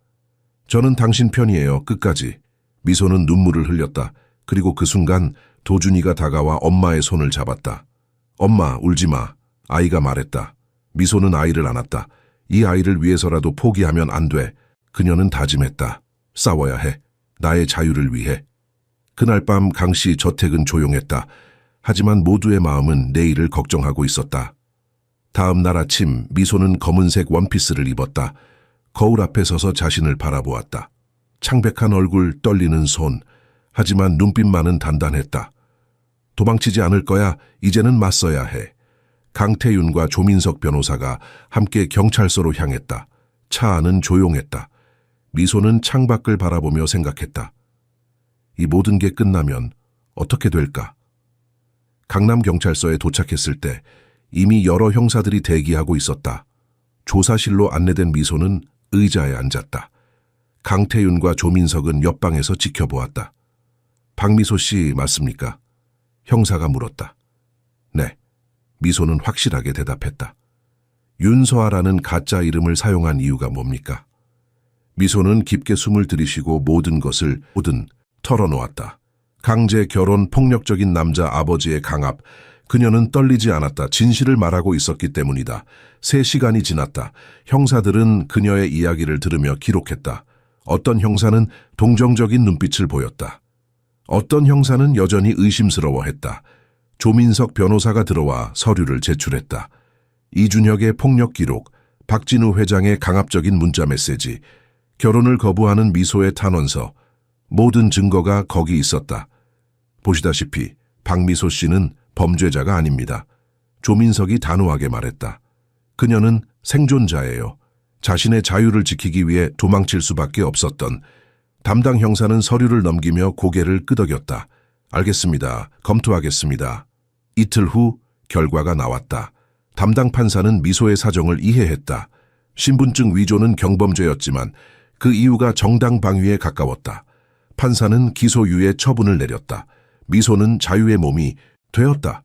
Speaker 1: 저는 당신 편이에요. 끝까지. 미소는 눈물을 흘렸다. 그리고 그 순간 도준이가 다가와 엄마의 손을 잡았다. 엄마, 울지 마. 아이가 말했다. 미소는 아이를 안았다. 이 아이를 위해서라도 포기하면 안 돼. 그녀는 다짐했다. 싸워야 해. 나의 자유를 위해. 그날 밤 강씨 저택은 조용했다. 하지만 모두의 마음은 내일을 걱정하고 있었다. 다음 날 아침 미소는 검은색 원피스를 입었다. 거울 앞에 서서 자신을 바라보았다. 창백한 얼굴, 떨리는 손. 하지만 눈빛만은 단단했다. 도망치지 않을 거야. 이제는 맞서야 해. 강태윤과 조민석 변호사가 함께 경찰서로 향했다. 차 안은 조용했다. 미소는 창밖을 바라보며 생각했다. 이 모든 게 끝나면 어떻게 될까? 강남경찰서에 도착했을 때 이미 여러 형사들이 대기하고 있었다. 조사실로 안내된 미소는 의자에 앉았다. 강태윤과 조민석은 옆방에서 지켜보았다. 박미소 씨 맞습니까? 형사가 물었다. 네. 미소는 확실하게 대답했다. 윤서아라는 가짜 이름을 사용한 이유가 뭡니까? 미소는 깊게 숨을 들이쉬고 모든 것을 털어놓았다. 강제 결혼 폭력적인 남자 아버지의 강압. 그녀는 떨리지 않았다. 진실을 말하고 있었기 때문이다. 3시간이 지났다. 형사들은 그녀의 이야기를 들으며 기록했다. 어떤 형사는 동정적인 눈빛을 보였다. 어떤 형사는 여전히 의심스러워했다. 조민석 변호사가 들어와 서류를 제출했다. 이준혁의 폭력 기록, 박진우 회장의 강압적인 문자 메시지, 결혼을 거부하는 미소의 탄원서, 모든 증거가 거기 있었다. 보시다시피 박미소 씨는 범죄자가 아닙니다. 조민석이 단호하게 말했다. 그녀는 생존자예요. 자신의 자유를 지키기 위해 도망칠 수밖에 없었던. 담당 형사는 서류를 넘기며 고개를 끄덕였다. 알겠습니다. 검토하겠습니다. 이틀 후 결과가 나왔다. 담당 판사는 미소의 사정을 이해했다. 신분증 위조는 경범죄였지만 그 이유가 정당 방위에 가까웠다. 판사는 기소유예 처분을 내렸다. 미소는 자유의 몸이 되었다.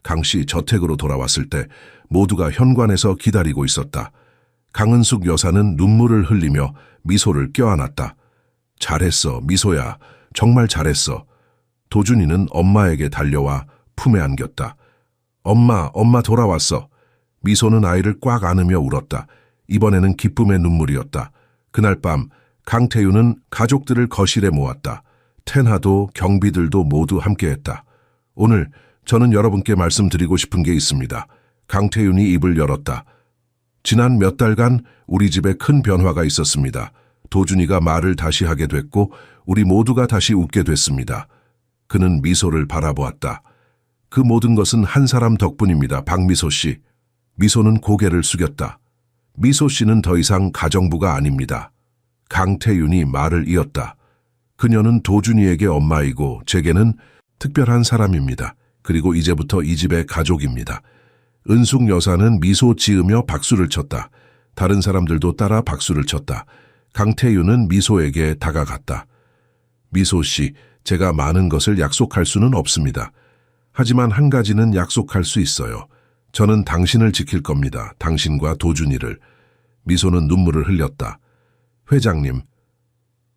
Speaker 1: 강씨 저택으로 돌아왔을 때 모두가 현관에서 기다리고 있었다. 강은숙 여사는 눈물을 흘리며 미소를 껴안았다. 잘했어, 미소야. 정말 잘했어. 도준이는 엄마에게 달려와 품에 안겼다. 엄마 돌아왔어. 미소는 아이를 꽉 안으며 울었다. 이번에는 기쁨의 눈물이었다. 그날 밤 강태윤은 가족들을 거실에 모았다. 텐하도 경비들도 모두 함께했다. 오늘 저는 여러분께 말씀드리고 싶은 게 있습니다. 강태윤이 입을 열었다. 지난 몇 달간 우리 집에 큰 변화가 있었습니다. 도준이가 말을 다시 하게 됐고 우리 모두가 다시 웃게 됐습니다. 그는 미소를 바라보았다. 그 모든 것은 한 사람 덕분입니다. 박미소 씨. 미소는 고개를 숙였다. 미소 씨는 더 이상 가정부가 아닙니다. 강태윤이 말을 이었다. 그녀는 도준이에게 엄마이고 제게는 특별한 사람입니다. 그리고 이제부터 이 집의 가족입니다. 은숙 여사는 미소 지으며 박수를 쳤다. 다른 사람들도 따라 박수를 쳤다. 강태윤은 미소에게 다가갔다. 미소 씨, 제가 많은 것을 약속할 수는 없습니다. 하지만 한 가지는 약속할 수 있어요. 저는 당신을 지킬 겁니다. 당신과 도준이를. 미소는 눈물을 흘렸다. 회장님,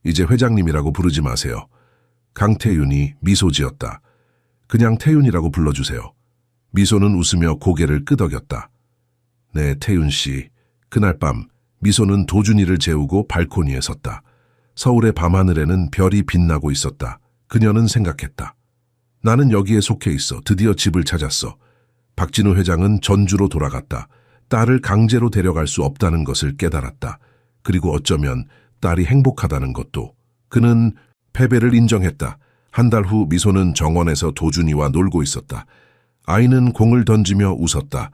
Speaker 1: 이제 회장님이라고 부르지 마세요. 강태윤이 미소 지었다. 그냥 태윤이라고 불러주세요. 미소는 웃으며 고개를 끄덕였다. 네, 태윤 씨. 그날 밤 미소는 도준이를 재우고 발코니에 섰다. 서울의 밤하늘에는 별이 빛나고 있었다. 그녀는 생각했다. 나는 여기에 속해 있어. 드디어 집을 찾았어. 박진우 회장은 전주로 돌아갔다. 딸을 강제로 데려갈 수 없다는 것을 깨달았다. 그리고 어쩌면 딸이 행복하다는 것도. 그는 패배를 인정했다. 한 달 후 미소는 정원에서 도준이와 놀고 있었다. 아이는 공을 던지며 웃었다.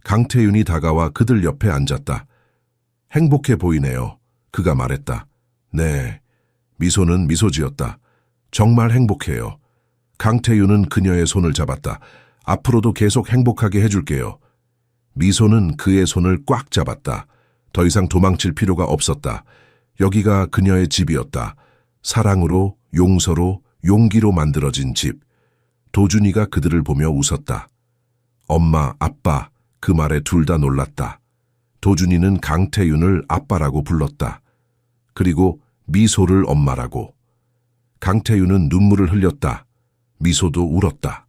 Speaker 1: 강태윤이 다가와 그들 옆에 앉았다. 행복해 보이네요. 그가 말했다. 네. 미소는 미소 지었다. 정말 행복해요. 강태윤은 그녀의 손을 잡았다. 앞으로도 계속 행복하게 해줄게요. 미소는 그의 손을 꽉 잡았다. 더 이상 도망칠 필요가 없었다. 여기가 그녀의 집이었다. 사랑으로, 용서로, 용기로 만들어진 집. 도준이가 그들을 보며 웃었다. 엄마, 아빠, 그 말에 둘 다 놀랐다. 도준이는 강태윤을 아빠라고 불렀다. 그리고 미소를 엄마라고. 강태윤은 눈물을 흘렸다. 미소도 울었다.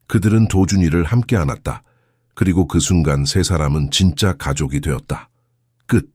Speaker 1: 그들은 도준이를 함께 안았다. 그리고 그 순간 세 사람은 진짜 가족이 되었다. 끝.